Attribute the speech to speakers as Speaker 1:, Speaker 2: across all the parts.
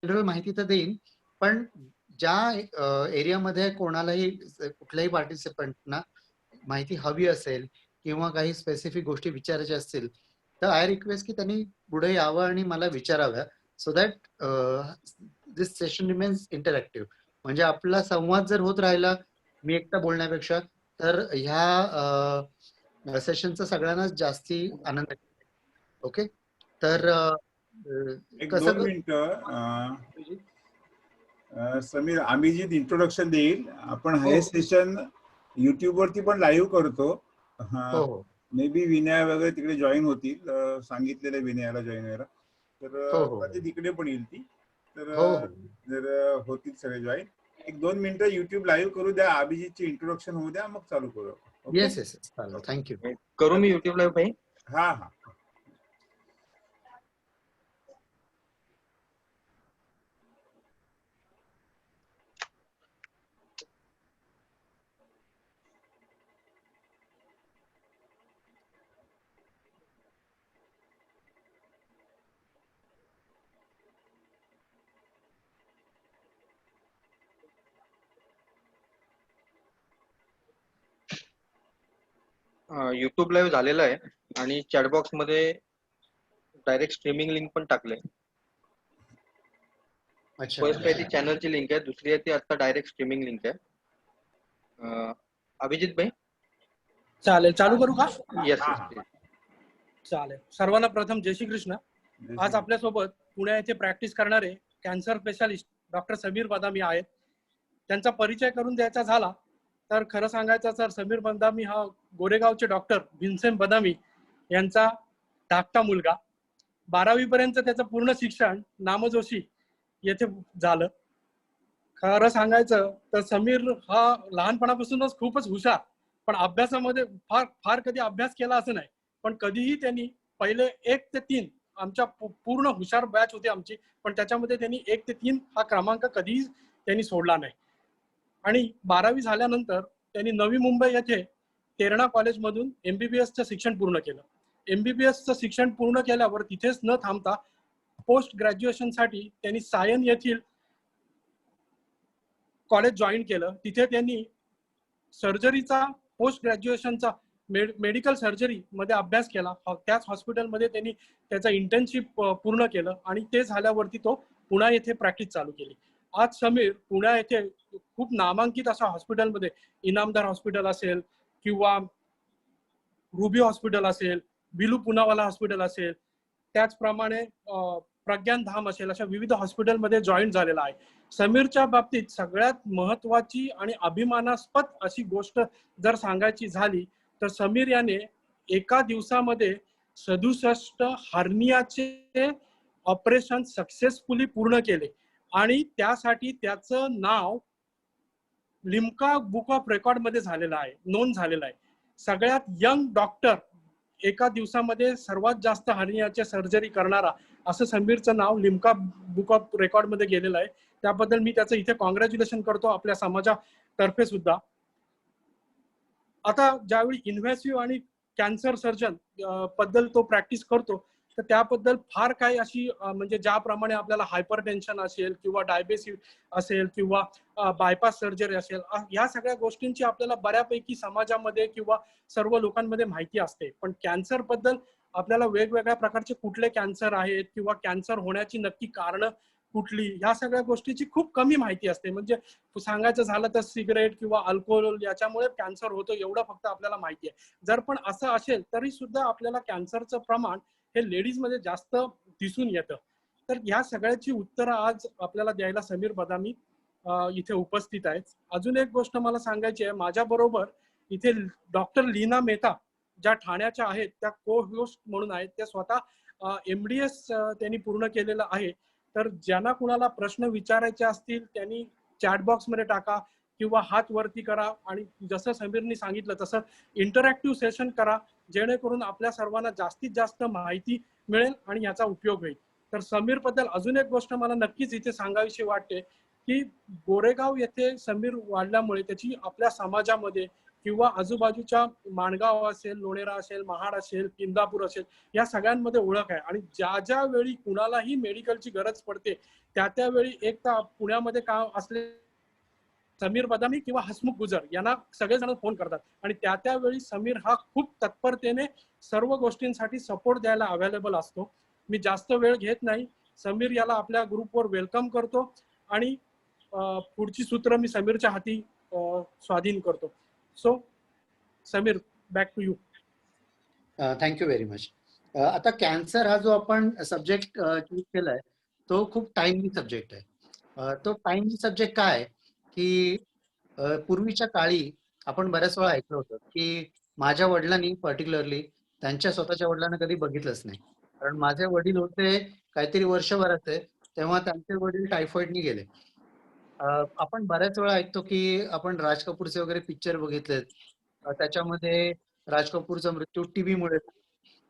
Speaker 1: General माहिती तर देईन, पण ज्या एरियामध्ये कोणालाही कुठल्याही पार्टिसिपंटना माहिती हवी असेल किंवा काही स्पेसिफिक गोष्टी विचारायच्या असतील, तर आय रिक्वेस्ट की त्यांनी पुढे यावं आणि मला विचाराव्या, so that this session remains interactive. म्हणजे आपला संवाद जर होत राहिला मी एकटा बोलण्यापेक्षा, तर ह्या सेशनचा सगळ्यांनाच जास्ती आनंद आहे. ओके, तर
Speaker 2: एक
Speaker 1: कसं
Speaker 2: 2 मिनिटं समीर अभिजित इंट्रोडक्शन देईल. आपण हे सेशन युट्यूब वरती पण लाईव्ह करतो.
Speaker 1: हो हो
Speaker 2: मे बी विनय वगैरे तिकडे जॉईन होतील, सांगितलेलं विनयाला जॉईन व्हायला,
Speaker 1: हो
Speaker 2: तर
Speaker 1: हो
Speaker 2: कधी तिकडे पण येईल ती. तर
Speaker 1: हो हो
Speaker 2: जर होतील सगळे जॉईन, एक 2 मिनिटं युट्यूब लाईव्ह करू द्या, अभिजितची इंट्रोडक्शन होऊ द्या, मग चालू करू. ओके,
Speaker 1: येस येस चालेल. थँक्यू.
Speaker 3: करू मी युट्यूब लाईव्ह भाई.
Speaker 2: हा हा.
Speaker 3: युट्यूब लाईव्ह झालेलं आहे आणि चॅटबॉक्स मध्ये डायरेक्ट स्ट्रीमिंग लिंक पण टाकले.
Speaker 1: अच्छा
Speaker 3: फर्स्ट आहे ती चॅनलची लिंक आहे, दुसरी आहे ती आता डायरेक्ट स्ट्रीमिंग लिंक आहे. अभिजित भाई
Speaker 4: चालेल, चालू करू का?
Speaker 3: येस
Speaker 2: हा,
Speaker 3: येस.
Speaker 4: चालेल. सर्वांना प्रथम जय श्री कृष्ण.
Speaker 2: जय
Speaker 4: आज
Speaker 2: श्री-
Speaker 4: आपल्यासोबत पुणे येथे प्रॅक्टिस करणारे कॅन्सर स्पेशालिस्ट डॉक्टर समीर बदामी आहेत. त्यांचा परिचय करून द्यायचा झाला तर खरं सांगायचं तर समीर बदामी हा गोरेगावचे डॉक्टर भीमसेन बदामी यांचा धाकटा मुलगा. 12वी पर्यंत त्याचं पूर्ण शिक्षण नामजोशी येथे झालं. खरं सांगायचं तर समीर हा लहानपणापासूनच खूपच हुशार, पण अभ्यासामध्ये फार कधी अभ्यास केला असं नाही. पण कधीही त्यांनी पहिले 1 ते 3 आमच्या पूर्ण हुशार बॅच होती आमची, पण त्याच्यामध्ये त्यांनी 1 ते 3 हा क्रमांक कधीही त्यांनी सोडला नाही. आणि 12वी झाल्यानंतर त्यांनी नवी मुंबई येथे तेरणा कॉलेजमधून MBBSचं शिक्षण पूर्ण केलं. MBBSचं शिक्षण पूर्ण केल्यावर तिथेच न थांबता पोस्ट ग्रॅज्युएशनसाठी त्यांनी सायन येथील कॉलेज जॉईन केलं. तिथे त्यांनी सर्जरीचा पोस्ट ग्रॅज्युएशनचा मेडिकल सर्जरी मध्ये अभ्यास केला. त्याच हॉस्पिटलमध्ये त्यांनी त्याचा इंटर्नशिप पूर्ण केलं आणि ते झाल्यावरती तो पुणे येथे प्रॅक्टिस चालू केली. आज समीर पुणे येथे खूप नामांकित अशा हॉस्पिटलमध्ये, इनामदार हॉस्पिटल असेल किंवा रुबी हॉस्पिटल असेल, बिलू पुनावाला हॉस्पिटल असेल, त्याचप्रमाणे प्रज्ञान धाम असेल, अशा विविध हॉस्पिटलमध्ये जॉईन झालेला आहे. समीरच्या बाबतीत सगळ्यात महत्वाची आणि अभिमानास्पद अशी गोष्ट जर सांगायची झाली तर समीर याने एका दिवसामध्ये 67 हार्नियाचे ऑपरेशन सक्सेसफुली पूर्ण केले आणि त्यासाठी त्याचं नाव लिम्का बुक ऑफ रेकॉर्ड मध्ये झालेलं आहे, नोंद झालेलं आहे. सगळ्यात यंग डॉक्टर एका दिवसामध्ये सर्वात जास्त हार्नियाचे सर्जरी करणारा असं समीरचं नाव लिम्का बुक ऑफ रेकॉर्ड मध्ये गेलेलं आहे. त्याबद्दल मी त्याचं इथे कॉंग्रॅच्युलेशन करतो आपल्या समाजातर्फे सुद्धा. आता ज्यावेळी इन्व्हेसिव्ह आणि कॅन्सर सर्जन बद्दल तो प्रॅक्टिस करतो तर त्याबद्दल फार काही अशी म्हणजे ज्याप्रमाणे आपल्याला हायपर टेन्शन असेल किंवा डायबेटिस असेल किंवा बायपास सर्जरी असेल, या सगळ्या गोष्टींची आपल्याला बऱ्यापैकी समाजामध्ये किंवा सर्व लोकांमध्ये माहिती असते. पण कॅन्सर बद्दल आपल्याला वेगवेगळ्या प्रकारचे कुठले कॅन्सर आहेत किंवा कॅन्सर होण्याची नक्की कारणं कुठली, ह्या सगळ्या गोष्टीची खूप कमी माहिती असते. म्हणजे सांगायचं झालं तर सिगरेट किंवा अल्कोहोल याच्यामुळे कॅन्सर होतो एवढं फक्त आपल्याला माहिती आहे. जर पण असं असेल तरी सुद्धा आपल्याला कॅन्सरचं प्रमाण हे लेडीज मध्ये जास्त दिसून येतं. तर ह्या सगळ्याची उत्तरं आज आपल्याला द्यायला समीर बदामी इथे उपस्थित आहेत. अजून एक गोष्ट मला सांगायची आहे, माझ्या बरोबर इथे डॉक्टर लीना मेहता ज्या ठाण्याच्या आहेत त्या को होस्ट म्हणून आहेत. ते स्वतः MDS त्यांनी पूर्ण केलेलं आहे. तर ज्यांना कुणाला प्रश्न विचारायचे असतील त्यांनी चॅट बॉक्स मध्ये टाका किंवा हात वरती करा आणि जसं समीरनी सांगितलं तसं इंटरॅक्टिव्ह सेशन करा, जेणेकरून आपल्या सर्वांना जास्तीत जास्त माहिती मिळेल आणि याचा उपयोग होईल. तर समीर बद्दल अजून एक गोष्ट मला नक्कीच इथे सांगावीशी वाटते की गोरेगाव येथे समीर वाढल्यामुळे त्याची आपल्या समाजामध्ये किंवा आजूबाजूच्या माणगाव असेल, लोणेरा असेल, महाड असेल, इंदापूर असेल, या सगळ्यांमध्ये ओळख आहे. आणि ज्या ज्या वेळी कुणालाही मेडिकलची गरज पडते त्या त्यावेळी एक तर पुण्यामध्ये काम असले समीर बदामी किंवा हसमुख गुजर यांना सगळेजण फोन करतात आणि त्या त्यावेळी समीर हा खूप तत्परतेने सर्व गोष्टींसाठी सपोर्ट द्यायला अवेलेबल असतो. मी जास्त वेळ घेत नाही, समीर याला आपल्या ग्रुपवर वेलकम करतो आणि पुढची सूत्र मी समीरच्या हाती स्वाधीन करतो. So Sameer, back to you.
Speaker 1: Thank you very much. आता कॅन्सर हा जो आपण सब्जेक्ट चूज केलाय तो खूप टाइमली सब्जेक्ट आहे. तो टाइमली सब्जेक्ट काय की पूर्वीच्या काळी आपण बऱ्याच वेळा ऐकलं होतं की माझ्या वडिलांनी पर्टिक्युलरली त्यांच्या स्वतःच्या वडिलांना कधी बघितलंच नाही. कारण माझे वडील होते काहीतरी वर्षभराचे, तेव्हा त्यांचे वडील टायफॉइडनी गेले. आपण बऱ्याच वेळा ऐकतो की आपण राज कपूरचे वगैरे पिक्चर बघितलेत, त्याच्यामध्ये राज कपूरचा मृत्यू टीबी मुळे.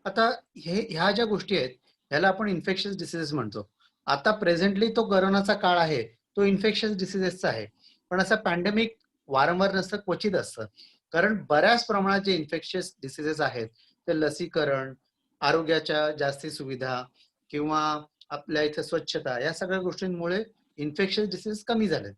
Speaker 1: आता ह्या ज्या गोष्टी आहेत ह्याला आपण इन्फेक्शियस डिसीजेस म्हणतो. आता प्रेझेंटली तो कोरोनाचा काळ आहे, तो इन्फेक्शियस डिसीजेसचा आहे. पण असं पॅन्डेमिक वारंवार नसतं, क्वचित असतं. कारण बऱ्याच प्रमाणात जे इन्फेक्शियस डिसीजेस आहेत ते लसीकरण, आरोग्याच्या जास्ती सुविधा किंवा आपल्या इथे स्वच्छता या सगळ्या गोष्टींमुळे इन्फेक्शियस डिसीजेस कमी झालेत.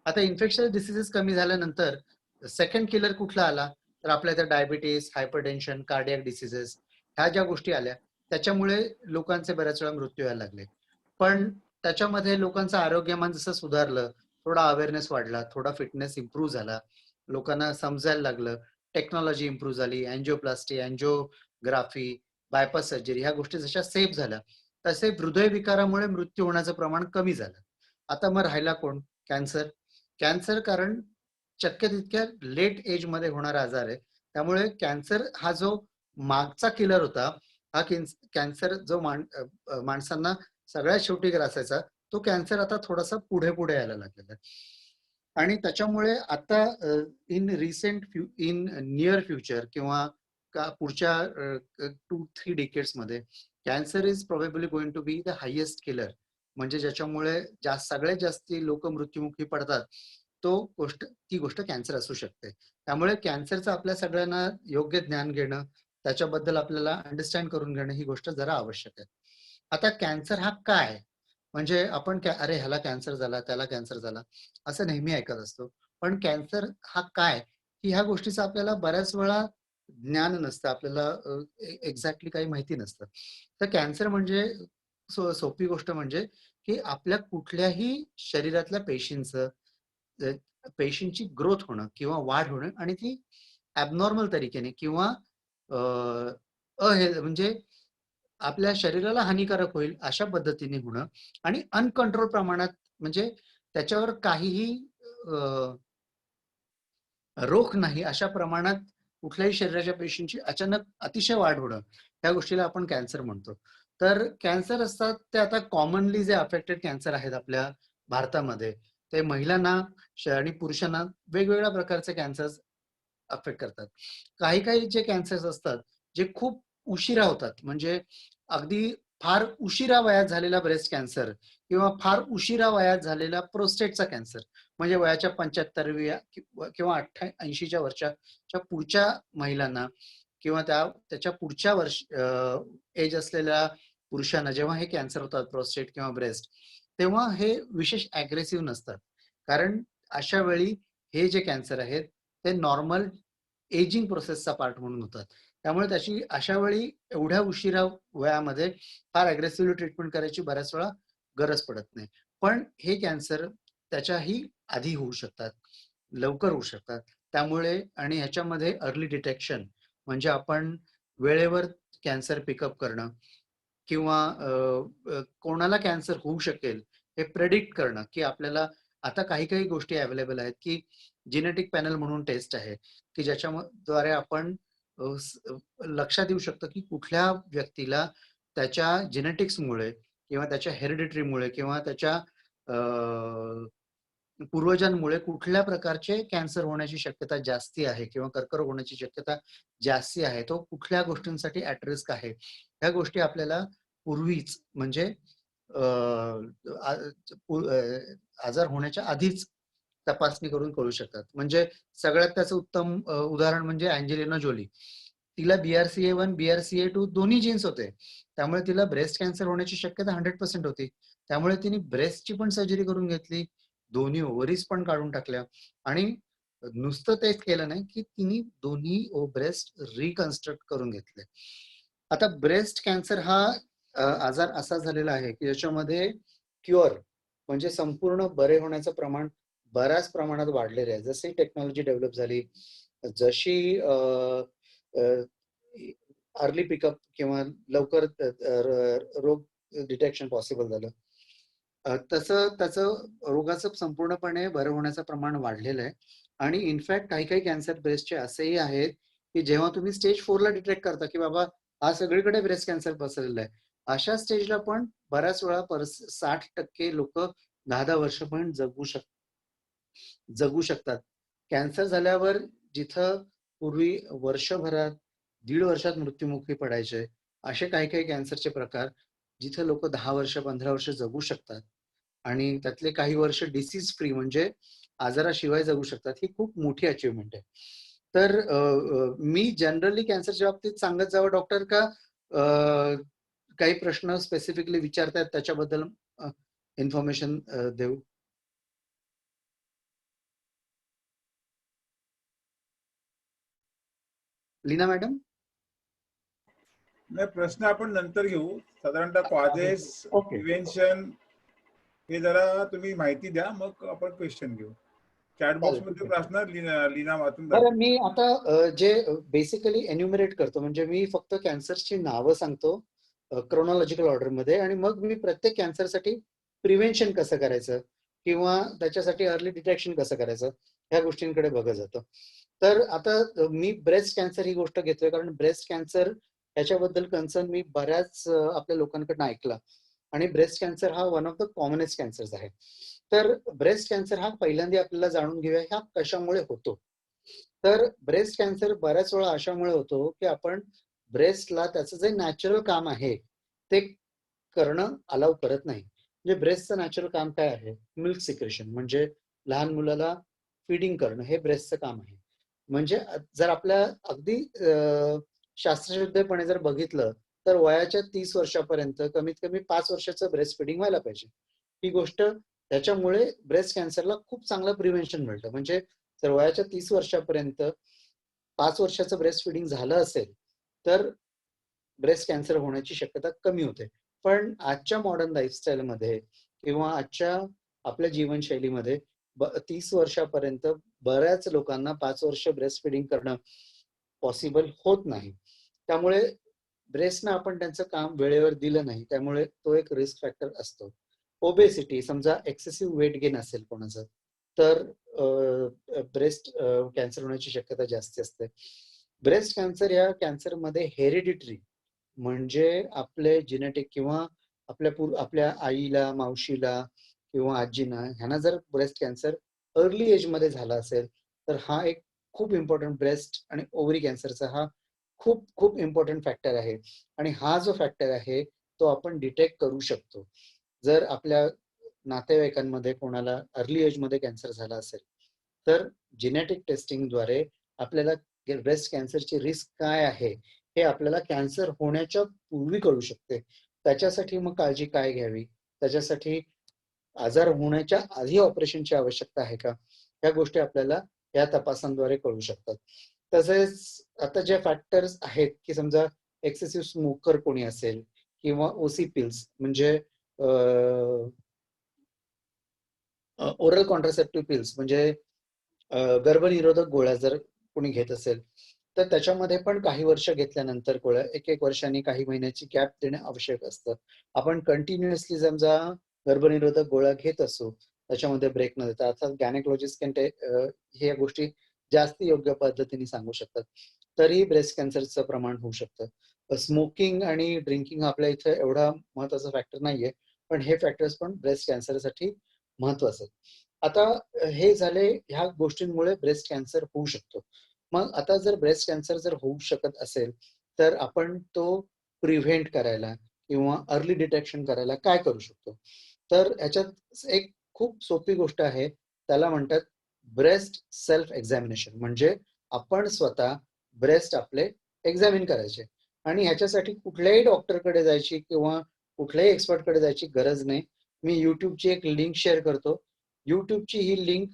Speaker 1: आता इन्फेक्शियस डिसीजेस कमी झाल्यानंतर सेकंड किलर कुठला आला तर आपल्या इथे डायबिटीस, हायपरटेन्शन, कार्डियाक डिसीजेस ह्या ज्या गोष्टी आल्या त्याच्यामुळे लोकांचे बऱ्याच वेळा मृत्यू व्हायला लागले. पण त्याच्यामध्ये लोकांचं आरोग्यमान जसं सुधारलं, थोडा अवेअरनेस वाढला, थोडा फिटनेस इम्प्रूव्ह झाला, लोकांना समजायला लागलं, टेक्नॉलॉजी इम्प्रूव्ह झाली, अँजिओप्लास्टी, अँजिओग्राफी, बायपास सर्जरी ह्या गोष्टी जशा सेफ झाल्या तसे हृदयविकारामुळे मृत्यू होण्याचं प्रमाण कमी झालं. आता मग राहिला कोण? कॅन्सर. कॅन्सर कारण शक्य तितक्या लेट एज मध्ये होणारा आजार आहे. त्यामुळे कॅन्सर हा जो मागचा किलर होता, हा कॅन्सर जो माणसांना सगळ्यात शेवटी ग्रासायचा, तो कॅन्सर आता थोडासा पुढे पुढे यायला लागलेला आहे. आणि त्याच्यामुळे आता इन नियर फ्युचर किंवा पुढच्या 2-3 डिकेड्स मध्ये cancer is probably going to be the highest killer. म्हणजे ज्याच्यामुळे सगळ्यात जास्ती लोक मृत्युमुखी पडतात ती गोष्ट कॅन्सर असू शकते. त्यामुळे कॅन्सरचं आपल्या सगळ्यांना योग्य ज्ञान घेणं, त्याच्याबद्दल आपल्याला अंडरस्टँड करून घेणं ही गोष्ट जरा आवश्यक आहे. आता कॅन्सर हा काय, म्हणजे आपण अरे ह्याला कॅन्सर झाला, त्याला कॅन्सर झाला असं नेहमी ऐकत असतो. पण कॅन्सर हा काय की ह्या गोष्टीचं आपल्याला बऱ्याच वेळा ज्ञान नसतं, आपल्याला एक्झॅक्टली काही माहिती नसतं. तर कॅन्सर म्हणजे सोपी गोष्ट म्हणजे की आपल्या कुठल्याही शरीरातल्या पेशींची ग्रोथ होणं किंवा वाढ होणं आणि ती ॲबनॉर्मल तरीकेने किंवा म्हणजे आपल्या शरीराला हानिकारक होईल अशा पद्धतीने होणं आणि अनकंट्रोल प्रमाणात, म्हणजे त्याच्यावर काहीही रोख नाही अशा प्रमाणात कुठल्याही शरीराच्या पेशींची अचानक अतिशय वाढ होणं, त्या गोष्टीला आपण कॅन्सर म्हणतो. तर कॅन्सर असतात ते आता कॉमनली जे अफेक्टेड कॅन्सर आहेत आपल्या भारतामध्ये ते महिलांना आणि पुरुषांना वेगवेगळ्या प्रकारचे कॅन्सर्स अफेक्ट करतात. काही काही जे कॅन्सर्स असतात जे खूप उशिरा होतात, म्हणजे अगदी फार उशिरा वयात झालेला ब्रेस्ट कॅन्सर किंवा फार उशिरा वयात झालेला प्रोस्टेटचा कॅन्सर, म्हणजे वयाच्या 75व्या किंवा 80च्या वर्षाच्या पुढच्या महिलांना किंवा त्याच्या पुढच्या एज असलेल्या पुरुषांना जेव्हा हे कॅन्सर होतात प्रोस्टेट किंवा ब्रेस्ट, तेव्हा हे विशेष अग्रेसिव्ह नसतात. कारण अशा वेळी हे जे कॅन्सर आहेत ते नॉर्मल एजिंग प्रोसेसचा पार्ट म्हणून होतात. त्यामुळे त्याची अशा वेळी एवढ्या उशिरा वयामध्ये फार अग्रेसिव्हली ट्रीटमेंट करायची बऱ्याच वेळा गरज पडत नाही. पण हे कॅन्सर त्याच्याही आधी होऊ शकतात, लवकर होऊ शकतात. त्यामुळे आणि ह्याच्यामध्ये अर्ली डिटेक्शन म्हणजे आपण वेळेवर कॅन्सर पिकअप करणं किंवा कोणाला कॅन्सर होऊ शकेल हे प्रेडिक्ट करणं, की आपल्याला आता काही काही गोष्टी अवेलेबल आहेत की जेनेटिक पॅनल म्हणून टेस्ट आहे की ज्याच्याद्वारे आपण लक्षात येऊ शकतं की कुठल्या व्यक्तीला त्याच्या जेनेटिक्समुळे किंवा त्याच्या हेरिडिटरीमुळे किंवा त्याच्या पूर्वजांमुळे कुठल्या प्रकारचे कॅन्सर होण्याची शक्यता जास्ती आहे किंवा कर्करोग होण्याची शक्यता जास्ती आहे, तो कुठल्या गोष्टींसाठी ऍट रिस्क आहे. ह्या गोष्टी आपल्याला पूर्वीच म्हणजे आजार होण्याच्या आधीच तपासणी करून कळू शकतात. म्हणजे सगळ्यात त्याचं उत्तम उदाहरण म्हणजे अँजेलिना जोली. तिला BRCA1 BRCA2 दोन्ही जीन्स होते, त्यामुळे तिला ब्रेस्ट कॅन्सर होण्याची शक्यता 100% होती. त्यामुळे तिने ब्रेस्टची पण सर्जरी करून घेतली, दोन्ही ओव्हरीज पण काढून टाकल्या आणि नुसतं तेच केलं नाही की तिने दोन्ही ब्रेस्ट रिकन्स्ट्रक्ट करून घेतले. आता ब्रेस्ट कॅन्सर हा आजार असा झालेला आहे की ज्याच्यामध्ये क्युअर म्हणजे संपूर्ण बरे होण्याचं प्रमाण बऱ्याच प्रमाणात वाढलेलं आहे. जशी टेक्नॉलॉजी डेव्हलप झाली, जशी अर्ली पिकअप किंवा लवकर रोग डिटेक्शन पॉसिबल झालं, तसं त्याचं रोगाचं संपूर्णपणे बरं होण्याचं प्रमाण वाढलेलं आहे. आणि इनफॅक्ट काही काही कॅन्सर ब्रेस्टचे असेही आहेत की जेव्हा तुम्ही स्टेज 4 ला डिटेक्ट करता की बाबा हा सगळीकडे ब्रेस्ट कॅन्सर पसरलेला आहे, अशा स्टेजला पण बऱ्याच वेळा 60% लोक 10-10 वर्ष पण जगू शकतात. कॅन्सर झाल्यावर जिथं पूर्वी वर्षभरात 1.5 वर्षात मृत्युमुखी पडायचे, असे काही काही कॅन्सरचे प्रकार जिथं लोक 10 वर्ष 15 वर्ष जगू शकतात आणि त्यातले काही वर्ष डिसीज फ्री म्हणजे आजाराशिवाय जगू शकतात, ही खूप मोठी अचिव्हमेंट आहे. तर मी जनरली कॅन्सरच्या बाबतीत सांगत जावं डॉक्टर का काही प्रश्न स्पेसिफिकली विचारतात त्याच्याबद्दल इन्फॉर्मेशन देऊ? लीना मॅडम?
Speaker 2: नाही, प्रश्न आपण नंतर घेऊ. साधारणतः कॉजेस,
Speaker 1: ओके.
Speaker 2: प्रिव्हेन्शन हे जरा तुम्ही माहिती द्या, मग आपण क्वेश्चन घेऊ. चॅट बॉक्स मध्ये प्रश्न लीना वाचून
Speaker 1: बरं, मी आता जे बेसिकली एन्युमरेट करतो म्हणजे मी फक्त कॅन्सरची नावं सांगतो क्रोनॉलॉजिकल ऑर्डर मध्ये आणि मग मी प्रत्येक कॅन्सरसाठी प्रिव्हेन्शन कसं करायचं किंवा त्याच्यासाठी अर्ली डिटेक्शन कसं करायचं ह्या गोष्टींकडे बघत जातो. तर आता मी ब्रेस्ट कॅन्सर ही गोष्ट घेतोय कारण ब्रेस्ट कॅन्सर याच्याबद्दल कन्सर्न मी बऱ्याच आपल्या लोकांकडून ऐकला आणि ब्रेस्ट कॅन्सर हा one of the commonest cancers आहे. तर ब्रेस्ट कॅन्सर हा पहिल्यांदा आपल्याला जाणून घेऊया ह्या कशामुळे होतो. तर ब्रेस्ट कॅन्सर बऱ्याच वेळा अशामुळे होतो की आपण ब्रेस्टला त्याचं जे नॅचरल काम आहे ते करणं अलाउ करत नाही. म्हणजे ब्रेस्टचं नॅचरल काम काय आहे? मिल्क सिक्रेशन म्हणजे लहान मुलाला फीडिंग करणं हे ब्रेस्टचं काम आहे. म्हणजे जर आपल्या अगदी शास्त्रशुद्धपणे जर बघितलं तर वयाच्या 30 वर्षापर्यंत कमीत कमी 5 वर्षाचं ब्रेस्ट फीडिंग व्हायला पाहिजे. ही गोष्ट त्याच्यामुळे ब्रेस्ट कॅन्सरला खूप चांगलं प्रिव्हेन्शन मिळतं. म्हणजे जर वयाच्या 30 वर्षापर्यंत 5 वर्षाचं ब्रेस्ट फीडिंग झालं असेल तर ब्रेस्ट कॅन्सर होण्याची शक्यता कमी होते. पण आजच्या मॉडर्न लाईफस्टाईलमध्ये किंवा आजच्या आपल्या जीवनशैलीमध्ये 30 वर्षापर्यंत बऱ्याच लोकांना 5 वर्ष ब्रेस्ट फीडिंग करणं पॉसिबल होत नाही. त्यामुळे ब्रेस्टनं आपण त्यांचं काम वेळेवर दिलं नाही, त्यामुळे तो एक रिस्क फॅक्टर असतो. ओबेसिटी, समजा एक्सेसिव्ह वेट गेन असेल कोणाचं तर ब्रेस्ट कॅन्सर होण्याची शक्यता जास्त असते. ब्रेस्ट कॅन्सर या कॅन्सरमध्ये हेरिडिटरी म्हणजे आपले जेनेटिक किंवा आपल्या आईला, मावशीला किंवा आजींना ह्यांना जर ब्रेस्ट कॅन्सर अर्ली एज मध्ये झाला असेल तर हा एक खूप इम्पॉर्टंट ब्रेस्ट आणि ओव्हरी कॅन्सरचा हा खूप खूप इम्पॉर्टंट फॅक्टर आहे. आणि हा जो फॅक्टर आहे तो आपण डिटेक्ट करू शकतो. जर आपल्या नातेवाईकांमध्ये कोणाला अर्ली एज मध्ये कॅन्सर झाला असेल तर जेनेटिक टेस्टिंगद्वारे आपल्याला ब्रेस्ट कॅन्सरची रिस्क काय आहे हे आपल्याला कॅन्सर होण्याच्या पूर्वी कळू शकते. त्याच्यासाठी मग काळजी काय घ्यावी, त्याच्यासाठी आजार होण्याच्या आधी ऑपरेशनची आवश्यकता आहे का, या गोष्टी आपल्याला या तपासांद्वारे कळू शकतात. तसेच आता जे फॅक्टर्स आहेत की समजा एक्सेसिव्ह स्मोकर कोणी असेल किंवा ओसी पिल्स म्हणजे ओरल कॉन्ट्रासेप्टिव्ह पिल्स म्हणजे गर्भनिरोधक गोळ्या जर कोणी घेत असेल तर त्याच्यामध्ये पण काही वर्ष घेतल्यानंतर गोळ्या 1-1 वर्षांनी काही महिन्याची गॅप देणे आवश्यक असतं. आपण कंटिन्युअसली समजा गर्भनिरोधक गोळ्या घेत असू त्याच्यामध्ये ब्रेक न देता, अर्थात गायनेकोलॉजिस्ट ह्या गोष्टी जास्त योग्य पद्धतीने सांगू शकतात, तरीही ब्रेस्ट कॅन्सरचं प्रमाण होऊ शकतं. स्मोकिंग आणि ड्रिंकिंग आपल्या इथे एवढा महत्वाचा फॅक्टर नाहीये, पण हे फॅक्टर्स पण ब्रेस्ट कॅन्सरसाठी महत्वाचं. आता हे झाले ह्या गोष्टींमुळे ब्रेस्ट कॅन्सर होऊ शकतो. मग आता जर ब्रेस्ट कॅन्सर जर होऊ शकत असेल तर आपण तो प्रिव्हेंट करायला किंवा अर्ली डिटेक्शन करायला काय करू शकतो? तर ह्याच्यात एक खूप सोपी गोष्ट आहे, त्याला म्हणतात ब्रेस्ट सेल्फ एक्झामिनेशन, म्हणजे आपण स्वतः ब्रेस्ट आपले एक्झामिन करायचे. आणि ह्याच्यासाठी कुठल्याही डॉक्टरकडे जायची किंवा कुठल्याही एक्सपर्टकडे जायची गरज नाही. मी युट्यूबची एक लिंक शेअर करतो. युट्यूबची ही लिंक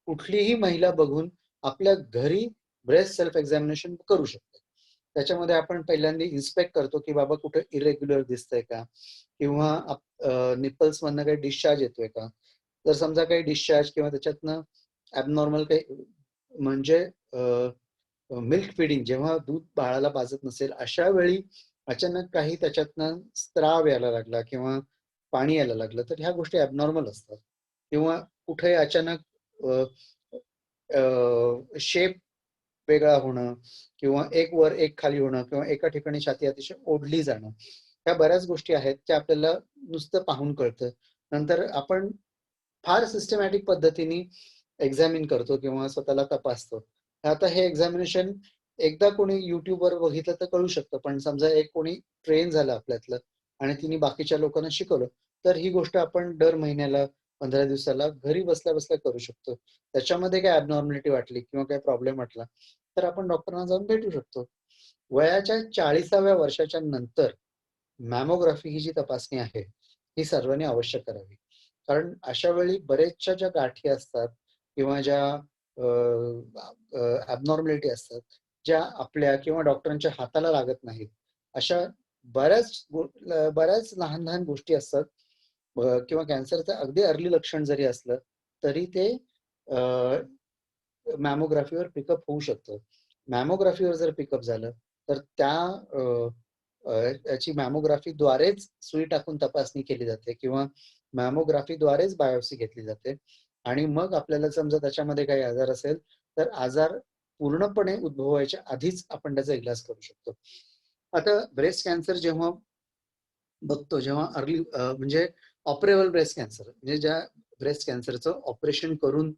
Speaker 1: कुठलीही महिला बघून आपल्या घरी ब्रेस्ट सेल्फ एक्झामिनेशन करू शकते. त्याच्यामध्ये आपण पहिल्यांदा इन्स्पेक्ट करतो की बाबा कुठे इरेग्युलर दिसतंय का, किंवा निपल्स मधनं काही डिस्चार्ज येतोय का. जर समजा काही डिस्चार्ज किंवा त्याच्यातनं ॲबनॉर्मल काही, म्हणजे मिल्क फिडिंग, जेव्हा दूध बाळाला पाजत नसेल अशा वेळी अचानक काही त्याच्यातनं स्त्राव यायला लागला किंवा पाणी यायला लागलं, तर ह्या गोष्टी ॲबनॉर्मल असतात. किंवा कुठे अचानक शेप वेगळा होणं, किंवा एक वर एक खाली होणं, किंवा एका ठिकाणी छाती अतिशय ओढली जाणं, ह्या बऱ्याच गोष्टी आहेत त्या आपल्याला नुसतं पाहून कळतं. नंतर आपण फार सिस्टमॅटिक पद्धतीने एक्झामिन करतो किंवा स्वतःला तपासतो. आता हे एक्झामिनेशन एकदा कोणी युट्यूबवर बघितलं तर कळू शकतं, पण समजा एक कोणी ट्रेन झालं आपल्यातलं आणि तिने बाकीच्या लोकांना शिकवलं, तर ही गोष्ट आपण दर महिन्याला 15 दिवसाला घरी बसल्या बसल्या करू शकतो. त्याच्यामध्ये काय ॲबनॉर्मॅलिटी वाटली किंवा काही प्रॉब्लेम वाटला तर आपण डॉक्टरांना जाऊन भेटू शकतो. वयाच्या 40व्या वर्षाच्या नंतर मॅमोग्राफी ही जी तपासणी आहे ही सर्वांनी अवश्य करावी. कारण अशा वेळी बरेचशा ज्या गाठी असतात किंवा ज्या ॲबनॉर्मॅलिटी असतात, ज्या आपल्या किंवा डॉक्टरांच्या हाताला लागत नाहीत, अशा बऱ्याच लहान लहान गोष्टी असतात. किंवा कॅन्सरचं अगदी अर्ली लक्षण जरी असलं तरी ते मॅमोग्राफीवर पिकअप होऊ शकतं. मॅमोग्राफीवर जर पिकअप झालं तर याची मॅमोग्राफीद्वारेच सुई टाकून तपासणी केली जाते किंवा मॅमोग्राफीद्वारेच बायोप्सी घेतली जाते. आणि मग आपल्याला समजा त्याच्यामध्ये काही आजार असेल तर आजार पूर्णपणे उद्भवायच्या आधीच आपण त्याचा इलाज करू शकतो. आता ब्रेस्ट कॅन्सर जेव्हा बघतो, जेव्हा अर्ली म्हणजे ऑपरेबल ब्रेस्ट कॅन्सर, म्हणजे ज्या ब्रेस्ट कॅन्सरचं ऑपरेशन करून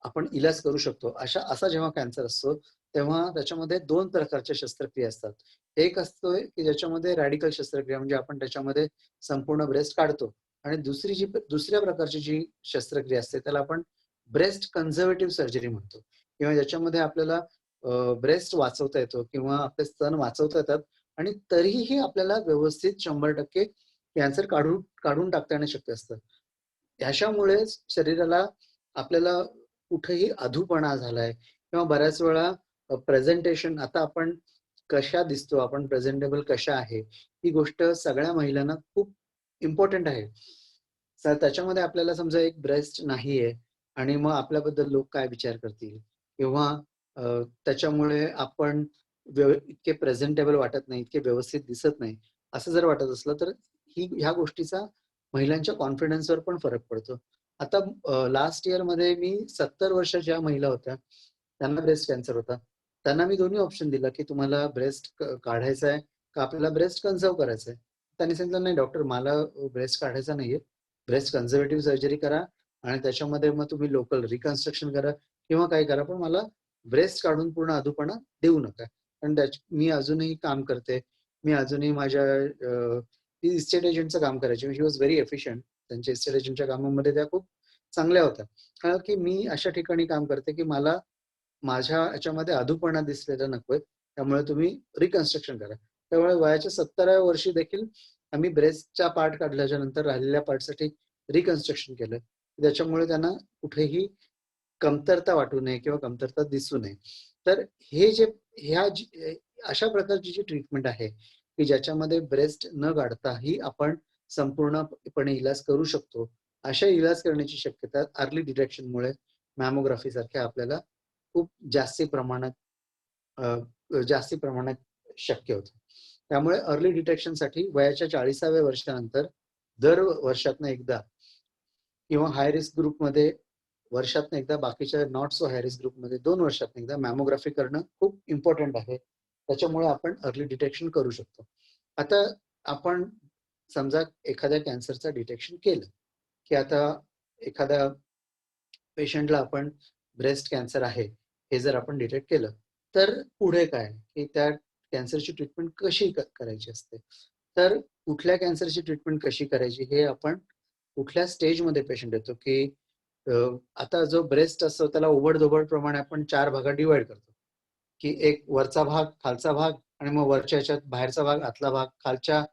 Speaker 1: आपण इलाज करू शकतो, असा जेव्हा कॅन्सर असतो तेव्हा त्याच्यामध्ये 2 प्रकारच्या शस्त्रक्रिया असतात. एक असतोय की ज्याच्यामध्ये रॅडिकल शस्त्रक्रिया, म्हणजे आपण त्याच्यामध्ये संपूर्ण ब्रेस्ट काढतो, आणि दुसऱ्या प्रकारची जी शस्त्रक्रिया असते त्याला आपण ब्रेस्ट कन्झर्वेटिव्ह सर्जरी म्हणतो, किंवा ज्याच्यामध्ये आपल्याला ब्रेस्ट वाचवता येतो किंवा आपले स्तन वाचवता येतात आणि तरीही आपल्याला व्यवस्थित 100% कॅन्सर काढून टाकता येणं शक्य असतं. ह्याच्यामुळे शरीराला आपल्याला कुठेही अधूपणा झालाय किंवा बऱ्याच वेळा प्रेझेंटेशन, आता आपण कशा दिसतो, आपण प्रेझेंटेबल कशा आहे, ही गोष्ट सगळ्या महिलांना खूप इम्पॉर्टंट आहे. त्याच्यामध्ये आपल्याला समजा एक ब्रेस्ट नाहीये आणि मग आपल्याबद्दल लोक काय विचार करतील, किंवा त्याच्यामुळे आपण इतके प्रेझेंटेबल वाटत नाही, इतके व्यवस्थित दिसत नाही, असं जर वाटत असलं तर ह्या गोष्टीचा महिलांच्या कॉन्फिडन्सवर पण फरक पडतो. आता लास्ट इयर मध्ये मी 70 वर्ष ज्या महिला होत्या त्यांना ब्रेस्ट कॅन्सर होता, त्यांना मी दोन्ही ऑप्शन दिला की तुम्हाला ब्रेस्ट काढायचा आहे का आपल्याला ब्रेस्ट कन्झर्व करायचं आहे. त्यांनी सांगितलं नाही डॉक्टर, मला ब्रेस्ट काढायचा नाहीये, ब्रेस्ट कन्झर्वेटिव्ह सर्जरी करा आणि त्याच्यामध्ये मग तुम्ही लोकल रिकन्स्ट्रक्शन करा किंवा काय करा, पण मला ब्रेस्ट काढून पूर्ण अधूपणा देऊ नका. कारण मी अजूनही काम करते, मी अजूनही माझ्या इस्टेट एजंटचं काम करायचे, शी वॉज व्हेरी एफिशियंट. त्यांच्या इस्टेट एजंटच्या कामामध्ये त्या खूप चांगल्या होत्या, कारण की मी अशा ठिकाणी काम करते की मला माझ्या याच्यामध्ये अधूपणा दिसलेला नकोय, त्यामुळे तुम्ही रिकन्स्ट्रक्शन करा. त्यामुळे वयाच्या 70व्या वर्षी देखील आम्ही ब्रेस्टचा पार्ट काढल्याच्या नंतर राहिलेल्या पार्टसाठी रिकन्स्ट्रक्शन केलं, त्याच्यामुळे त्यांना कुठेही कमतरता वाटू नये किंवा कमतरता दिसू नये. तर हे जे अशा प्रकारची जी ट्रीटमेंट आहे की ज्याच्यामध्ये ब्रेस्ट न काढताही आपण संपूर्णपणे इलाज करू शकतो, अशा इलाज करण्याची शक्यता अर्ली डिटेक्शनमुळे मॅमोग्राफी सारख्या आपल्याला खूप जास्ती प्रमाणात शक्य होतं. त्यामुळे अर्ली डिटेक्शनसाठी वयाच्या 40व्या वर्षानंतर दर वर्षातनं एकदा किंवा हाय रिस्क ग्रुपमध्ये वर्षातनं एकदा, बाकीच्या नॉट सो हाय रिस्क ग्रुपमध्ये 2 वर्षातनं एकदा मॅमोग्राफी करणं खूप इम्पॉर्टंट आहे. त्याच्यामुळे आपण अर्ली डिटेक्शन करू शकतो. आता आपण समजा एखाद्या कॅन्सरचं डिटेक्शन केलं की आता एखाद्या पेशंटला आपण ब्रेस्ट कॅन्सर आहे हे जर आपण डिटेक्ट केलं तर पुढे काय, की त्या कॅन्सरची ट्रीटमेंट कशी करायची असते. तर कुठल्या कॅन्सरची ट्रीटमेंट कशी करायची हे आपण कुठल्या स्टेजमध्ये पेशंट येतो, की आता जो ब्रेस्ट असतो त्याला ओबडधोबड प्रमाणे आपण 4 भागात डिवाइड करतो, की एक वरचा भाग, खालचा भाग आणि मग वरच्या ह्याच्यात बाहेरचा भाग, आतला भाग, खालच्या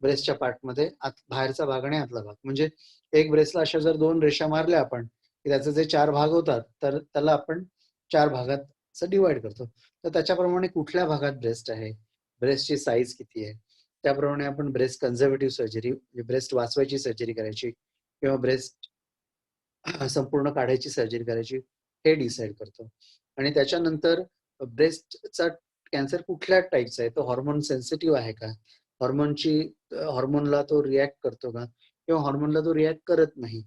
Speaker 1: ब्रेस्टच्या पार्टमध्ये बाहेरचा भाग आणि आतला भाग. म्हणजे एक ब्रेस्टला अशा जर 2 रेषा मारल्या आपण, की त्याचे जे 4 भाग होतात, तर त्याला आपण 4 भागात डिवाइड करतो. तर त्याच्याप्रमाणे कुठल्या भागात ब्रेस्ट आहे, ब्रेस्टची साईज किती आहे, त्याप्रमाणे आपण ब्रेस्ट कन्झर्वेटिव्ह सर्जरी, ब्रेस्ट वाचवायची सर्जरी करायची किंवा ब्रेस्ट संपूर्ण काढायची सर्जरी करायची, हे डिसाईड करतो. आणि त्याच्यानंतर ब्रेस्टचा कॅन्सर कुठल्या टाईपचा आहे, तो हॉर्मोन सेन्सिटिव्ह आहे का, हॉर्मोनला तो रिॲक्ट करतो का किंवा हॉर्मोनला तो रिॲक्ट करत नाही,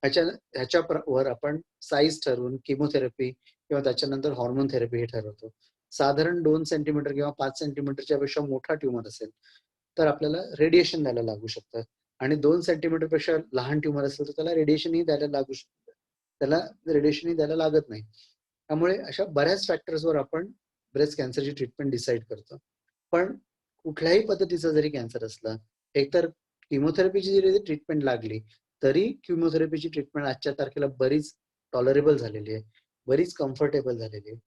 Speaker 1: ह्याच्यावर आपण साईज ठरवून किमोथेरपी किंवा त्याच्यानंतर हॉर्मोन थेरपी हे ठरवतो. साधारण 2 सेंटीमीटर किंवा 5 सेंटीमीटरच्या पेक्षा मोठा ट्युमर असेल तर आपल्याला रेडिएशन द्यायला लागू शकतं, आणि 2 सेंटीमीटर पेक्षा लहान ट्युमर असेल तर त्याला रेडिएशनही द्यायला लागू शकतं, त्याला रेडिएशनही द्यायला लागत नाही. त्यामुळे अशा बऱ्याच फॅक्टर्सवर आपण ब्रेस्ट कॅन्सरची ट्रीटमेंट डिसाईड करतो. पण कुठल्याही पद्धतीचा जरी कॅन्सर असला, एकतर किमोथेरपीची जरी ट्रीटमेंट लागली तरी किमोथेरपीची ट्रीटमेंट आजच्या तारखेला बरीच टॉलरेबल झालेली आहे, बरीच कम्फर्टेबल झालेली आहे.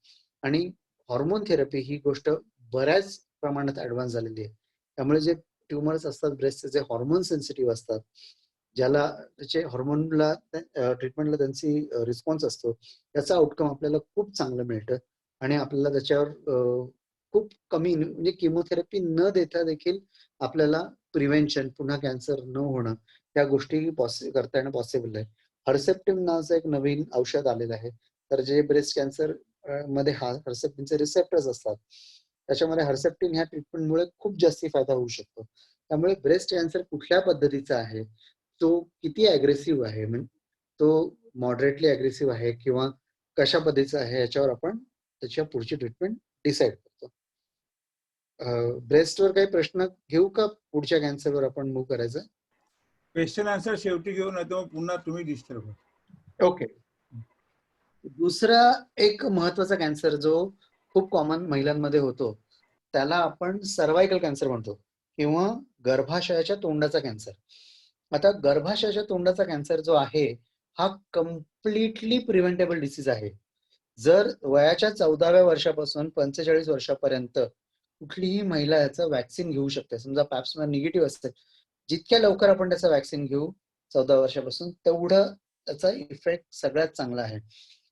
Speaker 1: आणि हॉर्मोन थेरपी ही गोष्ट बऱ्याच प्रमाणात ऍडव्हान्स झालेली आहे. त्यामुळे जे ट्युमर्स असतात ब्रेस्टचे, जे हॉर्मोन सेन्सिटिव्ह असतात, ज्याला त्याचे हॉर्मोनला ट्रीटमेंटला त्यांची रिस्पॉन्स असतो, त्याचा आउटकम आपल्याला खूप चांगलं मिळतं. आणि आपल्याला त्याच्यावर खूप कमी, म्हणजे किमोथेरपी न देता देखील आपल्याला प्रिव्हेन्शन, पुन्हा कॅन्सर न होणं, या गोष्टी करता येणं पॉसिबल आहे. हर्सेप्टिन नावाचं एक नवीन औषध आलेलं आहे. तर जे ब्रेस्ट कॅन्सर मध्ये हर्सेप्टिनचे रिसेप्टर्स असतात, त्याच्यामध्ये हर्सेप्टिन ह्या ट्रीटमेंटमुळे खूप जास्ती फायदा होऊ शकतो. त्यामुळे ब्रेस्ट कॅन्सर कुठल्या पद्धतीचा आहे, तो किती अग्रेसिव्ह आहे, म्हणजे तो मॉडरेटली अग्रेसिव्ह आहे किंवा कशा पद्धतीचा आहे, याच्यावर आपण त्याच्या पुढची ट्रीटमेंट डिसाईड करतो. ब्रेस्टवर काही प्रश्न घेऊ का, पुढच्या कॅन्सरवर आपण मूव्ह करायचं?
Speaker 2: क्वेश्चन आन्सर शेवटी घेऊ, नाही तर पुन्हा तुम्ही डिस्टर्ब.
Speaker 1: ओके. दुसरा एक महत्वाचा कॅन्सर जो खूप कॉमन महिलांमध्ये होतो, त्याला आपण सर्वायकल कॅन्सर म्हणतो किंवा गर्भाशयाच्या तोंडाचा कॅन्सर. आता गर्भाशयाच्या तोंडाचा कॅन्सर जो आहे, हा कम्प्लिटली प्रिव्हेंटेबल डिसीज आहे. जर वयाच्या 14व्या वर्षापासून 45 वर्षापर्यंत कुठलीही महिला याचं वॅक्सिन घेऊ शकते. समजा पॅप्समर निगेटिव्ह असते, जितक्या लवकर आपण त्याचं वॅक्सिन घेऊ 14 वर्षापासून, तेवढं त्याचा इफेक्ट सगळ्यात चांगला आहे.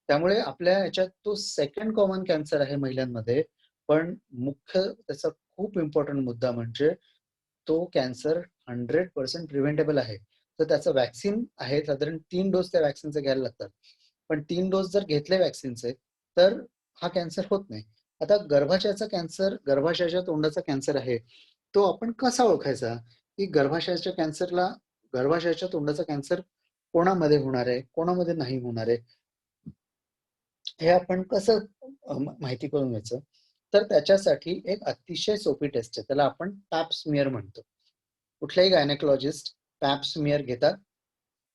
Speaker 1: त्यामुळे आपल्या याच्यात तो सेकंड कॉमन कॅन्सर आहे महिलांमध्ये, पण मुख्य त्याचा खूप इम्पॉर्टंट मुद्दा म्हणजे तो कॅन्सर 100% प्रिव्हेंटेबल आहे. तर त्याचं वॅक्सिन आहे, साधारण 3 डोस त्या वॅक्सिनचे घ्यायला लागतात. पण 3 डोस जर घेतले वॅक्सिनचे तर हा कॅन्सर होत नाही. आता गर्भाशयाचा कॅन्सर, गर्भाशयाच्या तोंडाचा कॅन्सर आहे, तो आपण कसा ओळखायचा, की गर्भाशयाच्या तोंडाचा कॅन्सर कोणामध्ये होणार आहे, कोणामध्ये नाही होणार आहे, हे आपण कसं माहिती करून घ्यायचं? तर त्याच्यासाठी एक अतिशय सोपी टेस्ट आहे, त्याला आपण पॅप स्मिअर म्हणतो. कुठल्याही गायनेकोलॉजिस्ट पॅप स्मिअर घेतात,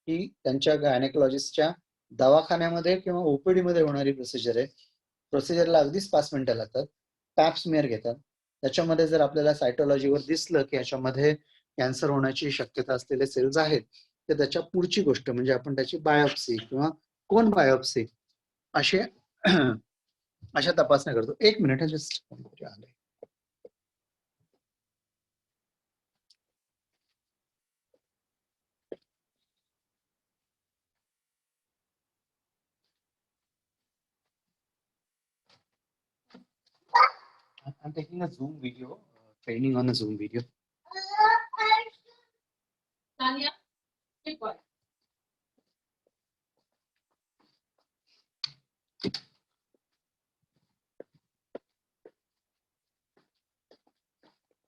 Speaker 1: ही त्यांच्या गायनेकोलॉजिस्टच्या दवाखान्यामध्ये किंवा ओपीडी मध्ये होणारी प्रोसिजर आहे. प्रोसिजरला अगदीच 5 मिनिटं लागतात. पॅप स्मिअर घेतात, त्याच्यामध्ये जर आपल्याला सायटोलॉजीवर दिसलं की ह्याच्यामध्ये कॅन्सर होण्याची शक्यता असलेले सेल्स आहेत, तर त्याच्या पुढची गोष्ट म्हणजे आपण त्याची बायोप्सी किंवा कोन बायोप्सी अशा तपासण्या करतो. 1 मिनिट जस्ट आले. I'm taking a Zoom video, training on a Zoom video.
Speaker 5: Tanya, keep quiet.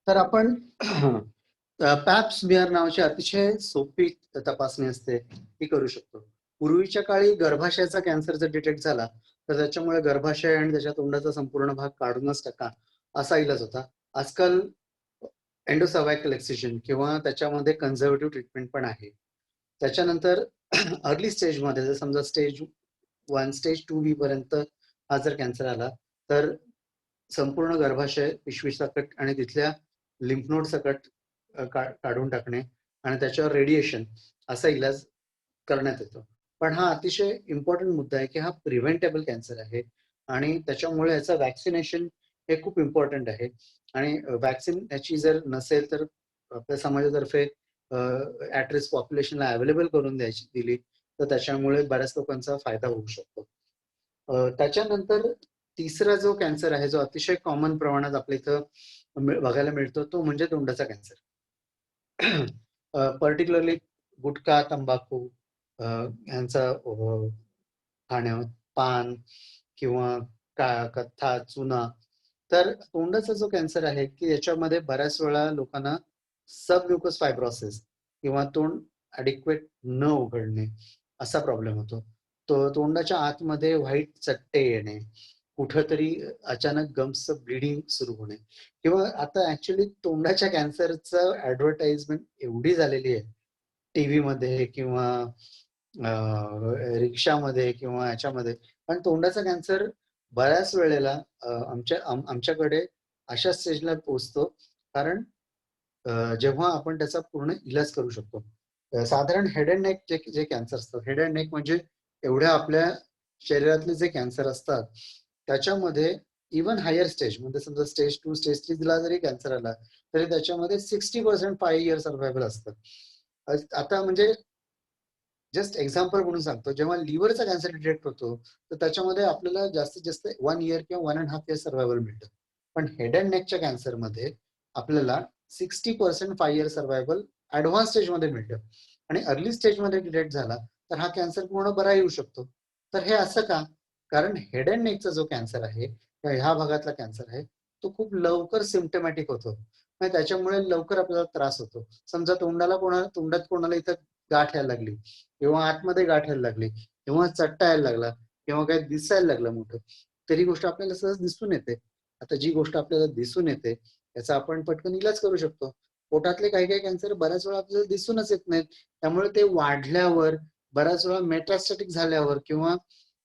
Speaker 1: तर आपण पॅप स्मिअर नावाची अतिशय सोपी तपासणी असते, ती करू शकतो. पूर्वीच्या काळी गर्भाशयाचा कॅन्सर जर डिटेक्ट झाला तर त्याच्यामुळे गर्भाशय आणि त्याच्या तोंडाचा संपूर्ण भाग काढूनच टाका असा इलाज होता. आजकाल एंडोसर्वायकल एक्सिजन किंवा त्याच्यामध्ये कन्झर्वेटिव्ह ट्रीटमेंट पण आहे. त्याच्यानंतर अर्ली स्टेजमध्ये जर समजा स्टेज 1, स्टेज 2B पर्यंत हा जर कॅन्सर आला तर संपूर्ण गर्भाशय पिशवी सकट आणि तिथल्या लिम्फ नोड सकट काढून टाकणे आणि त्याच्यावर रेडिएशन असा इलाज करण्यात येतो. पण हा अतिशय इम्पॉर्टंट मुद्दा आहे की हा प्रिव्हेंटेबल कॅन्सर आहे आणि त्याच्यामुळे याचं वॅक्सिनेशन हे खूप इम्पॉर्टंट आहे. आणि वॅक्सिन याची जर नसेल तर आपल्या समाजातर्फे ऍट रिस्क पॉप्युलेशनला अवेलेबल करून दिली तर त्याच्यामुळे बऱ्याच लोकांचा फायदा होऊ शकतो. त्याच्यानंतर तिसरा जो कॅन्सर आहे जो अतिशय कॉमन प्रमाणात आपल्या इथं बघायला मिळतो तो म्हणजे तोंडाचा कॅन्सर. पर्टिक्युलरली गुटखा, तंबाखू यांचा खाणं, पान किंवा कथ्था, चुना. तर तोंडाचा जो कॅन्सर आहे की याच्यामध्ये बऱ्याच वेळा लोकांना सबम्युकस फायब्रोसिस किंवा तोंड ॲडिक्वेट न उघडणे असा प्रॉब्लेम होतो. तो तोंडाच्या आतमध्ये व्हाईट चट्टे येणे, कुठंतरी अचानक गम्सचं ब्लिडिंग सुरू होणे किंवा आता ऍक्च्युली तोंडाच्या कॅन्सरचं ऍडव्हर्टाइजमेंट एवढी झालेली आहे टीव्ही मध्ये किंवा रिक्षामध्ये किंवा याच्यामध्ये. पण तोंडाचा कॅन्सर बऱ्याच वेळेला आमच्याकडे अशा स्टेजला पोहोचतो कारण जेव्हा आपण त्याचा पूर्ण इलाज करू शकतो. साधारण हेड अँड नेक जे कॅन्सर असतात, हेड अँड नेक म्हणजे एवढ्या आपल्या शरीरातले जे कॅन्सर असतात त्याच्यामध्ये इव्हन हायर स्टेज म्हणजे समजा स्टेज 2 स्टेज 3 ला जरी कॅन्सर आला तरी त्याच्यामध्ये 60% 5 इयर सर्व्हायवल असतं. आता म्हणजे जस्ट एक्झाम्पल म्हणून सांगतो, जेव्हा लिव्हरचा कॅन्सर डिटेक्ट होतो तर त्याच्यामध्ये आपल्याला जास्तीत जास्त 1 इयर किंवा 1.5 इयर सर्व्हायवल मिळतं. पण हेड अँड नेकच्या कॅन्सरमध्ये आपल्याला 60% 5 इयर सर्व्हायवल ऍडव्हान्स स्टेजमध्ये मिळतं आणि अर्ली स्टेजमध्ये डिटेक्ट झाला तर हा कॅन्सर पूर्ण बरा येऊ शकतो. तर हे असं का? कारण हेड अँड नेकचा जो कॅन्सर आहे ह्या भागातला कॅन्सर आहे तो खूप लवकर सिम्पटमॅटिक होतो. त्याच्यामुळे लवकर आपल्याला त्रास होतो. समजा तोंडात कोणाला इथं गाठ यायला लागली किंवा आतमध्ये गाठ यायला लागली किंवा चट्टा यायला लागला किंवा काही दिसायला लागलं मोठं, तरी गोष्ट आपल्याला सहज दिसून येते. आता जी गोष्ट आपल्याला दिसून येते त्याचा आपण पटकन इलाज करू शकतो. पोटातले काही काही कॅन्सर बऱ्याच वेळा आपल्याला दिसूनच येत नाहीत. त्यामुळे ते वाढल्यावर बऱ्याच वेळा मेटास्टॅटिक झाल्यावर किंवा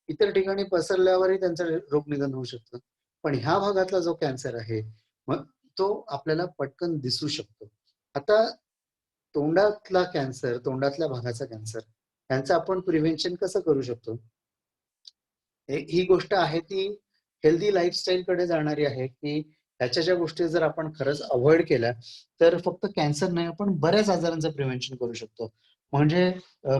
Speaker 1: इतर ठिकाणी पसरल्यावरही त्यांचं रोग निधन होऊ शकतं. पण ह्या भागातला जो कॅन्सर आहे मग तो आपल्याला पटकन दिसू शकतो. आता तोंडातला कॅन्सर, तोंडातल्या भागाचा कॅन्सर यांचं आपण प्रिव्हेन्शन कसं करू शकतो? ही गोष्ट आहे ती हेल्दी लाईफस्टाईल कडे जाणारी आहे की ह्याच्या ज्या गोष्टी जर आपण खरंच अवॉइड केल्या तर फक्त कॅन्सर नाही आपण बऱ्याच आजारांचं प्रिव्हेन्शन करू शकतो. म्हणजे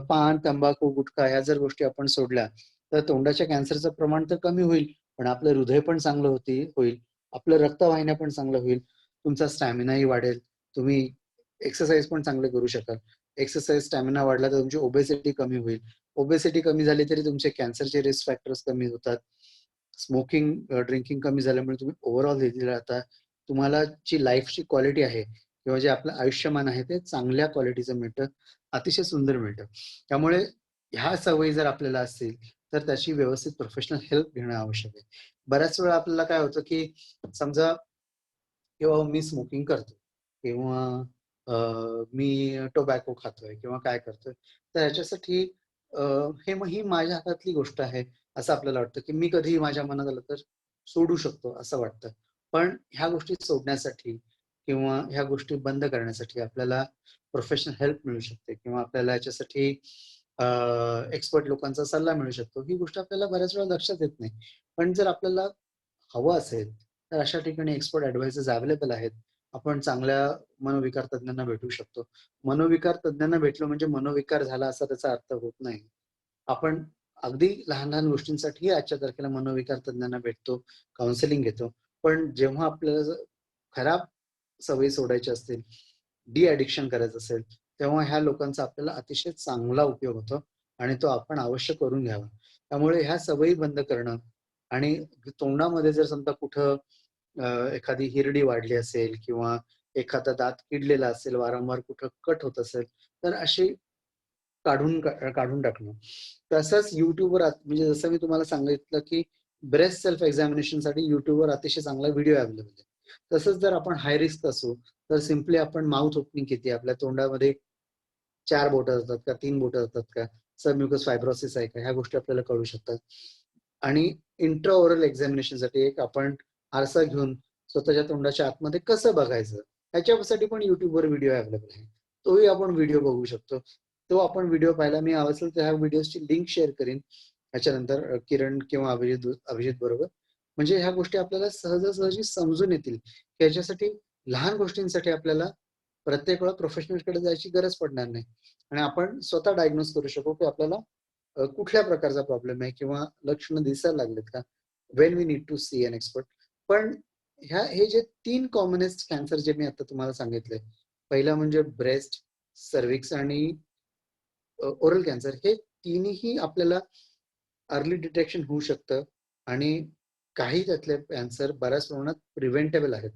Speaker 1: पान, तंबाखू, गुटखा ह्या जर गोष्टी आपण सोडल्या तर तोंडाच्या कॅन्सरचं प्रमाण तर कमी होईल, पण आपलं हृदय पण चांगलं होईल, आपलं रक्तवाहिन्या पण चांगलं होईल, तुमचा स्टॅमिनाही वाढेल, तुम्ही एक्सरसाइज पण चांगले करू शकाल. एक्सरसाइज स्टॅमिना वाढला तर तुमची ओबेसिटी कमी होईल. ओबेसिटी कमी झाली तरी तुमचे कॅन्सरचे रिस्क फॅक्टर्स कमी होतात. स्मोकिंग, ड्रिंकिंग कमी झाल्यामुळे तुम्ही ओव्हरऑल हेल्दी राहता. तुम्हाला जी लाईफची क्वालिटी आहे किंवा जे आपलं आयुष्यमान आहे ते चांगल्या क्वालिटीचं मिळतं, अतिशय सुंदर मिळतं. त्यामुळे ह्या सवयी जर आपल्याला असतील तर त्याची व्यवस्थित प्रोफेशनल हेल्प घेणं आवश्यक आहे. बऱ्याच वेळा आपल्याला काय होतं की समजा किंवा मी स्मोकिंग करतो किंवा मी टोबॅको खातोय किंवा काय करतोय तर ह्याच्यासाठी ही माझ्या हातातली गोष्ट आहे असं आपल्याला वाटतं की मी कधीही माझ्या मनात आलं तर सोडू शकतो असं वाटतं. पण ह्या गोष्टी सोडण्यासाठी किंवा ह्या गोष्टी बंद करण्यासाठी आपल्याला प्रोफेशनल हेल्प मिळू शकते किंवा आपल्याला याच्यासाठी एक्सपर्ट लोकांचा सल्ला मिळू शकतो. ही गोष्ट आपल्याला बऱ्याच वेळा लक्षात येत नाही. पण जर आपल्याला हवं असेल तर अशा ठिकाणी एक्सपर्ट ऍडवायझर्स अवेलेबल आहेत. आपण चांगल्या मनोविकार तज्ञांना भेटू शकतो. मनोविकार तज्ञांना भेटलो म्हणजे मनोविकार झाला असा त्याचा अर्थ होत नाही. आपण अगदी लहान लहान गोष्टींसाठी आजच्या तारखेला मनोविकार तज्ञांना भेटतो, काउन्सिलिंग घेतो. पण जेव्हा आपल्याला खराब सवयी सोडायच्या असतील, डी ॲडिक्शन करायचं असेल, तेव्हा ह्या लोकांचा आपल्याला अतिशय चांगला उपयोग होतो आणि तो आपण अवश्य करून घ्यावा. त्यामुळे ह्या सवयी बंद करणं आणि तोंडामध्ये जर समजा कुठं एखादी हिरडी वाढली असेल किंवा एखादा दात किडलेला असेल, वारंवार कुठं कट होत असेल, तर अशी काढून टाकणं. तसंच युट्यूबवर म्हणजे जसं मी तुम्हाला सांगितलं की ब्रेस्ट सेल्फ एक्झामिनेशनसाठी युट्यूबवर अतिशय चांगला व्हिडिओ अवेलेबल आहे. तसंच जर आपण हाय रिस्क असू तर सिम्पली आपण माउथ ओपनिंग किती आपल्या तोंडामध्ये 4 बोटं असतात का 3 बोटं असतात का, सबम्युकस फायब्रोसिस आहे का, ह्या गोष्टी आपल्याला कळू शकतात. आणि इंट्राओरल एक्झामिनेशनसाठी एक आपण आरसा घेऊन स्वतःच्या तोंडाच्या आतमध्ये कसं बघायचं ह्याच्यासाठी पण युट्यूबवर व्हिडिओ अवेलेबल आहे. तोही आपण व्हिडिओ बघू शकतो. तो आपण व्हिडिओ पाहिला. मी असेल तर ह्या व्हिडिओची लिंक शेअर करीन ह्याच्यानंतर किरण किंवा अभिजित बरोबर. म्हणजे ह्या गोष्टी आपल्याला सहजासहजी समजून येतील. याच्यासाठी लहान गोष्टींसाठी आपल्याला प्रत्येक वेळा प्रोफेशनलकडे जायची गरज पडणार नाही आणि आपण स्वतः डायग्नोज करू शकू की आपल्याला कुठल्या प्रकारचा प्रॉब्लेम आहे किंवा लक्षणं दिसायला लागलेत का, when we need to see an expert. पण हे जे 3 कॉमनेस्ट कॅन्सर जे मी आता तुम्हाला सांगितले, पहिला म्हणजे ब्रेस्ट, सर्व्हिक्स आणि ओरल कॅन्सर, हे तिन्ही आपल्याला अर्ली डिटेक्शन होऊ शकतं आणि काही त्यातले कॅन्सर बऱ्याच प्रमाणात प्रिव्हेंटेबल आहेत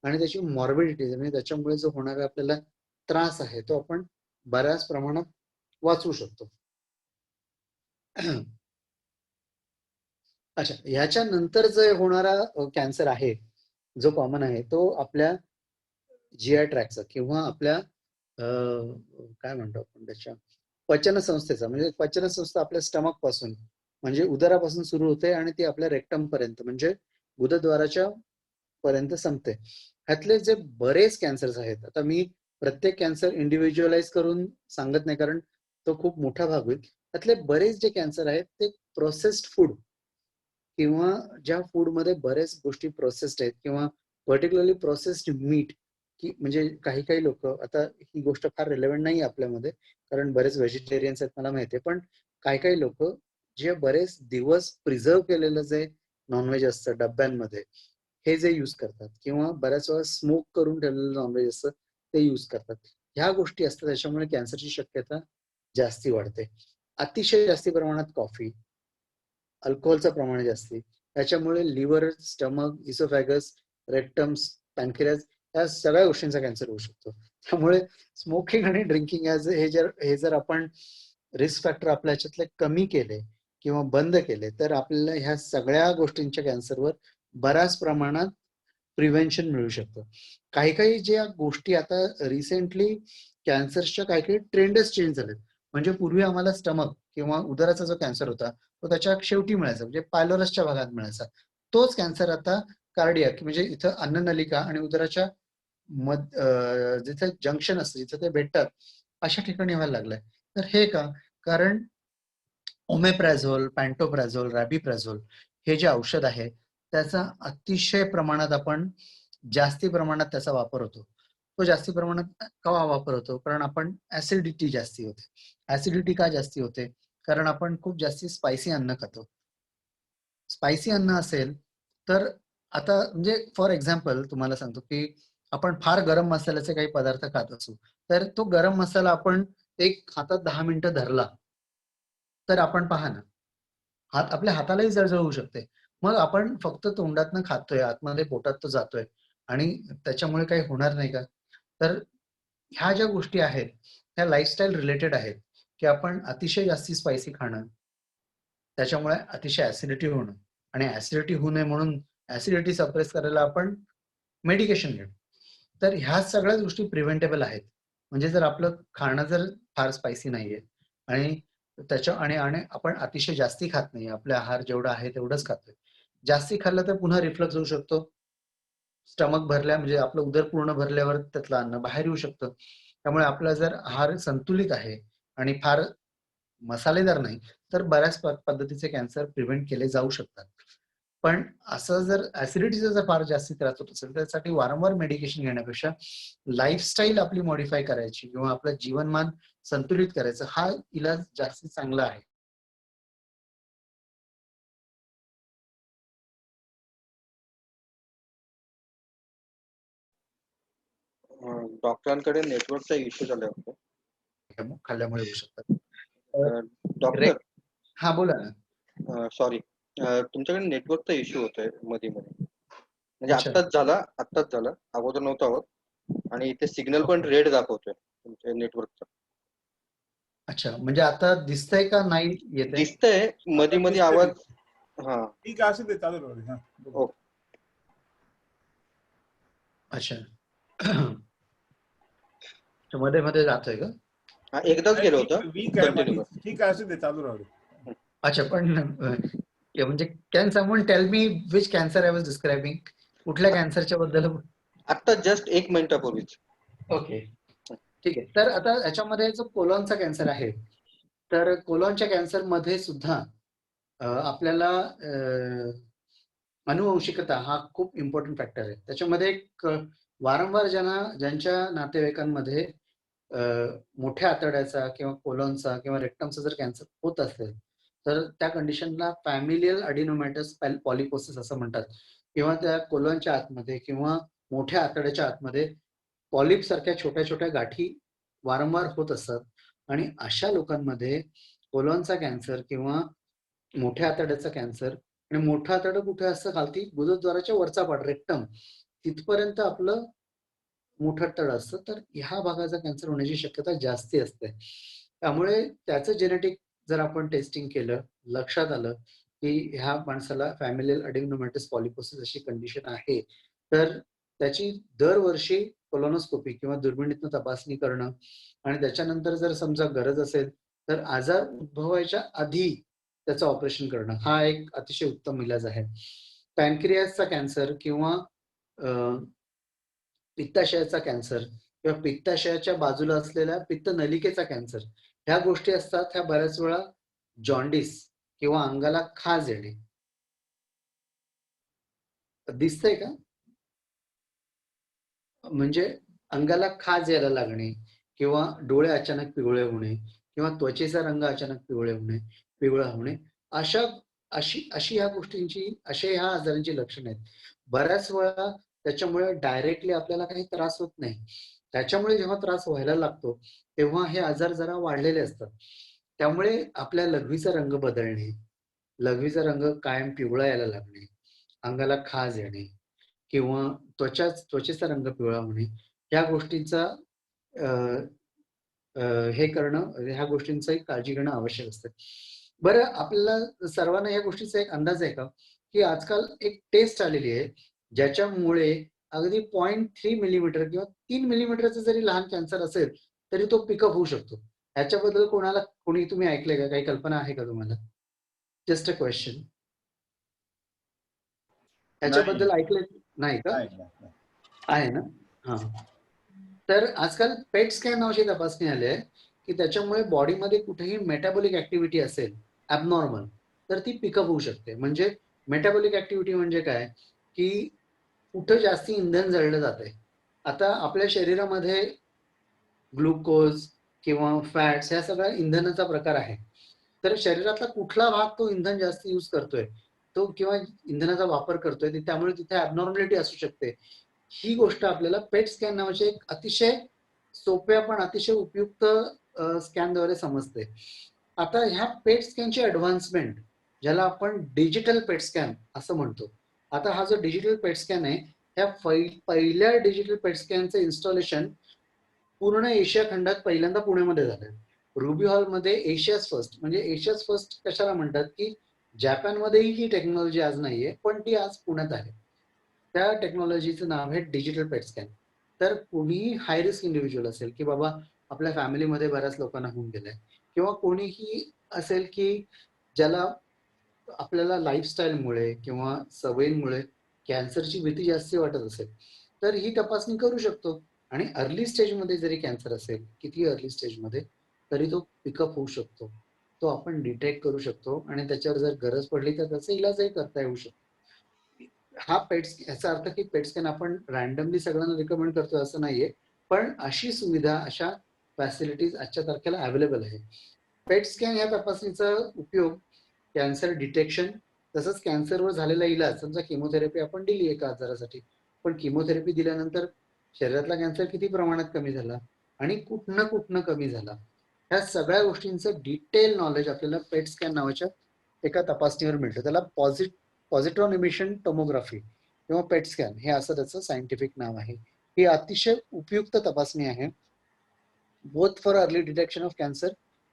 Speaker 1: आणि त्याची मॉर्बिडिटी म्हणजे त्याच्यामुळे जो होणारा आपल्याला त्रास आहे तो आपण बऱ्याच प्रमाणात वाचवू शकतो. अच्छा, ह्याच्यानंतर जो होणारा कॅन्सर आहे जो कॉमन आहे तो आपल्या जीआय ट्रॅकचा किंवा आपल्या काय म्हणतो आपण त्याच्या पचन संस्थेचा, म्हणजे पचन संस्था आपल्या स्टमक पासून म्हणजे उदरापासून सुरू होते आणि ती आपल्या रेक्टम पर्यंत म्हणजे गुदद्वाराच्या पर्यंत संपते. ह्यातले जे बरेच कॅन्सर्स आहेत, आता मी प्रत्येक कॅन्सर इंडिव्हिज्युअलाइज करून सांगत नाही कारण तो खूप मोठा भाग होईल. त्यातले बरेच जे कॅन्सर आहेत ते प्रोसेस्ड फूड किंवा ज्या फूडमध्ये बरेच गोष्टी प्रोसेस्ड आहेत किंवा पर्टिक्युलरली प्रोसेस्ड मीट की म्हणजे काही लोक, आता ही गोष्ट फार रिलेव्हंट नाही आपल्यामध्ये कारण बरेच व्हेजिटेरियन्स आहेत मला माहिती आहे, पण काही लोक जे बरेच दिवस प्रिझर्व केलेलं जे नॉनव्हेज असतं डब्यांमध्ये हे जे यूज करतात किंवा बऱ्याच वेळा स्मोक करून ठेवलेलं नॉनव्हेज असतं ते यूज करतात. ह्या गोष्टी असतात त्याच्यामुळे कॅन्सरची शक्यता जास्ती वाढते. अतिशय जास्ती प्रमाणात कॉफी, अल्कोहोलचं प्रमाण जास्ती, त्याच्यामुळे लिव्हर, स्टमक, इसोफॅगस, रेक्टम्स, पॅनक्रियाज या सगळ्या गोष्टींचा कॅन्सर होऊ शकतो. त्यामुळे स्मोकिंग आणि ड्रिंकिंग हे जर आपण रिस्क फॅक्टर आपल्या ह्याच्यातले कमी केले किंवा बंद केले तर आपल्याला ह्या सगळ्या गोष्टींच्या कॅन्सरवर बऱ्याच प्रमाणात प्रिव्हेन्शन मिळू शकतं. काही ज्या गोष्टी आता रिसेंटली कॅन्सरच्या काही ट्रेंडच चेंज झालेत. म्हणजे पूर्वी आम्हाला स्टमक किंवा उदराचा जो कॅन्सर होता तो त्याच्या शेवटी मिळायचा म्हणजे पायलोरसच्या भागात मिळायचा. तोच कॅन्सर आता कार्डियाक म्हणजे इथं अन्ननलिका आणि उदराच्या जिथे जंक्शन असतं जिथे ते भेटतात अशा ठिकाणी व्हायला लागलाय. तर हे का, कारण ओमेप्राझोल, पॅन्टोप्राझोल, रॅबिप्राझोल हे जे औषध आहे त्याचा अतिशय प्रमाणात आपण जास्ती प्रमाणात त्याचा वापर होतो. तो जास्ती प्रमाणात का वापर होतो, कारण आपण ऍसिडिटी जास्ती होते. ऍसिडिटी का जास्ती होते, कारण आपण खूप जास्ती स्पायसी अन्न खातो. स्पायसी अन्न असेल तर आता म्हणजे फॉर एक्झाम्पल तुम्हाला सांगतो की आपण फार गरम मसाल्याचे काही पदार्थ खात असू तर तो गरम मसाला आपण एक हातात 10 मिनिटं धरला तर आपण पहा ना, आपल्या हातालाही जळजळ होऊ शकते. मग आपण फक्त तोंडातनं खातोय, आतमध्ये पोटात तो जातोय आणि त्याच्यामुळे काही होणार नाही का? तर ह्या ज्या गोष्टी आहेत ह्या लाईफस्टाईल रिलेटेड आहेत की आपण अतिशय जास्ती स्पायसी खाणं, त्याच्यामुळे अतिशय ऍसिडिटी होणं आणि ऍसिडिटी होऊ नये म्हणून ऍसिडिटी सप्रेस करायला आपण मेडिकेशन घेणं. तर ह्या सगळ्या गोष्टी प्रिव्हेंटेबल आहेत. म्हणजे जर आपलं खाणं जर फार स्पायसी नाहीये आणि आणि आपण अतिशय जास्ती खात नाही, आपला आहार जेवढा आहे तेवढंच खातोय. जास्ती खाल्लं तर पुन्हा रिफ्लक्स होऊ शकतो. स्टमक भरल्या म्हणजे आपलं उदर पूर्ण भरल्यावर त्यातलं अन्न बाहेर येऊ शकतं. त्यामुळे आपला जर आहार संतुलित आहे आणि फार मसालेदार नाही तर बऱ्याच पद्धतीचे कॅन्सर प्रिव्हेंट केले जाऊ शकतात. पण असं जर ऍसिडिटीचा जर फार जास्ती त्रास होत असेल त्यासाठी वारंवार मेडिकेशन घेण्यापेक्षा लाईफस्टाईल आपली मॉडिफाय करायची किंवा आपलं जीवनमान संतुलित करायचं हा इलाज जास्ती चांगला आहे.
Speaker 3: डॉक्टरांकडे नेटवर्कचा इश्यू झाला होता.
Speaker 1: खाल्ल्यामुळे होऊ शकतात.
Speaker 3: डॉक्टर,
Speaker 1: हा बोला ना.
Speaker 3: सॉरी, तुमच्याकडे नेटवर्कचा इश्यू होतोय मध्ये म्हणजे
Speaker 1: अच्छा.
Speaker 3: आत्ताच झाला, अगोदर नव्हता होत आणि इथे सिग्नल पण रेड दाखवतोय तुमच्या नेटवर्कचा.
Speaker 1: अच्छा, म्हणजे आता दिसतंय का नाही येते?
Speaker 3: दिसतंय मध्ये आवाज. हा
Speaker 2: ठीक आहे, असं ते चालू राहू दे.
Speaker 3: हो.
Speaker 1: अच्छा. मध्ये जातोय का?
Speaker 3: हा, एकदाच गेलो होतं.
Speaker 2: वीक आहे
Speaker 3: कंटिन्यू
Speaker 2: माझी. ठीक आहे, असं ते चालू राहू दे.
Speaker 1: अच्छा, पण म्हणजे can someone tell me which cancer I was describing? कुठल्या कॅन्सरच्या बद्दल?
Speaker 3: आता जस्ट 1 मिनिटापूर्वीच.
Speaker 1: ओके. ठीक आहे. तर आता याच्यामध्ये जो कोलॉनचा कॅन्सर आहे, तर कोलॉनच्या कॅन्सर मध्ये सुद्धा आपल्याला अनुवंशिकता हा खूप इम्पॉर्टंट फॅक्टर आहे. त्याच्यामध्ये एक वारंवार ज्यांच्या नातेवाईकांमध्ये मोठ्या आतड्याचा किंवा कोलॉनचा किंवा रेक्टमचा जर कॅन्सर होत असेल, तर त्या कंडिशनला फॅमिलियल अडिनोमॅटस पॉलिपोसिस असं म्हणतात, किंवा त्या कोलॉनच्या आतमध्ये किंवा मोठ्या आतड्याच्या आतमध्ये पॉलिप सारख्या छोट्या छोट्या गाठी वारंवार होत असतात. आणि अशा लोकांमध्ये कोलॉनचा कॅन्सर किंवा मोठ्या आतड्याचा कॅन्सर, आणि मोठं आतडं कुठे असतं, खालती गुदद्वाराच्या वरचा पार्ट रेक्टम तिथपर्यंत आपलं मोठं आतडं असतं, तर ह्या भागाचा कॅन्सर होण्याची शक्यता जास्ती असते. त्यामुळे त्याचं जेनेटिक जर आपण टेस्टिंग केलं, लक्षात आलं की ह्या माणसाला फॅमिलियल अडिनोमॅटस पॉलिपोसिस अशी कंडिशन आहे, तर त्याची दरवर्षी कोलोनोस्कोपी किंवा दुर्बिणीतनं तपासणी करणं, आणि त्याच्यानंतर जर समजा गरज असेल तर आजार उद्भवायच्या आधी त्याचं ऑपरेशन करणं हा एक अतिशय उत्तम इलाज आहे. पॅनक्रियासचा कॅन्सर किंवा पित्ताशयाचा कॅन्सर किंवा पित्ताशयाच्या बाजूला असलेल्या पित्त नलिकेचा कॅन्सर, ह्या गोष्टी असतात, ह्या बऱ्याच वेळा जॉन्डिस किंवा अंगाला खाज येणे. दिसतंय का? म्हणजे अंगाला खाज यायला लागणे, किंवा डोळे अचानक पिवळे होणे, किंवा त्वचेचा रंग अचानक पिवळा होणे, अशा अशी अशी ह्या गोष्टींची, असे ह्या आजारांची लक्षणं आहेत. बऱ्याच वेळा त्याच्यामुळे डायरेक्टली आपल्याला काही त्रास होत नाही. त्याच्यामुळे जेव्हा त्रास व्हायला लागतो तेव्हा हे आजार जरा वाढलेले असतात. त्यामुळे आपल्या लघवीचा रंग बदलणे, लघवीचा रंग कायम पिवळा यायला लागणे, अंगाला खाज येणे, किंवा त्वचेचा रंग पिवळा होणे, ह्या गोष्टींचा हे करणं, ह्या गोष्टींचाही काळजी घेणं आवश्यक असतं. बरं, आपल्याला सर्वांना या गोष्टीचा एक अंदाज आहे का, की आजकाल एक टेस्ट आलेली आहे ज्याच्यामुळे अगदी 0.3 मिलीमीटर किंवा 3 मिलीमीटरचा जरी लहान कॅन्सर असेल तरी तो पिकअप होऊ शकतो. ह्याच्याबद्दल कोणी तुम्ही ऐकलंय का? काही कल्पना आहे का तुम्हाला? Just a question. ह्याच्याबद्दल ऐकलंय नाही का? आहे ना? हा. तर आजकाल पेट स्कॅन नावाची तपासणी आली आहे की त्याच्यामुळे बॉडीमध्ये कुठेही मेटाबॉलिक ऍक्टिव्हिटी असेल ॲबनॉर्मल, तर ती पिकअप होऊ शकते. म्हणजे मेटाबॉलिक ऍक्टिव्हिटी म्हणजे काय, की कुठं जास्ती इंधन जळलं जातंय. आता आपल्या शरीरामध्ये ग्लुकोज किंवा फॅट्स ह्या सगळ्या इंधनाचा प्रकार आहे. तर शरीरातला कुठला भाग तो इंधन जास्त यूज करतोय, तो किंवा इंधनाचा वापर करतोय, त्यामुळे तिथे ॲबनॉर्मॅलिटी असू शकते. ही गोष्ट आपल्याला पेट स्कॅन नावाचे एक अतिशय सोप्या पण अतिशय उपयुक्त स्कॅनद्वारे समजते. आता ह्या पेट स्कॅनची ऍडव्हान्समेंट, ज्याला आपण डिजिटल पेट स्कॅन असं म्हणतो. आता हा जो डिजिटल पेट स्कॅन आहे, ह्या पहिल्या डिजिटल पेट स्कॅनचं इन्स्टॉलेशन पूर्ण एशिया खंडात पहिल्यांदा पुण्यामध्ये झालं. रुबी हॉलमध्ये एशियाज फर्स्ट, म्हणजे एशियाज फर्स्ट कशाला म्हणतात, की जपानमध्येही ही टेक्नॉलॉजी आज नाहीये, पण ती आज पुण्यात आहे. त्या टेक्नॉलॉजीचं नाव आहे डिजिटल पेट स्कॅन. तर कोणीही हाय रिस्क इंडिव्हिज्युअल असेल, की बाबा आपल्या फॅमिलीमध्ये बऱ्याच लोकांना होऊन गेलंय, किंवा कोणीही असेल की ज्याला आपल्याला लाईफस्टाईलमुळे किंवा सवयींमुळे कॅन्सरची भीती जास्त वाटत असेल, तर ही तपासणी करू शकतो. आणि अर्ली स्टेजमध्ये जरी कॅन्सर असेल, किती अर्ली स्टेजमध्ये, तरी तो पिकअप होऊ शकतो, तो आपण डिटेक्ट करू शकतो, आणि त्याच्यावर जर गरज पडली तर त्याचा इलाजही करता येऊ शकतो. हा याचा अर्थ की पेट स्कॅन आपण रॅन्डमली सगळ्यांना रिकमेंड करतो असं नाहीये, पण अशी सुविधा, अशा फॅसिलिटीज आजच्या तारखेला अवेलेबल आहे. पेट स्कॅन या तपासणीचा उपयोग कॅन्सर डिटेक्शन, तसंच कॅन्सरवर झालेला इलाज, समजा किमोथेरपी आपण दिली एका आजारासाठी, पण किमोथेरपी दिल्यानंतर शरीरातला कॅन्सर किती प्रमाणात कमी झाला आणि कुठनं कमी झाला, ह्या सगळ्या गोष्टींचं डिटेल नॉलेज आपल्याला पेट स्कॅन नावाच्या एका तपासणीवर मिळतं. त्याला पॉझिट्रॉन इमिशन टोमोग्राफी किंवा पेट स्कॅन हे असं त्याचं सायंटिफिक नाव आहे. ही अतिशय उपयुक्त तपासणी आहे, both for early detection of cancer,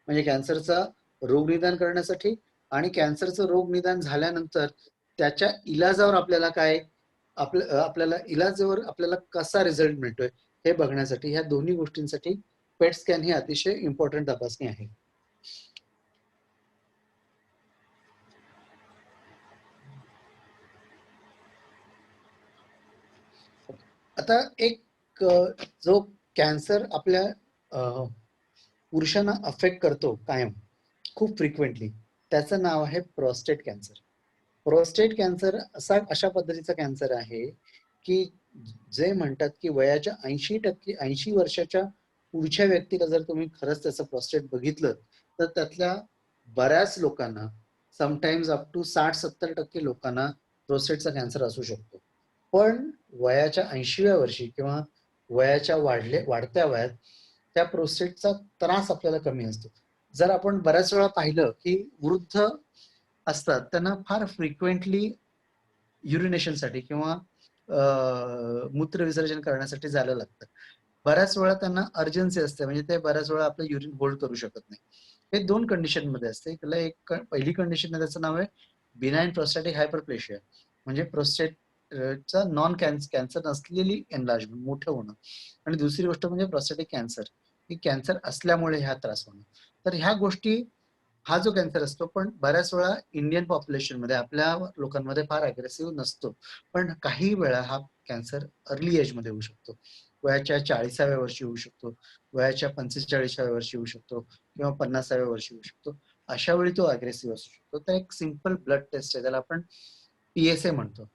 Speaker 1: म्हणजे कॅन्सरचा रोग निदान करण्यासाठी, आणि कॅन्सरचं रोग निदान झाल्यानंतर त्याच्या इलाजावर आपल्याला इलाजावर आपल्याला कसा रिझल्ट मिळतोय हे बघण्यासाठी, ह्या दोन्ही गोष्टींसाठी पेट स्कॅन ही अतिशय इम्पॉर्टंट तपासणी आहे. आता एक जो कॅन्सर आपल्या पुरुषांना अफेक्ट करतो कायम, खूप फ्रिक्वेंटली, त्याचं नाव आहे प्रोस्टेट कॅन्सर. प्रोस्टेट कॅन्सर अशा पद्धतीचा कॅन्सर आहे की जे म्हणतात की वयाच्या 80 वर्षाच्या पुढच्या व्यक्तीला जर तुम्ही खरंच त्याचं प्रोस्टेट बघितलं तर त्यातल्या बऱ्याच लोकांना, समटाइम्स अप टू 60-70% लोकांना प्रोस्टेटचा कॅन्सर असू शकतो. पण वयाच्या 80व्या वर्षी किंवा वयाच्या वाढत्या वयात त्या प्रोस्टेटचा त्रास आपल्याला कमी असतो. जर आपण बऱ्याच वेळा पाहिलं की वृद्ध असतात त्यांना फार फ्रिक्वेंटली युरिनेशनसाठी किंवा मूत्र विसर्जन करण्यासाठी जायला लागतं. बऱ्याच वेळा त्यांना अर्जन्सी असते, म्हणजे ते बऱ्याच वेळा आपलं युरिन होल्ड करू शकत नाही. हे 2 कंडिशन मध्ये असते. त्याला एक पहिली कंडिशन आहे, त्याचं नाव आहे बिनाइन प्रोस्टॅटिक हायपरप्लेशिया, म्हणजे प्रोस्टेटचा नॉन कॅन्सर नसलेली एनलार्जमेंट, मोठं होणं. आणि दुसरी गोष्ट म्हणजे प्रोस्टॅटिक कॅन्सर, ही कॅन्सर असल्यामुळे हा त्रास होणं. तर ह्या गोष्टी, हा जो कॅन्सर असतो पण बऱ्याच वेळा इंडियन पॉप्युलेशन मध्ये आपल्या लोकांमध्ये फार अग्रेसिव्ह नसतो, पण काही वेळा हा कॅन्सर अर्ली एज मध्ये होऊ शकतो. वयाच्या 40व्या वर्षी होऊ शकतो, वयाच्या 45व्या वर्षी होऊ शकतो किंवा 50व्या वर्षी होऊ शकतो. अशा वेळी तो अग्रेसिव्ह असू शकतो. तर एक सिंपल ब्लड टेस्ट आहे, त्याला आपण PSA म्हणतो.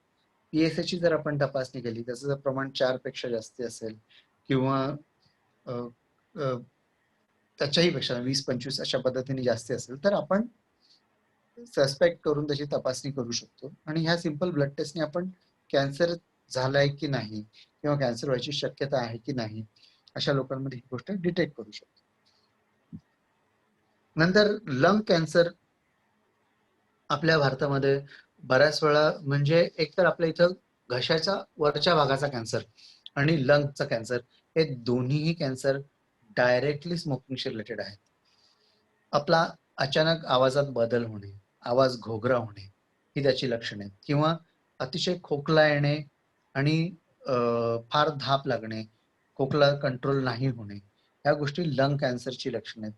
Speaker 1: PSA ची जर आपण तपासणी केली, त्याचं जर प्रमाण 4 पेक्षा जास्त असेल किंवा त्याच्याही पेक्षा 20-25 अशा पद्धतीने जास्त असेल तर आपण सस्पेक्ट करून त्याची तपासणी करू शकतो. आणि ह्या सिंपल ब्लड टेस्टने आपण कॅन्सर झालाय की नाही किंवा कॅन्सर व्हायची शक्यता आहे की नाही अशा लोकांमध्ये ही गोष्ट डिटेक्ट करू शकतो. नंतर लंग कॅन्सर आपल्या भारतामध्ये बऱ्याच वेळा, म्हणजे एक तर आपल्या इथं घशाच्या वरच्या भागाचा कॅन्सर आणि लंगचा कॅन्सर, हे दोन्हीही कॅन्सर डायरेक्टली स्मोकिंगशी रिलेटेड आहेत. आपला अचानक आवाजात बदल होणे, आवाज घोगरा होणे, ही त्याची लक्षणे आहेत. किंवा अतिशय खोकला येणे आणि फार धाप लागणे, खोकला कंट्रोल नाही होणे, ह्या गोष्टी लंग कॅन्सरची लक्षणे आहेत.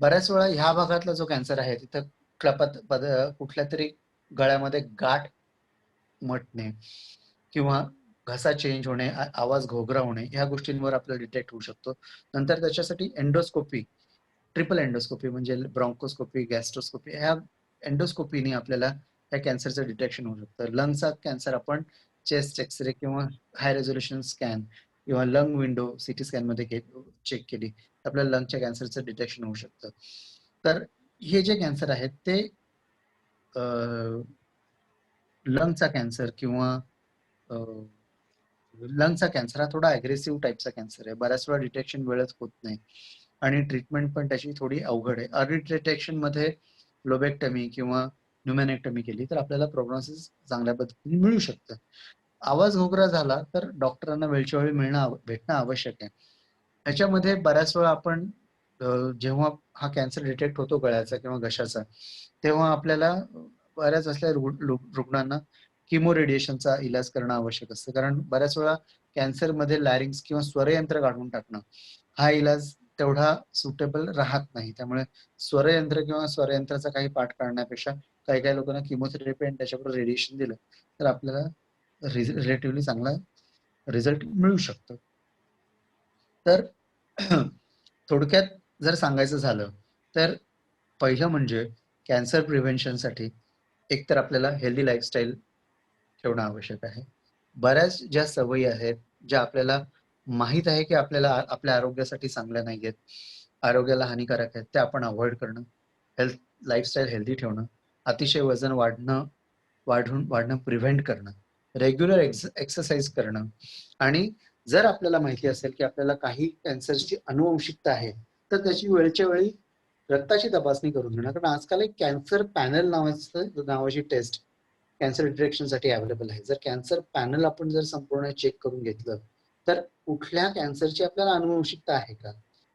Speaker 1: बऱ्याच वेळा ह्या भागातला जो कॅन्सर आहे तिथं कुठल्या तरी गळ्यामध्ये गाठ मटणे किंवा घसा चेंज होणे, आवाज घोगरा होणे, ह्या गोष्टींवर आपल्याला डिटेक्ट होऊ शकतो. नंतर त्याच्यासाठी एंडोस्कोपी, ट्रिपल एंडोस्कोपी म्हणजे ब्रॉन्कोस्कोपी, गॅस्ट्रोस्कोपी, ह्या एंडोस्कोपीने आपल्याला या कॅन्सरचं डिटेक्शन होऊ शकतं. लंगचा कॅन्सर आपण चेस्ट एक्सरे किंवा हाय रेझोल्युशन स्कॅन किंवा लंग विंडो सीटी स्कॅन मध्ये चेक केली तर आपल्याला लंगच्या कॅन्सरचं डिटेक्शन होऊ शकतं. तर हे जे कॅन्सर आहेत ते लंगचा कॅन्सर किंवा लंगचा कॅन्सर हा थोडा अग्रेसिव्ह टाईपचा कॅन्सर आहे. बऱ्याच वेळा डिटेक्शन वेळच होत नाही आणि ट्रीटमेंट पण त्याची थोडी अवघड आहे. अर्ली डिटेक्शन मध्ये लोबेक्टमी किंवा न्यूमॅनेक्टमी केली तर आपल्याला प्रोग्नोसिस चांगल्या पद्धतीने मिळू शकतं. आवाज घोगरा झाला तर डॉक्टरांना वेळच्या वेळी भेटणं आवश्यक आहे. ह्याच्यामध्ये बऱ्याच वेळा आपण जेव्हा हा कॅन्सर डिटेक्ट होतो गळ्याचा किंवा घशाचा, तेव्हा आपल्याला बऱ्याच असल्या रुग्णांना किमो रेडिएशनचा इलाज करणं आवश्यक असतं. कारण बऱ्याच वेळा कॅन्सरमध्ये लॅरिंग्स किंवा स्वरयंत्र काढून टाकणं हा इलाज तेवढा सुटेबल राहत नाही. त्यामुळे स्वरयंत्र किंवा स्वरयंत्राचा काही पार्ट काढण्यापेक्षा काही काही लोकांना किमोथेरपी आणि त्याच्याबरोबर रेडिएशन दिलं तर आपल्याला रिलेटिव्हली चांगला रिझल्ट मिळू शकतो. तर थोडक्यात जर सांगायचं झालं तर पहिलं म्हणजे कॅन्सर प्रिव्हेन्शनसाठी एकतर आपल्याला हेल्दी लाईफस्टाईल ठेवणं आवश्यक आहे. बऱ्याच ज्या सवयी आहेत ज्या आपल्याला माहित आहे की आपल्याला आपल्या आरोग्यासाठी चांगल्या नाही आहेत, आरोग्याला हानिकारक आहेत, त्या आपण अवॉइड करणं, लाईफस्टाईल हेल्दी ठेवणं, अतिशय वजन वाढणं प्रिव्हेंट करणं, रेग्युलर एक्सरसाइज करणं, आणि जर आपल्याला माहिती असेल की आपल्याला काही कॅन्सरची अनुवंशिकता आहे तर त्याची वेळच्या वेळी रक्ताची तपासणी करून घेणं. कारण आजकाल एक कॅन्सर पॅनल नावाची टेस्ट कॅन्सर डिटेक्शनसाठी अवेलेबल आहे. जर कॅन्सर पॅनल आपण जर संपूर्ण चेक करून घेतलं तर कुठल्या कॅन्सरची आपल्याला अनुवंशिकता आहे का,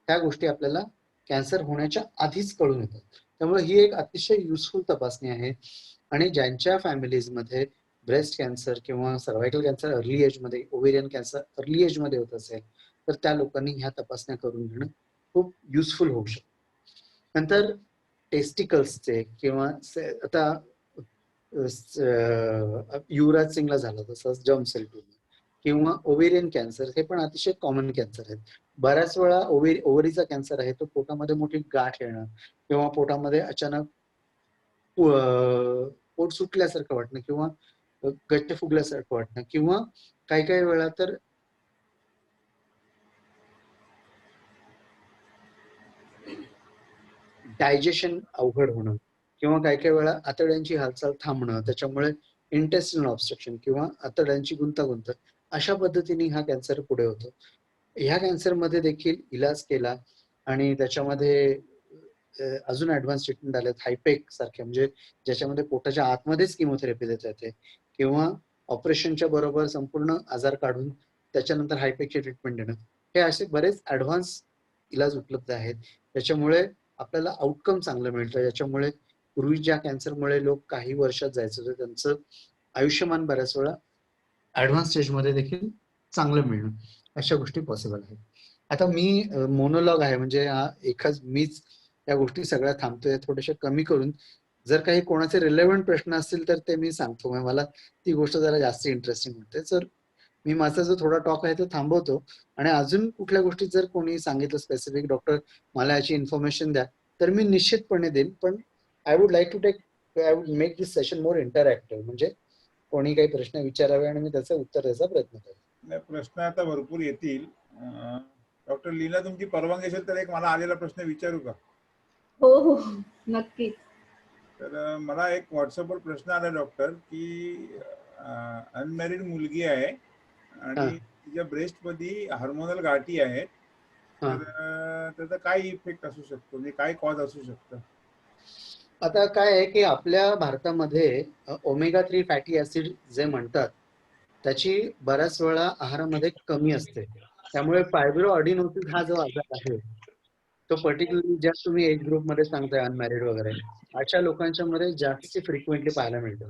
Speaker 1: त्या गोष्टी आपल्याला कॅन्सर होण्याच्या आधीच कळून येतात. त्यामुळे ही एक अतिशय युजफुल तपासणी आहे. आणि ज्यांच्या फॅमिलीजमध्ये ब्रेस्ट कॅन्सर किंवा सर्व्हायकल कॅन्सर अर्ली एज मध्ये, ओव्हेरियन कॅन्सर अर्ली एज मध्ये होत असेल तर त्या लोकांनी ह्या तपासण्या करून घेणं खूप युजफुल होऊ शकतं. नंतर टेस्टिकल्सचे किंवा आता युवराज सिंगला झालं तसंच जर्म सेल ट्यूमर, किंवा ओव्हेरियन कॅन्सर, हे पण अतिशय कॉमन कॅन्सर आहेत. बऱ्याच वेळा ओव्हरीचा कॅन्सर आहे तो पोटामध्ये मोठी गाठ येणं किंवा पोटामध्ये अचानक पोट सुटल्यासारखं वाटणं किंवा गच्च फुगल्यासारखं वाटणं किंवा काही काही वेळा तर डायजेशन अवघड होणं किंवा काही काही वेळा आतड्यांची हालचाल थांबणं, त्याच्यामुळे इंटेस्टिनल ऑब्स्ट्रक्शन किंवा आतड्यांची गुंतागुंत, अशा पद्धतीने हा कॅन्सर पुढे होतो. ह्या कॅन्सरमध्ये देखील इलाज केला आणि त्याच्यामध्ये अजून ऍडव्हान्स ट्रीटमेंट आलेत, हायपेक सारखे, म्हणजे ज्याच्यामध्ये पोटाच्या आतमध्येच किमोथेरपी देता येते किंवा ऑपरेशनच्या बरोबर संपूर्ण आजार काढून त्याच्यानंतर हायपेकची ट्रीटमेंट देणं, हे असे बरेच ऍडव्हान्स इलाज उपलब्ध आहेत. त्याच्यामुळे आपल्याला आउटकम चांगलं मिळतं. याच्यामुळे पूर्वी ज्या कॅन्सरमुळे लोक काही वर्षात जायचं होतं त्यांचं आयुष्यमान बऱ्याच वेळा ऍडव्हान्स स्टेजमध्ये देखील चांगलं मिळणं, अशा गोष्टी पॉसिबल आहेत. आता मी मोनोलॉग आहे, म्हणजे हा एकाच मीच या गोष्टी सगळ्या थांबतोय, थोडेसे कमी करून जर काही कोणाचे रिलेव्हंट प्रश्न असतील तर ते मी सांगतो. मला ती गोष्ट जरा जास्त इंटरेस्टिंग वाटते. तर मी माझा जो थोडा टॉक आहे तो थांबवतो आणि अजून कुठल्या गोष्टी जर कोणी सांगितलं स्पेसिफिक, डॉक्टर मला याची इन्फॉर्मेशन द्या, तर मी निश्चितपणे देईन. पण I would make this session more interactive, म्हणजे कोणी काही प्रश्न विचारावे आणि मी त्याचं उत्तर द्यायचा प्रयत्न करेन.
Speaker 2: नाही, प्रश्न आता भरपूर येतील. डॉक्टर लीना, तुमची परवानगी असेल तर एक मला आलेला प्रश्न विचारू का?
Speaker 6: हो हो नक्कीच.
Speaker 2: तर मला एक व्हॉट्सअपवर प्रश्न आला डॉक्टर, की अनमॅरिड मुलगी आहे आणि तिच्या ब्रेस्ट मध्ये हार्मोनल गाठी आहेत, तर त्याचा काय इफेक्ट असू शकतो, म्हणजे काय कॉज असू शकतं?
Speaker 1: आता काय आहे की आपल्या भारतामध्ये ओमेगा 3 फॅटी ऍसिड जे म्हणतात त्याची बऱ्याच वेळा आहारामध्ये कमी असते. त्यामुळे फायब्रो ऑडिनोसिस हा जो आजार आहे तो पर्टिक्युलरली ज्या तुम्ही एज ग्रुपमध्ये सांगताय अनमॅरिड वगैरे अशा लोकांच्या मध्ये जास्ती फ्रिक्वेंटली पाहायला मिळतं.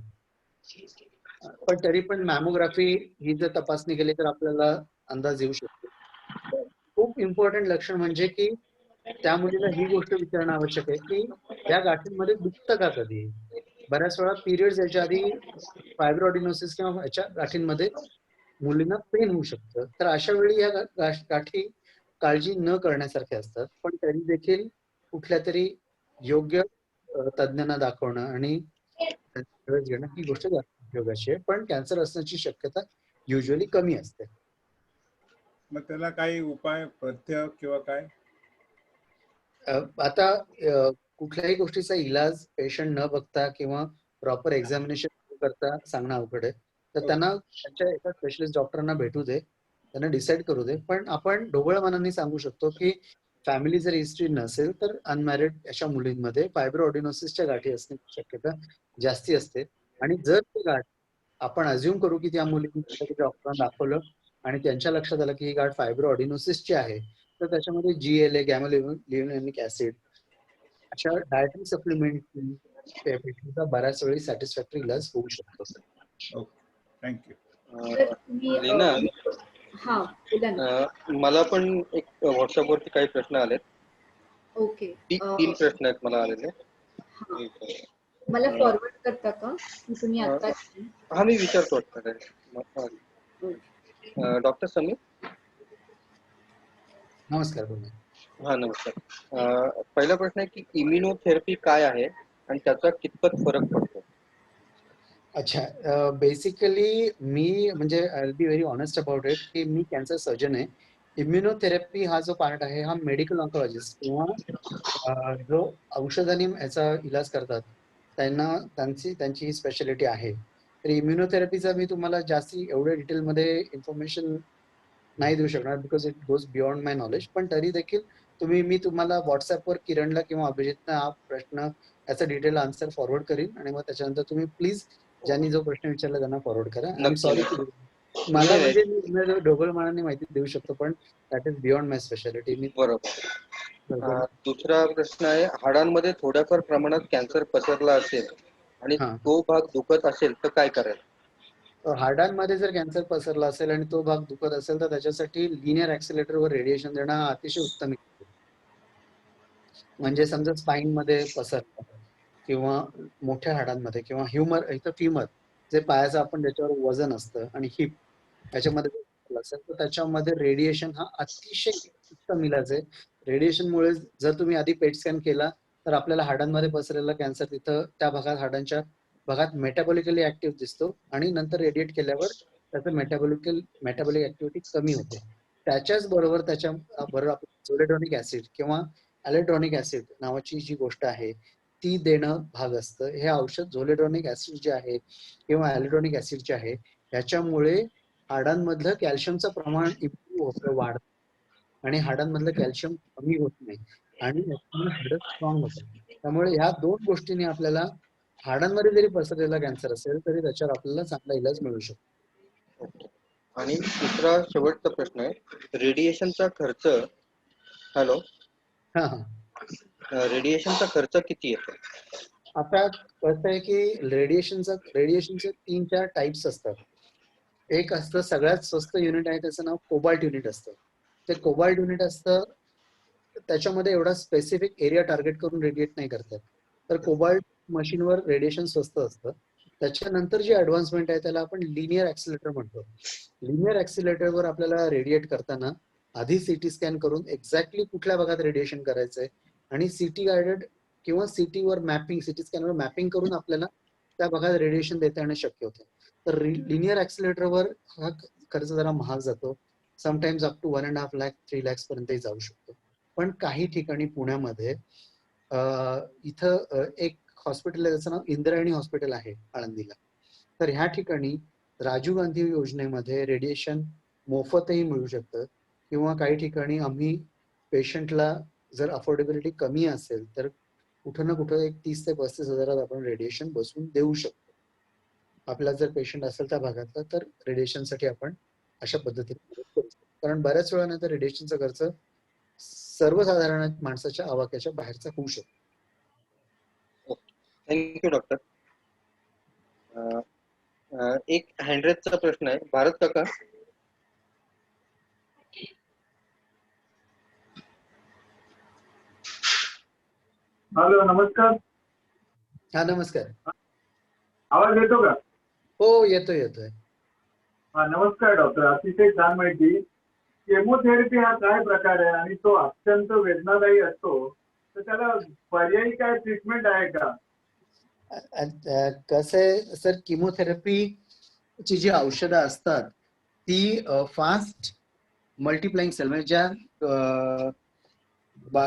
Speaker 1: पण तरी पण मॅमोग्राफी ही जर तपासणी केली तर आपल्याला अंदाज येऊ शकतो. खूप इम्पॉर्टंट लक्षण म्हणजे की त्या मुलीला ही गोष्ट विचारणं आवश्यक आहे की या गाठींमध्ये दुखतं का कधी. बऱ्याच वेळा पिरियड्स याच्या आधी फायब्रोडिनोसिस किंवा याच्या गाठींमध्ये मुलींना पेन होऊ शकतं. तर अशा वेळी या गाठी काळजी न करण्यासारख्या असतात. पण तरी देखील कुठल्या तरी योग्य तज्ञांना दाखवणं आणि लस घेणं ही गोष्ट जास्त उपयोगाची आहे. पण कॅन्सर असण्याची शक्यता युजली कमी असते.
Speaker 2: मग त्याला काही उपाय, पथ्य किंवा काय?
Speaker 1: आता कुठल्याही गोष्टीचा इलाज पेशंट न बघता किंवा प्रॉपर एक्झामिनेशन करता सांगणं अवघड आहे. तर त्यांना त्यांच्या एका स्पेशलिस्ट डॉक्टरांना भेटू दे, त्यांना डिसाईड करू दे. पण आपण ढोबळ मनाने सांगू शकतो की फॅमिली जर हिस्ट्री नसेल तर अनमॅरिड अशा मुलींमध्ये फायब्रोऑडिनोसिसच्या गाठी असण्याची शक्यता जास्ती असते. आणि जर ती गाठ आपण अज्युम करू की त्या मुलीने डॉक्टरांना दाखवलं आणि त्यांच्या लक्षात आलं की ही गाठ फायब्रोऑडिनोसिसची आहे, तर त्याच्यामध्ये GLA गॅमा-लिव्हिनोलिक ऍसिड अशा डायटरी सप्लिमेंटचा बऱ्याच वेळी सॅटिस्फॅक्टरी इलाज होऊ शकतो.
Speaker 2: Okay, thank you.
Speaker 6: तर तुम्ही
Speaker 3: लीना,
Speaker 6: हा बोला ना.
Speaker 3: मला पण एक व्हॉट्सअपवरती काही प्रश्न आलेत.
Speaker 6: ओके.
Speaker 3: 3 प्रश्न आहेत मला आलेले.
Speaker 6: हा. मला फॉरवर्ड करता का की तुम्ही आता?
Speaker 3: हा, मी विचारतो. डॉक्टर समीर,
Speaker 1: नमस्कार. बोला.
Speaker 3: हा, नमस्कार. पहिला प्रश्न आहे की इम्युनोथेरपी काय आहे आणि त्याचा कितपत फरक पडतो?
Speaker 1: अच्छा, बेसिकली मी म्हणजे I will be very honest about it की मी कॅन्सर सर्जन आहे. इम्युनोथेरपी हा जो पार्ट आहे हा मेडिकल ऑन्कॉलॉजिस्ट किंवा जो औषधाने याचा इलाज करतात त्यांची ही स्पेशालिटी आहे. तर इम्युनोथेरपीचा मी तुम्हाला जास्ती एवढ्या डिटेलमध्ये इन्फॉर्मेशन नाही देऊ शकणार because it goes beyond my knowledge. पण तरी देखील मी तुम्हाला व्हॉट्सअपवर किरणला किंवा अभिजितना हा प्रश्न याचा डिटेल आन्सर फॉरवर्ड करीन आणि मग त्याच्यानंतर तुम्ही प्लीज ज्यांनी जो प्रश्न विचारला त्यांना फॉरवर्ड करा. आय एम सॉरी मला म्हणजे मी ढोबळ मनाने माहिती देऊ शकतो पण that is beyond my speciality. मी
Speaker 3: बरोबर. दुसरा प्रश्न आहे, हाडांमध्ये थोड्याफार प्रमाणात कॅन्सर पसरला असेल आणि तो भाग दुखत असेल तर काय करायचं?
Speaker 1: हाडांमध्ये जर कॅन्सर पसरला असेल आणि तो भाग दुखत असेल तर त्याच्यासाठी लिनियर ऍक्सिलेटरवर रेडिएशन देणं हा अतिशय उत्तम. म्हणजे समजा स्पाईन मध्ये पसरलं किंवा मोठ्या हाडांमध्ये किंवा ह्युमर इथं फ्युमर जे पायाचं आपण ज्याच्यावर वजन असतं आणि हिप याच्यामध्ये असेल तर त्याच्यामध्ये रेडिएशन हा अतिशय उत्तम इलाज आहे. रेडिएशनमुळे जर तुम्ही आधी पेट स्कॅन केला तर आपल्याला हाडांमध्ये पसरलेला कॅन्सर तिथं त्या भागात हाडांच्या भागात मेटाबॉलिकली ऍक्टिव्ह दिसतो आणि नंतर रेडिएट केल्यावर त्याचं मेटाबॉलिक ऍक्टिव्हिटी कमी होते. त्याच्याच बरोबर त्याच्या बरोबर झोलेडॉनिक ऍसिड किंवा ॲलेड्रॉनिक ऍसिड नावाची जी गोष्ट आहे ती देणं भाग असतं. हे औषध झोलेडॉनिक ऍसिड जे आहे किंवा ॲलेड्रॉनिक ऍसिड जे आहे त्याच्यामुळे हाडांमधलं कॅल्शियमचं प्रमाण इम्प्रूव्ह होतं, वाढतं आणि हाडांमधलं कॅल्शियम कमी होत नाही आणि हाडं स्ट्रॉंग होतं. त्यामुळे ह्या दोन गोष्टींनी आपल्याला हाडांमध्ये जरी पसरलेला कॅन्सर असेल तरी त्याच्यावर आपल्याला चांगला इलाज मिळू शकतो.
Speaker 3: आणि दुसरा शेवटचा प्रश्न आहे, रेडिएशनचा खर्च, हॅलो,
Speaker 1: हा हा,
Speaker 3: रेडिएशनचा खर्च किती येतो?
Speaker 1: आता कसं आहे की रेडिएशनचे 3-4 टाइप्स असतात. एक असतं सगळ्यात स्वस्त युनिट आहे त्याचं नाव कोबाल्ट युनिट असतं. ते कोबाल्ट युनिट असतं त्याच्यामध्ये एवढा स्पेसिफिक एरिया टार्गेट करून रेडिएट नाही करतात. तर कोबाल्ट मशीनवर रेडिएशन स्वस्त असतं. त्याच्यानंतर जी ऍडव्हान्समेंट आहे त्याला आपण लिनियर ऍक्सिलेटर म्हणतो. लिनियर ऍक्सिलेटरवर आपल्याला रेडिएट करताना आधी सीटी स्कॅन करून एक्झॅक्टली कुठल्या भागात रेडिएशन करायचंय आणि सीटी गायडेड किंवा सीटीवर मॅपिंग, सीटी स्कॅनवर मॅपिंग करून आपल्याला त्या भागात रेडिएशन देता येणं शक्य होतं. तर लिनियर ऍक्सिलेटरवर हा खर्च जरा महाग जातो. Sometimes up to 1.5 lakh 3 lakh पर्यंतही जाऊ शकतो. पण काही ठिकाणी पुण्यामध्ये इथं एक हॉस्पिटल आहे त्याचं नाव इंद्रायणी हॉस्पिटल आहे आळंदीला. तर ह्या ठिकाणी राजीव गांधी योजनेमध्ये रेडिएशन मोफतही मिळू शकतं किंवा काही ठिकाणी आम्ही पेशंटला जर अफोर्डेबिलिटी कमी असेल तर कुठं ना कुठं एक 30 ते 35 हजारात आपण रेडिएशन बसवून देऊ शकतो. आपला जर पेशंट असेल त्या भागातला तर रेडिएशनसाठी आपण अशा पद्धतीने करू शकतो. कारण बऱ्याच वेळा नंतर रेडिएशनचा खर्च सर्वसाधारण माणसाच्या आवाक्याच्या बाहेरचा होऊ शकतो.
Speaker 3: Thank you doctor. एक हँडरेजचा प्रश्न आहे, भारत काका.
Speaker 7: हॅलो, नमस्कार.
Speaker 1: हा नमस्कार.
Speaker 7: आवाज येतो का?
Speaker 1: हो येतोय.
Speaker 7: हा नमस्कार डॉक्टर, अतिशय छान माहिती. केमोथेरपी हा काय प्रकार आहे आणि तो अत्यंत वेदनादायी असतो, तर त्याला पर्यायी काय ट्रीटमेंट आहे का?
Speaker 1: कसं आहे सर, किमोथेरपीची जी औषधं असतात ती फास्ट मल्टिप्लाइंग सेल म्हणजे ज्या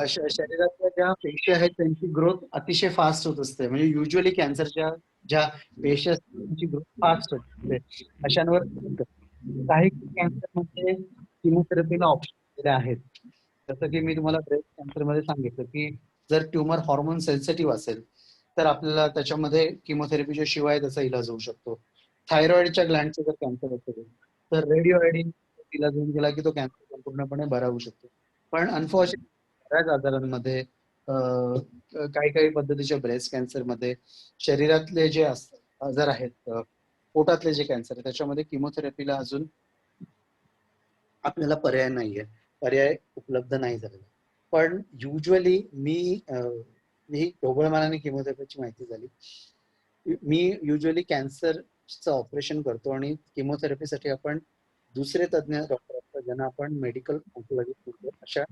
Speaker 1: शरीरातल्या ज्या पेशी आहेत त्यांची ग्रोथ अतिशय फास्ट होत असते. म्हणजे युजली कॅन्सरच्या ज्या पेशी असतात त्यांची ग्रोथ फास्ट होते अशांवर. काही कॅन्सरमध्ये किमोथेरपीला ऑप्शन आहेत. जसं की मी तुम्हाला ब्रेस्ट कॅन्सरमध्ये सांगितलं की जर ट्युमर हॉर्मोन सेन्सिटिव्ह असेल तर आपल्याला त्याच्यामध्ये किमोथेरपीच्या शिवाय त्याचा इलाज होऊ शकतो. थायरॉइडच्या ग्लँडचा जर कॅन्सर असेल तर रेडिओ आयडिन इलाज होऊन गेला की तो कॅन्सर संपूर्णपणे बरा होऊ शकतो. पण अनफॉर्च्युनेटली बऱ्याच आजारांमध्ये काही पद्धतीच्या ब्रेस्ट कॅन्सरमध्ये शरीरातले जे आजार आहेत, पोटातले जे कॅन्सर आहे त्याच्यामध्ये किमोथेरपीला अजून आपल्याला पर्याय उपलब्ध नाही झालेला. पण युजली मी ढोबळमानाने किमोथेरपीची माहिती झाली. मी युजली कॅन्सरचं ऑपरेशन करतो आणि किमोथेरपीसाठी आपण दुसरे तज्ञ डॉक्टर असतात ज्यांना आपण मेडिकल ऑन्कोलॉजिस्ट म्हणतो अशा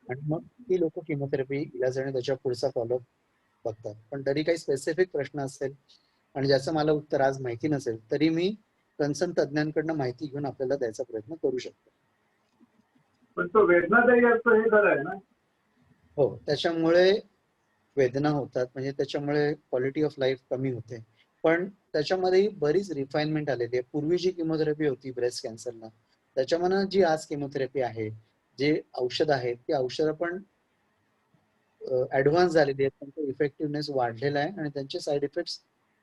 Speaker 1: आणि मग ती लोक किमोथेरपी इलाज आणि त्याच्या पुढचा फॉलोअप बघतात. पण तरी काही स्पेसिफिक प्रश्न असेल आणि ज्याचं मला उत्तर आज माहिती नसेल तरी मी कन्सर्न तज्ञांकडनं माहिती घेऊन आपल्याला द्यायचा प्रयत्न करू शकतो.
Speaker 7: पण तो वेदनादायी असतो हे खरं आहे ना?
Speaker 1: हो, त्याच्यामुळे वेदना होतात, म्हणजे त्याच्यामुळे क्वालिटी ऑफ लाईफ कमी होते. पण त्याच्यामध्ये बरीच रिफाईनमेंट आलेली आहे. पूर्वी जी किमोथेरपी होती ब्रेस्ट कॅन्सरला त्याच्यामध्ये जी आज किमोथेरपी आहे, जे औषध आहेत ती औषधं पण ऍडव्हान्स झालेली आहेत. त्यांचा इफेक्टिव्हनेस वाढलेला आहे आणि त्यांचे साईड इफेक्ट्स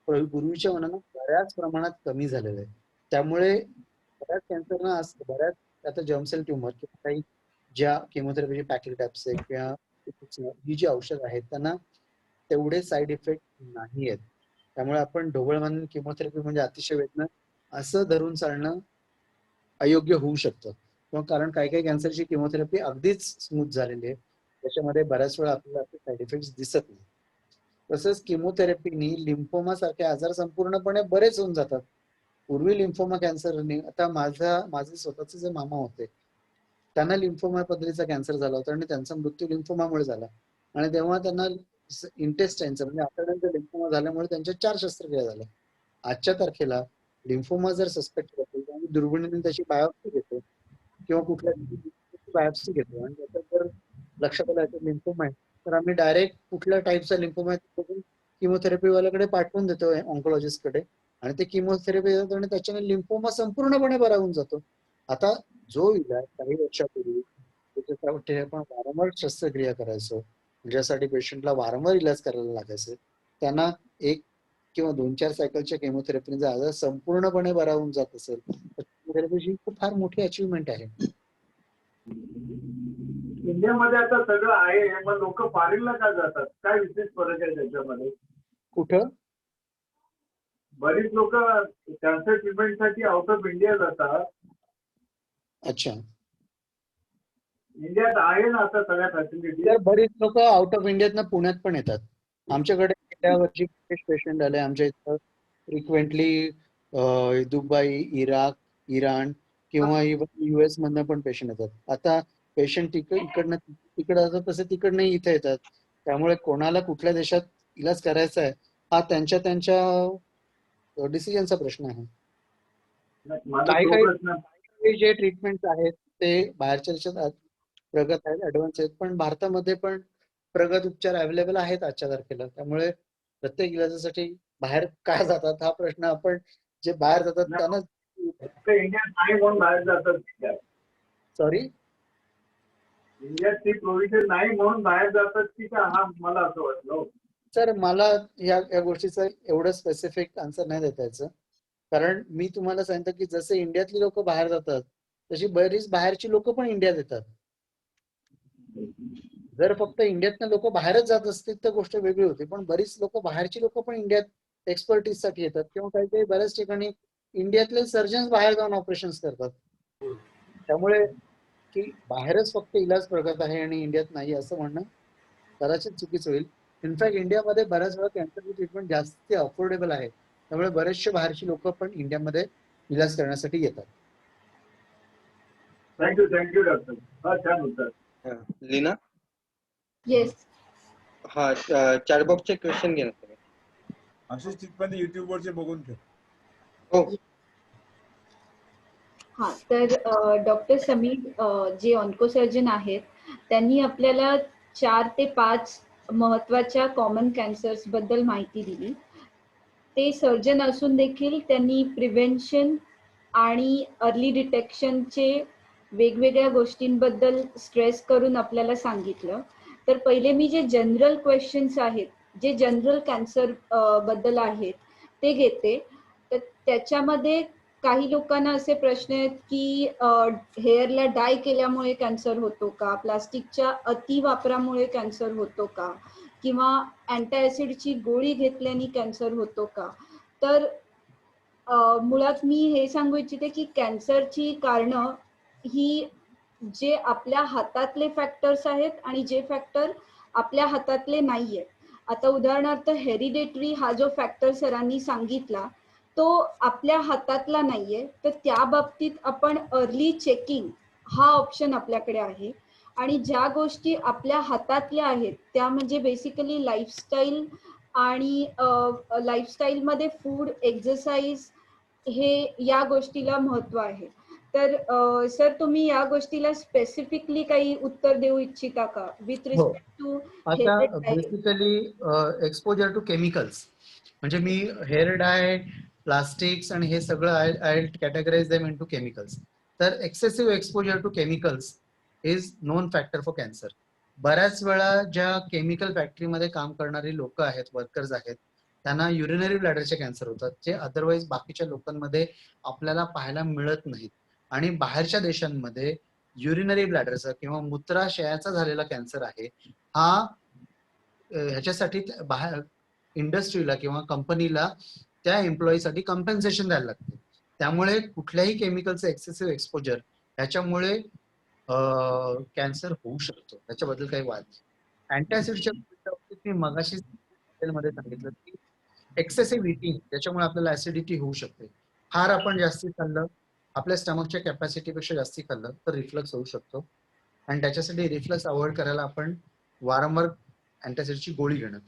Speaker 1: पूर्वीच्या मनानं बऱ्याच प्रमाणात कमी झालेले आहेत. त्यामुळे बऱ्याच कॅन्सरना आज बऱ्याच आता जर्मसेल ट्युमर किंवा काही ज्या किमोथेरपीचे पॅक्लिटॅप्स किंवा ही जी औषध आहेत त्यांना तेवढे साईड इफेक्ट नाही आहेत. त्यामुळे आपण ढोबळमानाने किमोथेरपी म्हणजे अतिशय वेदना असं धरून चालणं अयोग्य होऊ शकतं. किंवा कारण काही कॅन्सरची किमोथेरपी अगदीच स्मूथ झालेली आहे, त्याच्यामध्ये बऱ्याच वेळा आपल्याला साईड इफेक्ट दिसत नाही. तसंच किमोथेरपीनी लिम्फोमा सारखे आजार संपूर्णपणे बरेच होऊन जातात. पूर्वी लिम्फोमा कॅन्सरने, आता माझे स्वतःचे जे मामा होते त्यांना लिम्फोमा पद्धतीचा कॅन्सर झाला होता आणि त्यांचा मृत्यू लिम्फोमामुळे झाला. आणि तेव्हा त्यांना इंटेस्टाईनचा म्हणजे आतड्यांचा लिम्फोमा झाल्यामुळे त्यांच्या 4 शस्त्रक्रिया झाल्या. आजच्या तारखेला लिम्फोमा जर सस्पेक्ट असेल तर आम्ही दुर्बिणीने त्याची बायोप्सी घेतो किंवा कुठल्या बायोप्सी घेतो आणि त्याच्यात जर लक्षात आलं लिम्फोमा आहे तर आम्ही डायरेक्ट कुठल्या टाईपचा लिम्फोमा आहे बघून किमोथेरपी वाल्याकडे पाठवून देतो ऑन्कोलॉजिस्टकडे आणि ते किमोथेरपी देतो आणि त्याच्याने लिम्फोमा संपूर्णपणे बरा होऊन जातो. आता जो इलाज काही वर्षापूर्वी त्याच्यासाठी आपण वारंवार शस्त्रक्रिया करायचो, ज्यासाठी पेशंटला वारंवार इलाज करायला लागायचे, त्यांना 1 किंवा 2-4 सायकलच्या केमोथेरपीने जर आजार संपूर्णपणे बरा होऊन जात असेल तर केमोथेरपीची खूप फार मोठी अचीवमेंट आहे.
Speaker 7: इंडियामध्ये आता सगळं आहे, मग लोक फॉरेनला का जातात? काय विशेष फरक आहे त्याच्यामध्ये?
Speaker 1: कुठं?
Speaker 7: बरीच लोक कॅन्सर ट्रीटमेंटसाठी आउट ऑफ इंडिया जातात.
Speaker 1: अच्छा.
Speaker 7: इंडियात आहे ना आता सगळ्या फॅसिलिटी.
Speaker 1: तर बरीच लोक आउट ऑफ इंडियातनं पुण्यात पण येतात. आमच्याकडे गेल्या वर्षी पेशंट आले आमच्या इथं फ्रिक्वेंटली दुबई, इराक, इराण किंवा US मधनं पण पेशंट येतात. आता पेशंट इकडनं तिकडे जातात तसे तिकडनं इथे येतात. त्यामुळे कोणाला कुठल्या देशात इलाज करायचा आहे हा त्यांच्या डिसिजनचा प्रश्न आहे. काही जे ट्रीटमेंट आहेत ते बाहेरच्या देशात प्रगत आहेत, ऍडव्हान्स आहेत, पण भारतामध्ये पण प्रगत उपचार अवेलेबल आहेत आजच्या तारखेला. त्यामुळे प्रत्येक इलाजासाठी बाहेर का जातात हा प्रश्न आपण जे बाहेर जातात त्यांना
Speaker 7: इंडियात नाही म्हणून बाहेर जातात.
Speaker 1: सॉरी,
Speaker 7: इंडियात ती प्रोव्हिजन नाही म्हणून बाहेर जातात की का? हा मला असं वाटलं.
Speaker 1: सर मला या गोष्टीचं एवढं स्पेसिफिक आन्सर नाही देता यायचं, कारण मी तुम्हाला सांगतो की जसे इंडियातली लोक बाहेर जातात तशी बरीच बाहेरची लोक पण इंडियात येतात. जर फक्त इंडियातनं लोक बाहेरच जात असतील तर गोष्ट वेगळी होती, पण बरीच लोक बाहेरची लोक पण इंडियात एक्सपर्टीज साठी येतात किंवा काही काही बऱ्याच ठिकाणी इंडियातले सर्जन्स बाहेर जाऊन ऑपरेशन्स करतात. त्यामुळे की बाहेरच फक्त इलाज प्रगत आहे आणि इंडियात नाही असं म्हणणं कदाचित चुकीचं होईल. इनफॅक्ट इंडियामध्ये बऱ्याच वेळा कॅन्सरची ट्रीटमेंट जास्त अफोर्डेबल आहे, त्यामुळे बरेचसे बाहेरची लोक पण इंडियामध्ये इलाज करण्यासाठी येतात.
Speaker 7: Thank you doctor. हा छान उत्तर.
Speaker 3: लीना.
Speaker 6: येस.
Speaker 3: हा चॅट बॉक्सचे क्वेश्चन घे ना.
Speaker 2: असेच तिथपर्यंत युट्यूबवरचे बघून ठेव.
Speaker 3: हो.
Speaker 6: हा तर डॉक्टर समीर जे ऑन्कोसर्जन आहेत त्यांनी आपल्याला 4 ते 5 महत्वाच्या कॉमन कॅन्सर्स बद्दल माहिती दिली. ते सर्जन असून देखील त्यांनी प्रिव्हेन्शन आणि अर्ली डिटेक्शनचे वेगवेगळ्या गोष्टींबद्दल स्ट्रेस करून आपल्याला सांगितलं. तर पहिले मी जे जनरल क्वेश्चन्स आहेत, जे जनरल कॅन्सर बद्दल आहेत ते घेते. तर त्याच्यामध्ये काही लोकांना असे प्रश्न आहेत की हेअरला डाय केल्यामुळे कॅन्सर होतो का, प्लास्टिकच्या अति वापरामुळे कॅन्सर होतो का, किंवा अँटासिडची गोळी घेतल्याने कॅन्सर होतो का. तर मुळात मी हे सांगू इच्छिते की कॅन्सरची कारणं ही जे आपल्या हातातले फॅक्टर्स आहेत आणि जे फॅक्टर आपल्या हातातले नाहीये. आता उदाहरणार्थ हेरिडेटरी हा जो फॅक्टर सरांनी सांगितला तो आपल्या हातातला नाहीये, तर त्या बाबतीत आपण अर्ली चेकिंग हा ऑप्शन आपल्याकडे आहे. आणि ज्या गोष्टी आपल्या हातातल्या आहेत त्या म्हणजे बेसिकली लाईफस्टाईल आणि लाईफस्टाईलमध्ये फूड, एक्सरसाइज हे या गोष्टीला महत्व आहे. तर सर तुम्ही या गोष्टीला स्पेसिफिकली काही उत्तर देऊ इच्छिता का विथ रिस्पेक्ट टू
Speaker 1: आता बेसिकली एक्सपोजर टू केमिकल्स म्हणजे मी हेअर डाय, प्लास्टिक्स आणि हे सगळं I categorise them into chemicals. तर excessive exposure to chemicals is known factor for cancer. बऱ्याच वेळा ज्या केमिकल फॅक्टरीमध्ये काम करणारी लोक आहेत, वर्कर्स आहेत, त्यांना युरिनरी ब्लॅडरचे कॅन्सर होतात जे अदरवाईज बाकीच्या लोकांमध्ये आपल्याला पाहायला मिळत नाहीत. आणि बाहेरच्या देशांमध्ये युरिनरी ब्लॅडरचा किंवा मूत्राशयाचा झालेला कॅन्सर आहे हा ह्याच्यासाठी बाहेर इंडस्ट्रीला किंवा कंपनीला त्या एम्प्लॉईसाठी कम्पेन्सेशन द्यायला लागते. त्यामुळे कुठल्याही केमिकलचं एक्सेसिव्ह एक्सपोजर ह्याच्यामुळे कॅन्सर होऊ शकतो, त्याच्याबद्दल काही वाद नाही. अँटासिडच्या बाबतीत मी मगाशी मध्ये सांगितलं की एक्सेसिव्ह इटिंग त्याच्यामुळे आपल्याला ऍसिडिटी होऊ शकते. फार आपण जास्ती खाल्लं, आपल्या स्टमकच्या कॅपॅसिटीपेक्षा जास्ती खाल्लं तर रिफ्लक्स होऊ शकतो. आणि त्याच्यासाठी रिफ्लक्स अवॉइड करायला आपण वारंवार अँटासिडची गोळी घेणं.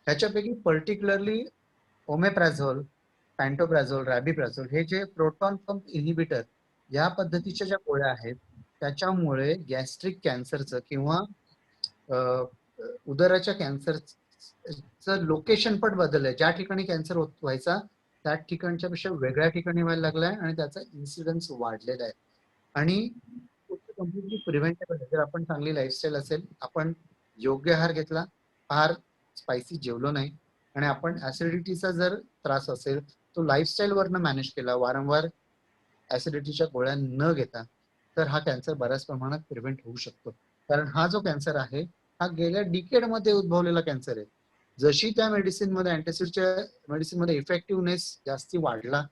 Speaker 1: ह्याच्यापैकी पर्टिक्युलरली ओमेप्रॅझोल, पॅन्टोप्रॅझोल, रॅबिप्रॅझोल हे जे प्रोटॉन पंप इन्हिबिटर या पद्धतीच्या ज्या गोळ्या आहेत त्याच्यामुळे गॅस्ट्रिक कॅन्सरचं किंवा उदराच्या कॅन्सरचं लोकेशन पण बदललंय. ज्या ठिकाणी कॅन्सर व्हायचा त्या ठिकाणच्या पेक्षा वेगळ्या ठिकाणी व्हायला लागलाय आणि त्याचा इन्सिडन्स वाढलेला आहे. आणि कम्प्लिटली प्रिव्हेंटेबल आहे. जर आपण चांगली लाईफस्टाईल असेल, आपण योग्य आहार घेतला, फार स्पायसी जेवलो नाही आणि आपण ऍसिडिटीचा जर त्रास असेल तो लाईफस्टाईल वरनं मॅनेज केला, वारंवार ऍसिडिटीच्या गोळ्या न घेता, तर हा कॅन्सर बऱ्याच प्रमाणात प्रिव्हेंट होऊ शकतो. कारण हा जो कॅन्सर आहे हा गेल्या डिकेड मध्ये उद्भवलेला कॅन्सर आहे. जशी त्या मेडिसिन मध्ये अँटासिडच्या मेडिसिन मध्ये इफेक्टिव्हनेस जास्ती वाढला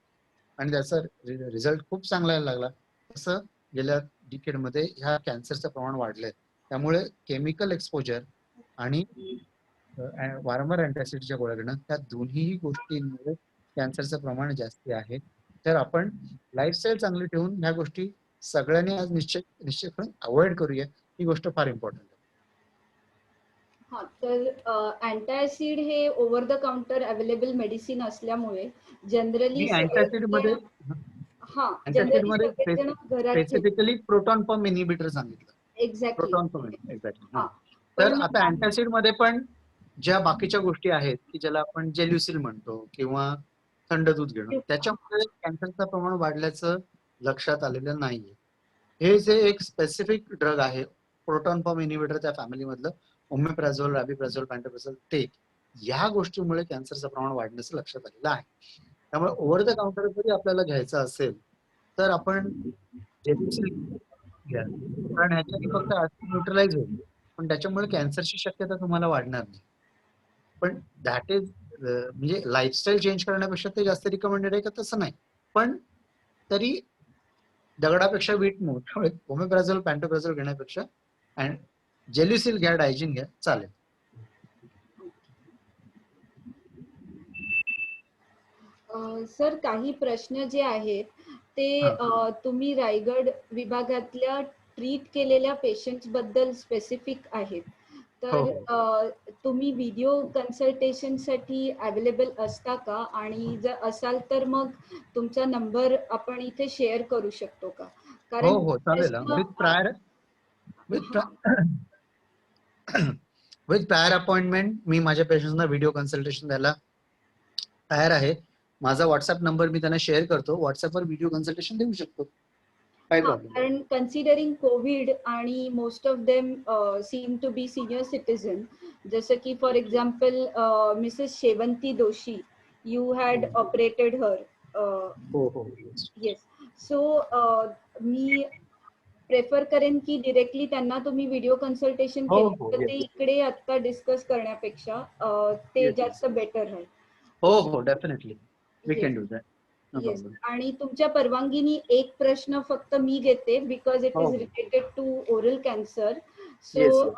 Speaker 1: आणि त्याचा रिझल्ट खूप चांगला यायला लागला, तसं गेल्या डिकेड मध्ये ह्या कॅन्सरचं प्रमाण वाढलंय. त्यामुळे केमिकल एक्सपोजर आणि वारंवार अँटासिडच्या गोळ्या घेणं, त्या दोन्ही गोष्टींमुळे कॅन्सरचं प्रमाण जास्ती आहे. तर आपण लाईफस्टाईल चांगली ठेवून ह्या गोष्टी सगळ्यांनी आज निश्चित करून अवॉइड करूया. ही गोष्ट फार इम्पॉर्टंट आहे.
Speaker 6: हा, तर अँटासिड हे over the counter available medicine असल्यामुळे जनरली
Speaker 1: अँटासिड मध्ये
Speaker 6: सगळेजण घरात
Speaker 1: स्पेसिफिकली प्रोटॉन पंप इन्हिबिटर सांगितलं.
Speaker 6: एक्झॅक्टली.
Speaker 1: Proton pump exactly. तर आता अँटासिड मध्ये पण ज्या बाकीच्या गोष्टी आहेत की ज्याला आपण जेल्युसिल म्हणतो किंवा थंड दूध घेणं, त्याच्यामुळे कॅन्सरचं प्रमाण वाढल्याचं लक्षात आलेलं नाहीये. हे जे एक स्पेसिफिक ड्रग आहे प्रोटॉन पंप इन्हिबिटर त्या फॅमिली मधलं, ओमेप्रॅझोल, रॅबिप्रॅझोल, पॅन्टोप्रॅझोल, ते या गोष्टीमुळे कॅन्सरचं प्रमाण वाढण्याचं लक्षात आलेलं आहे. त्यामुळे ओव्हर द काउंटर जरी आपल्याला घ्यायचं असेल तर आपण जेल्युसिल घ्या, कारण ह्याच्याने फक्त न्यूट्रलाइज होईल, पण त्याच्यामुळे कॅन्सरची शक्यता तुम्हाला वाढणार नाही. पण दॅट इज म्हणजे लाईफस्टाईल चेंज करण्यापेक्षा ते जास्त रिकमेंडेड आहे का तसं नाही, पण तरी दगडापेक्षा वीट मऊ. त्यामुळे ओमेप्रॅझोल, पॅन्टोप्रॅझोल घेण्यापेक्षा अँड जेल्युसिल घ्या, डायजिन घ्या, चालेल.
Speaker 6: सर, काही प्रश्न जे आहेत ते तुम्ही रायगड विभागातल्या ट्रीट केलेल्या पेशंट्स बद्दल स्पेसिफिक आहेत. तर तुम्ही व्हिडिओ कन्सल्टेशन साठी अवेलेबल असता का? आणि जर असाल तर मग तुमचा नंबर आपण इथे शेअर करू शकतो का?
Speaker 1: कारण हो चालेल. विथ प्रायर अपॉइंटमेंट मी माझ्या पेशंट्सना व्हिडिओ कन्सल्टेशन द्यायला तयार आहे. माझा व्हॉट्सअप नंबर मी त्यांना शेअर करतो. व्हॉट्सअपवर व्हिडिओ कन्सल्टेशन देऊ शकतो.
Speaker 6: कारण कन्सिडरिंग कोविड आणि most of them seem to be senior citizen, जसं की for example Mrs Shevanti Doshi, you had operated her. Yes. So मी प्रेफर करेन की डिरेक्टली त्यांना तुम्ही व्हिडिओ कन्सल्टेशन केलं तर ते इकडे आता डिस्कस करण्यापेक्षा ते जास्त बेटर राहील.
Speaker 1: हो definitely we can do that.
Speaker 6: Yes. आणि तुमच्या परवानगीने एक प्रश्न फक्त मी घेते, because it is related to oral cancer. So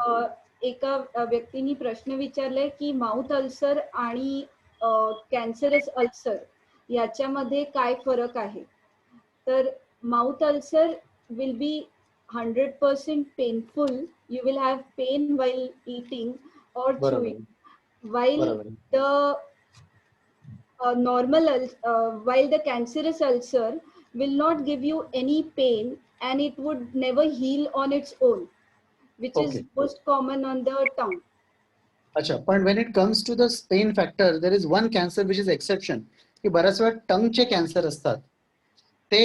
Speaker 6: एका व्यक्तीने प्रश्न विचारलाय की माउथ अल्सर आणि कॅन्सरस अल्सर याच्यामध्ये काय फरक आहे? तर mouth ulcer will be 100% painful. You will have pain while eating or chewing, while the while the cancerous ulcer will not give you any pain and it would never heal on its own, which is most common on the tongue.
Speaker 1: अच्छा, पण when it comes to the pain factor, there is one cancer which is exception. की बऱ्याच वेळा टंगचे cancer असतात, ते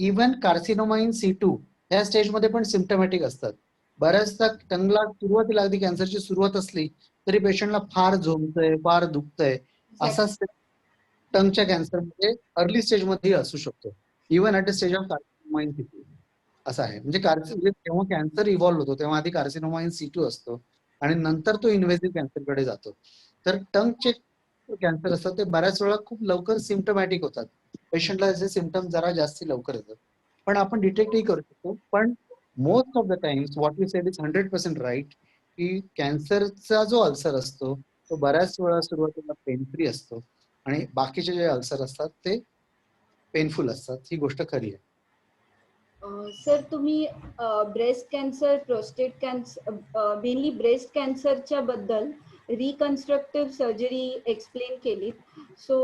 Speaker 1: even carcinoma in C2 या stage मध्ये पण सिम्पटमॅटिक असतात. बऱ्याचदा टंगला सुरुवातीला अगदी कॅन्सरची सुरुवात असली तरी पेशंटला फार झोंबतंय, फार दुखतंय, असा टंगच्या कॅन्सर मध्ये अर्ली स्टेज मध्ये असू शकतो, even at the stage of carcinoma in C2 असं आहे. म्हणजे जेव्हा कॅन्सर इव्हॉल्व्ह होतो तेव्हा आधी कार्सिनोमा इन C2 असतो आणि नंतर तो इन्व्हेसिव्ह कॅन्सरकडे जातो. तर टंगचे कॅन्सर असतात ते बऱ्याच वेळा खूप लवकर सिम्पटमॅटिक होतात, पेशंटला त्याचे सिम्पटम जरा जास्ती लवकर येतात, पण आपण डिटेक्टही करू शकतो. पण most of the times what you said is 100% right, की कॅन्सरचा जो अल्सर असतो तो बऱ्याच वेळा सुरुवातीला पेन फ्री असतो आणि बाकीचे जे अल्सर असतात ते पेनफुल असतात, ही गोष्ट खरी आहे.
Speaker 6: सर तुम्ही breast cancer, prostate cancer, mainly breast कॅन्सरच्या बद्दल रिकन्स्ट्रक्टिव्ह सर्जरी एक्सप्लेन केली. So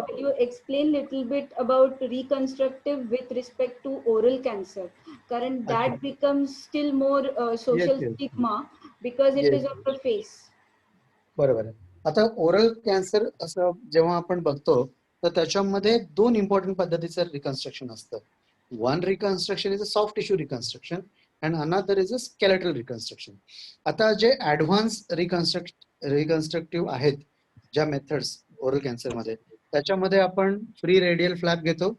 Speaker 6: will you explain little bit about reconstructive with respect to oral cancer, कारण that becomes still more social stigma because it is on the face.
Speaker 1: बरोबर आहे. आता oral cancer असं जेव्हा आपण बघतो तर त्याच्यामध्ये 2 इम्पॉर्टंट पद्धतीचं रिकन्स्ट्रक्शन असतं. One reconstruction is a soft tissue reconstruction and another is a skeletal reconstruction. आता जे ऍडव्हान्स रिकन्स्ट्रक्टिव्ह आहेत ज्या मेथड्स ओरल कॅन्सरमध्ये, त्याच्यामध्ये आपण फ्री रेडियल फ्लॅप घेतो,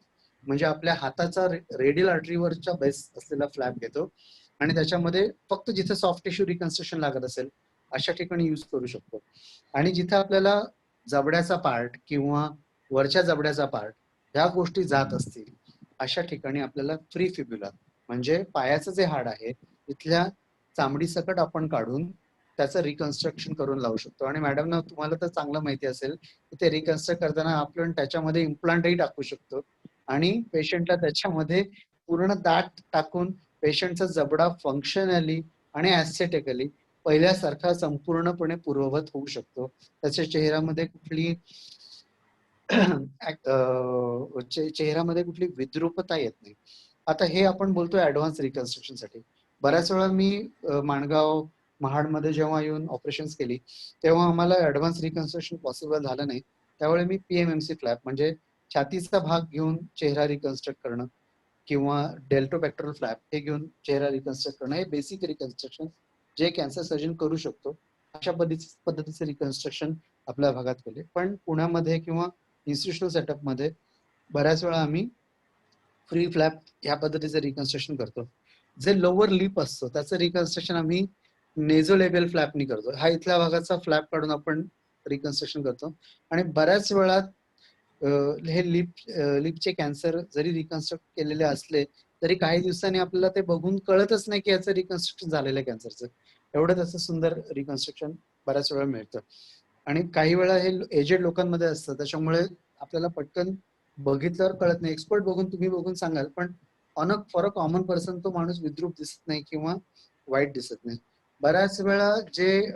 Speaker 1: म्हणजे आपल्या हाताचा रेडियल आर्टरीवरच्या बेस असलेला फ्लॅप घेतो आणि त्याच्यामध्ये फक्त जिथे सॉफ्ट टिश्यू रिकन्स्ट्रक्शन लागत असेल अशा ठिकाणी यूज करू शकतो. आणि जिथे आपल्याला जबड्याचा पार्ट किंवा वरच्या जबड्याचा पार्ट ह्या गोष्टी जात असतील अशा ठिकाणी आपल्याला फ्री फिब्युला म्हणजे पायाचं जे हाड आहे तिथल्या चामडी सकट आपण काढून त्याचं रिकन्स्ट्रक्शन करून लावू शकतो. आणि मॅडम ना तुम्हाला तर चांगलं माहिती असेल की ते रिकन्स्ट्रक्ट करताना आपण त्याच्यामध्ये इम्प्लांटही टाकू शकतो आणि पेशंटला त्याच्यामध्ये पूर्ण दात टाकून पेशंटचा जबडा फंक्शनली आणि ऍस्थेटिकली पहिल्यासारखा संपूर्णपणे पूर्ववत होऊ शकतो. त्याच्या चेहऱ्यामध्ये कुठली चेहऱ्यामध्ये कुठली विद्रूपता येत नाही. आता हे आपण बोलतोय ऍडव्हान्स रिकन्स्ट्रक्शन साठी. बऱ्याच वेळा मी माणगाव महाडमध्ये जेव्हा येऊन ऑपरेशन्स केली तेव्हा आम्हाला ऍडव्हान्स रिकन्स्ट्रक्शन पॉसिबल झालं नाही. त्यावेळी मी PMMC फ्लॅप म्हणजे छातीचा भाग घेऊन चेहरा रिकन्स्ट्रक्ट करणं किंवा डेल्टोपेक्टोरल फ्लॅप हे घेऊन चेहरा रिकन्स्ट्रक्ट करणं हे बेसिक रिकन्स्ट्रक्शन जे कॅन्सर सर्जन करू शकतो अशा पद्धतीचे रिकन्स्ट्रक्शन आपल्या भागात केले. पण पुण्यामध्ये किंवा इन्स्टिट्यूशनल सेटअपमध्ये बऱ्याच वेळा आम्ही फ्री फ्लॅप ह्या पद्धतीचं रिकन्स्ट्रक्शन करतो. जे लोअर लिप असतो त्याचं रिकन्स्ट्रक्शन आम्ही नेझोलेबियल फ्लॅपनी करतो. हा इथल्या भागाचा फ्लॅप काढून आपण रिकन्स्ट्रक्शन करतो. आणि बऱ्याच वेळा हे लिपचे कॅन्सर जरी रिकन्स्ट्रक्ट केलेले असले तरी काही दिवसांनी आपल्याला ते बघून कळतच नाही की याचं रिकन्स्ट्रक्शन झालेलं आहे कॅन्सरचं. एवढं त्याचं सुंदर रिकन्स्ट्रक्शन बऱ्याच वेळा मिळतं. आणि काही वेळा हे एजेड लोकांमध्ये असतं त्याच्यामुळे आपल्याला पटकन बघितल्यावर कळत नाही. एक्सपर्ट बघून तुम्ही बघून सांगाल पण फॉर अ कॉमन पर्सन तो माणूस विद्रूप दिसत नाही किंवा वाईट दिसत नाही. बऱ्याच वेळा जे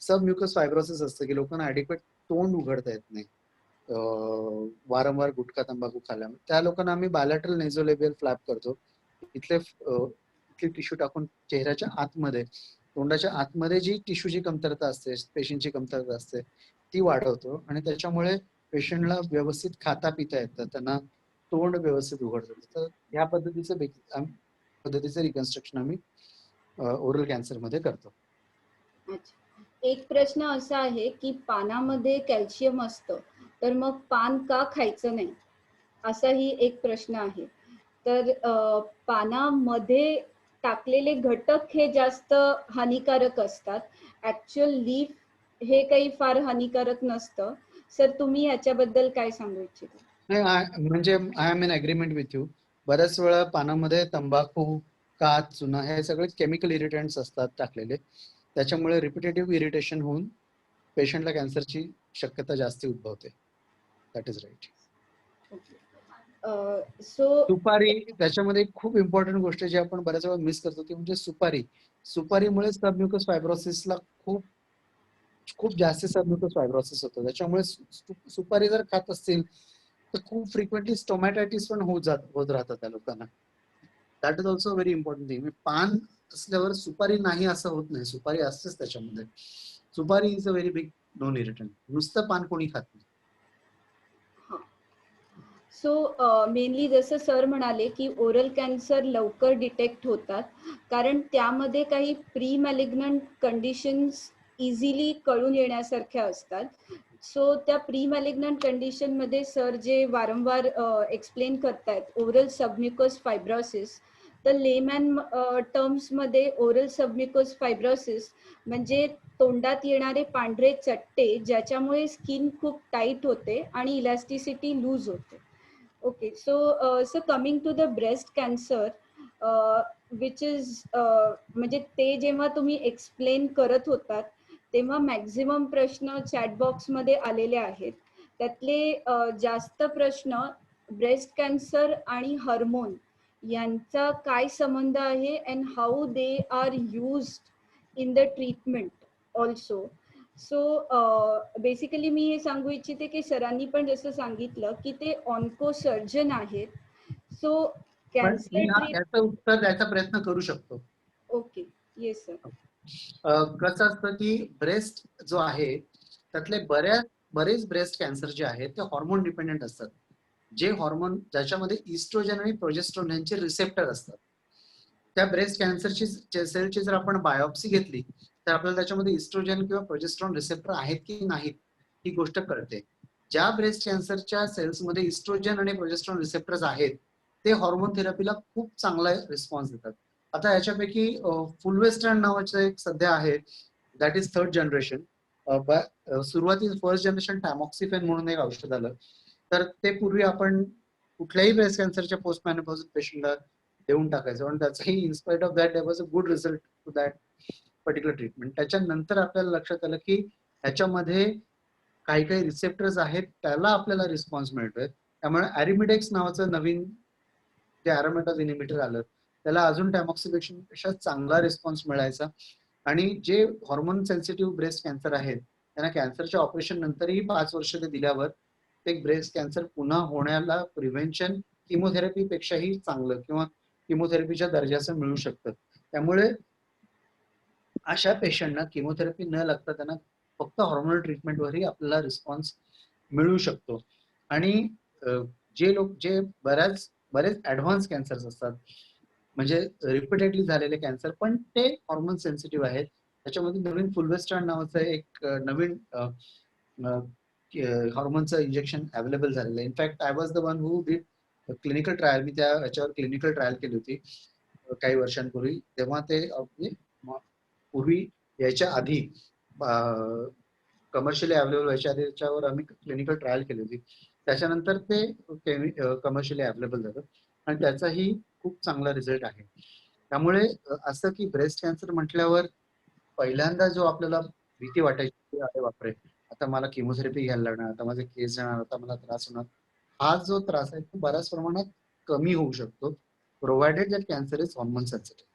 Speaker 1: सबम्युकस फायब्रोसिस असतं की लोकांना ऍडिक्वेट तोंड उघडता येत नाही वारंवार गुटखा तंबाखू खाल्यामुळे, त्या लोकांना आम्ही बायलॅटरल नेझोलेबियल फ्लॅप करतो. इथले टिश्यू टाकून चेहऱ्याच्या आतमध्ये तोंडाच्या आतमध्ये जी टिश्यूची कमतरता असते, पेशींची कमतरता असते ती वाढवतो आणि त्याच्यामुळे पेशंटला व्यवस्थित खाता पिता येतं, त्यांना तोंड व्यवस्थित उघडतं. तर ह्या पद्धतीचं रिकन्स्ट्रक्शन आम्ही ओरल कॅन्सर मध्ये करतो.
Speaker 6: एक प्रश्न असा आहे की पानामध्ये कॅल्शियम असतं तर मग पान का खायचं नाही, असाही एक प्रश्न आहे. तर पानामध्ये टाकलेले घटक हे जास्त हानिकारक असतात, ऍक्च्युअल लीफ हे काही फार हानिकारक नसतं. सर तुम्ही याच्याबद्दल काय सांगू इच्छिता?
Speaker 1: नाही, म्हणजे I am in agreement with you. बऱ्याच वेळा पानामध्ये तंबाखू, काच, चुना हे सगळे केमिकल इरिटेंट्स असतात टाकलेले, त्याच्यामुळे रिपिटेटिव्ह इरिटेशन होऊन पेशंटला कॅन्सरची शक्यता जास्ती उद्भवते. That is right. सुपारी, त्याच्यामध्ये खूप इम्पॉर्टंट गोष्ट जी आपण बऱ्याच वेळा मिस करतो ती म्हणजे सुपारी. सुपारीमुळे सबम्युकस फायब्रोसिसला खूप जास्त सबम्युकस फायब्रोसिस होतो. त्याच्यामुळे सुपारी जर खात असतील तर खूप फ्रिक्वेंटली स्टोमॅटायटिस पण होत राहतात त्या लोकांना. That is also very important thing. पान असल्यावर सुपारी नाही असं होत नाही, सुपारी असतेच त्याच्यामध्ये. Supari is a very big non irritant. नुसतं पान कोणी खात नाही.
Speaker 6: सो मेनली जसं सर म्हणाले की ओरल कॅन्सर लवकर डिटेक्ट होतात कारण त्यामध्ये काही प्री मॅलिग्नंट कंडिशन्स इझिली कळून येण्यासारख्या असतात. सो त्या प्री मॅलिग्नंट कंडिशनमध्ये सर जे वारंवार एक्सप्लेन करतायत ओरल सबम्युकस फायब्रोसिस, तर लेमॅन टर्म्समध्ये ओरल सबम्युकस फायब्रोसिस म्हणजे तोंडात येणारे पांढरे चट्टे ज्याच्यामुळे स्किन खूप टाईट होते आणि इलॅस्टिसिटी लूज होते. Okay, so coming to the breast cancer, which is म्हणजे ते जेव्हा तुम्ही एक्सप्लेन करत होतात तेव्हा मॅक्झिमम प्रश्न चॅट बॉक्स मध्ये आलेले आहेत. त्यातले जास्त प्रश्न ब्रेस्ट कॅन्सर आणि हार्मोन यांचा काय संबंध आहे and how they are used in the treatment also. So basically मी हे सांगू इच्छिते की सरांनी पण जसं सांगितलं की ते ऑन्को सर्जन आहेत. सो कॅन्सर
Speaker 1: याचं उत्तर द्यायचा प्रयत्न करू शकतो.
Speaker 6: Okay, yes sir.
Speaker 1: कसं असतं की ब्रेस्ट जो आहे त्यातले बरेच ब्रेस्ट कॅन्सर जे आहेत ते हॉर्मोन डिपेंडेंट असतात. जे हॉर्मोन ज्याच्यामध्ये इस्ट्रोजन आणि प्रोजेस्ट्रॉन यांचे रिसेप्टर असतात. त्या ब्रेस्ट कॅन्सरची सेलची जर आपण बायोप्सी घेतली तर आपल्याला त्याच्यामध्ये इस्ट्रोजन किंवा प्रोजेस्ट्रॉन रिसेप्टर आहेत की नाहीत ही गोष्ट कळते. ज्या ब्रेस्ट कॅन्सरच्या सेल्समध्ये इस्ट्रोजन आणि प्रोजेस्ट्रॉन रिसेप्टर्स आहेत ते हॉर्मोन थेरपीला खूप चांगला रिस्पॉन्स देतात. आता याच्यापैकी फुलवेस्ट्रन नावाचं एक सध्या आहे, दॅट इज 3rd जनरेशन. सुरुवातीला 1st जनरेशन टॅमॉक्सिफेन म्हणून एक औषध आलं. तर ते पूर्वी आपण कुठल्याही ब्रेस्ट कॅन्सरच्या पोस्ट मॅनोपॉझल पेशंटला देऊन टाकायचं आणि त्याचाही in spite of that was a good result to that particular treatment. त्याच्यानंतर आपल्याला लक्षात आलं की ह्याच्यामध्ये काही रिसेप्टर्स आहेत त्याला आपल्याला रिस्पॉन्स मिळतोय. त्यामुळे ॲरिमिडेक्स नावाचं नवीन जे ॲरोमॅटाज इनिमिटर आलं त्याला अजून टॅमॉक्सिफेनपेक्षा चांगला रिस्पॉन्स मिळायचा. आणि जे हॉर्मोन सेन्सिटिव्ह ब्रेस्ट कॅन्सर आहेत त्यांना कॅन्सरच्या ऑपरेशन नंतरही 5 वर्ष ते दिल्यावर ते ब्रेस्ट कॅन्सर पुन्हा होण्याला प्रिव्हेन्शन किमोथेरपीपेक्षाही चांगलं किंवा किमोथेरपीच्या दर्जाचं मिळू शकतं. त्यामुळे अशा पेशंटना किमोथेरपी न लागता त्यांना फक्त हॉर्मोनल ट्रीटमेंटवरही आपल्याला रिस्पॉन्स मिळू शकतो. आणि जे बरेच ऍडव्हान्स कॅन्सर्स असतात म्हणजे रिपीटेडली झालेले कॅन्सर पण ते हॉर्मोन सेन्सिटिव्ह आहेत. त्याच्यामध्ये नवीन फुलवेस्ट्रॉन नावाचं एक नवीन हॉर्मोनचं इंजेक्शन अवेलेबल झालेलं आहे. In fact I was the one who did clinical trial. मी याच्यावर क्लिनिकल ट्रायल केली होती काही वर्षांपूर्वी. तेव्हा ते पूर्वी याच्या आधी कमर्शियली अवेलेबल व्हायच्या आधी त्याच्यावर आम्ही क्लिनिकल ट्रायल केली होती. त्याच्यानंतर ते कमर्शियली अवेलेबल झालं आणि त्याचाही खूप चांगला रिझल्ट आहे. त्यामुळे असं की ब्रेस्ट कॅन्सर म्हटल्यावर पहिल्यांदा जो आपल्याला भीती वाटायची अरे बापरे आता मला किमोथेरपी घ्यायला लागणार, आता माझे केस जाणार, आता मला त्रास होणार, हा जो त्रास आहे तो बऱ्याच प्रमाणात कमी होऊ शकतो provided that cancer is hormone sensitive.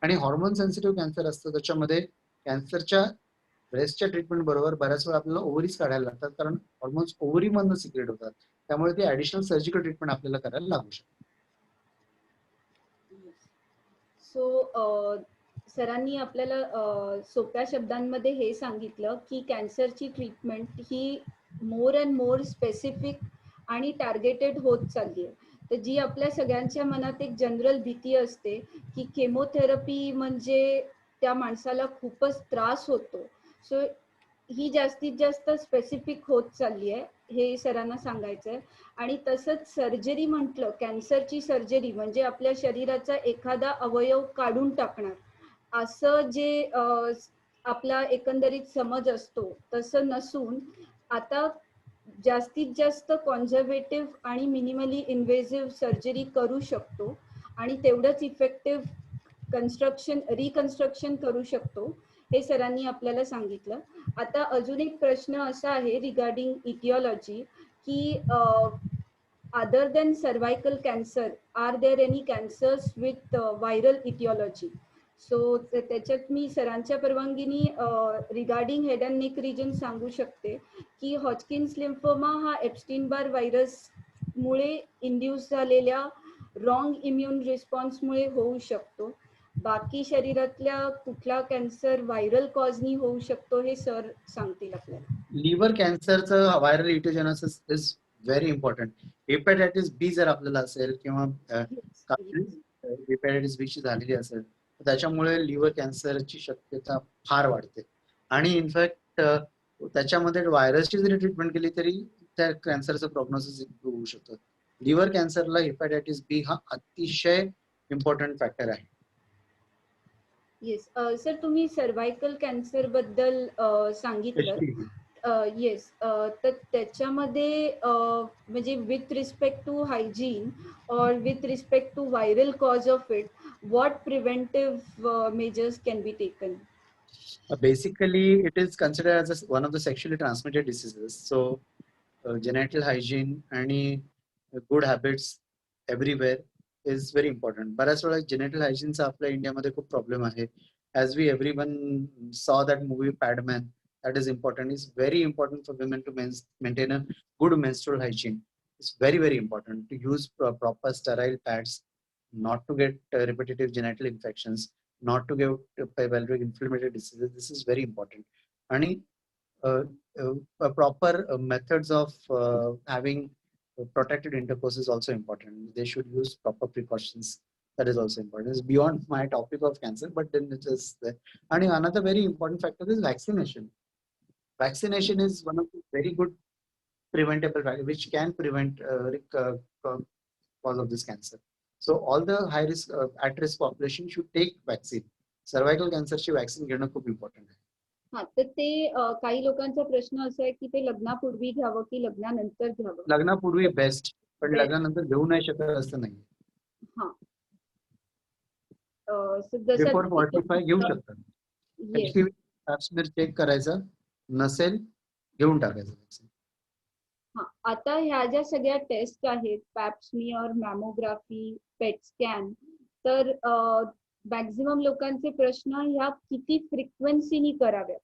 Speaker 1: आणि हॉर्मोन सेन्सिटिव्ह कॅन्सर असतं त्याच्यामध्ये कॅन्सरच्या ब्रेस्टच्या ट्रीटमेंट बरोबर बऱ्याच वेळा आपल्याला ओव्हरीज काढायला लागतात कारण हॉर्मोन्स ओव्हरी मधनं सिक्रेट होतात. त्यामुळे ते ऍडिशनल सर्जिकल ट्रीटमेंट आपल्याला करायला लागू शकते.
Speaker 6: सो सरांनी आपल्याला सोप्या शब्दांमध्ये हे सांगितलं की कॅन्सरची ट्रीटमेंट ही मोर अँड मोर स्पेसिफिक आणि टार्गेटेड होत चालली आहे. तर जी आपल्या सगळ्यांच्या मनात एक जनरल भीती असते की केमोथेरपी म्हणजे त्या माणसाला खूपच त्रास होतो, सो ही जास्तीत जास्त स्पेसिफिक होत चालली आहे हे सरांना सांगायचं आहे. आणि तसंच सर्जरी म्हटलं, कॅन्सरची सर्जरी म्हणजे आपल्या शरीराचा एखादा अवयव काढून टाकणार असं जे आपला एकंदरीत समज असतो तसं नसून आता जास्तीत जास्त कॉन्झर्वेटिव्ह आणि मिनिमली इन्व्हेसिव्ह सर्जरी करू शकतो आणि तेवढंच इफेक्टिव्ह रिकन्स्ट्रक्शन करू शकतो हे सरांनी आपल्याला सांगितलं. आता अजून एक प्रश्न असा आहे रिगार्डिंग इटिओलॉजी की other than cervical cancer are there any cancers with viral etiology? So त्याच्यात मी सरांच्या परवानगीने regarding head and neck region सांगू शकते की हॉजकिन्स लिम्फोमा हा एप्स्टीन बार व्हायरस मुळे इंड्यूस झालेल्या रॉंग इम्युन रिस्पॉन्समुळे होऊ शकतो. बाकी शरीरातल्या कुठला कॅन्सर व्हायरल कॉजनी होऊ शकतो हे सर सांगतील आपल्याला.
Speaker 1: लिव्हर कॅन्सरचं viral etiogenesis is very important. Hepatitis B जर आपल्याला असेल किंवा हेपॅटायटिस बी ची झालेली असेल तर त्याच्यामुळे लिव्हर कॅन्सरची शक्यता फार वाढते. आणि इनफॅक्ट त्याच्यामध्ये व्हायरसची जरी ट्रीटमेंट केली तरी त्या कॅन्सरचं प्रोग्नोसिस इम्प्रूव्ह होऊ शकतं. लिव्हर कॅन्सरला हेपॅटायटिस बी हा अतिशय इम्पॉर्टंट फॅक्टर आहे.
Speaker 6: येस सर, तुम्ही सर्व्हायकल कॅन्सर बद्दल सांगितलं. येस, तर त्याच्यामध्ये म्हणजे विथ रिस्पेक्ट टू हायजीन और with respect to viral cause of it, what preventive measures can be taken?
Speaker 1: Basically, it is considered as one of the sexually transmitted diseases. So, genital hygiene आणि good habits everywhere is very important. बऱ्याच वेळा genital हायजीनचा आपल्या इंडियामध्ये खूप problem आहे. As we everyone saw that movie Padman, that is important. It's very important for women to maintain a good menstrual hygiene. It's very, very important to use proper sterile pads, not to get repetitive genital infections, not to get pelvic inflammatory diseases. This is very important. And proper methods of having protected intercourse is also important. They should use proper precautions. That is also important. It's beyond my topic of cancer, but then it is there. And another very important factor is vaccination. Vaccination is one of the very good preventable factors which can prevent cause of this cancer. So all the high risk, at-risk population should take vaccine. Cervical cancer ची vaccine घेणं खूप important आहे.
Speaker 6: हा, तर ते काही लोकांचा प्रश्न असा आहे की ते लग्नापूर्वी घ्यावं की लग्नानंतर घ्यावं.
Speaker 1: लग्नापूर्वी बेस्ट, पण लग्नानंतर घेऊ नाही शकत असं नाही.
Speaker 6: हा,
Speaker 1: बिफोर 45 घेऊ शकतात. चेक करायचं नसेल घेऊन टाकायचं.
Speaker 6: हा, आता ह्या ज्या सगळ्या टेस्ट आहेत, पॅप्समियर, मॅमोग्राफी, पेट स्कॅन, तर मॅक्झिमम लोकांचे प्रश्न ह्या किती फ्रिक्वेन्सीनी कराव्यात,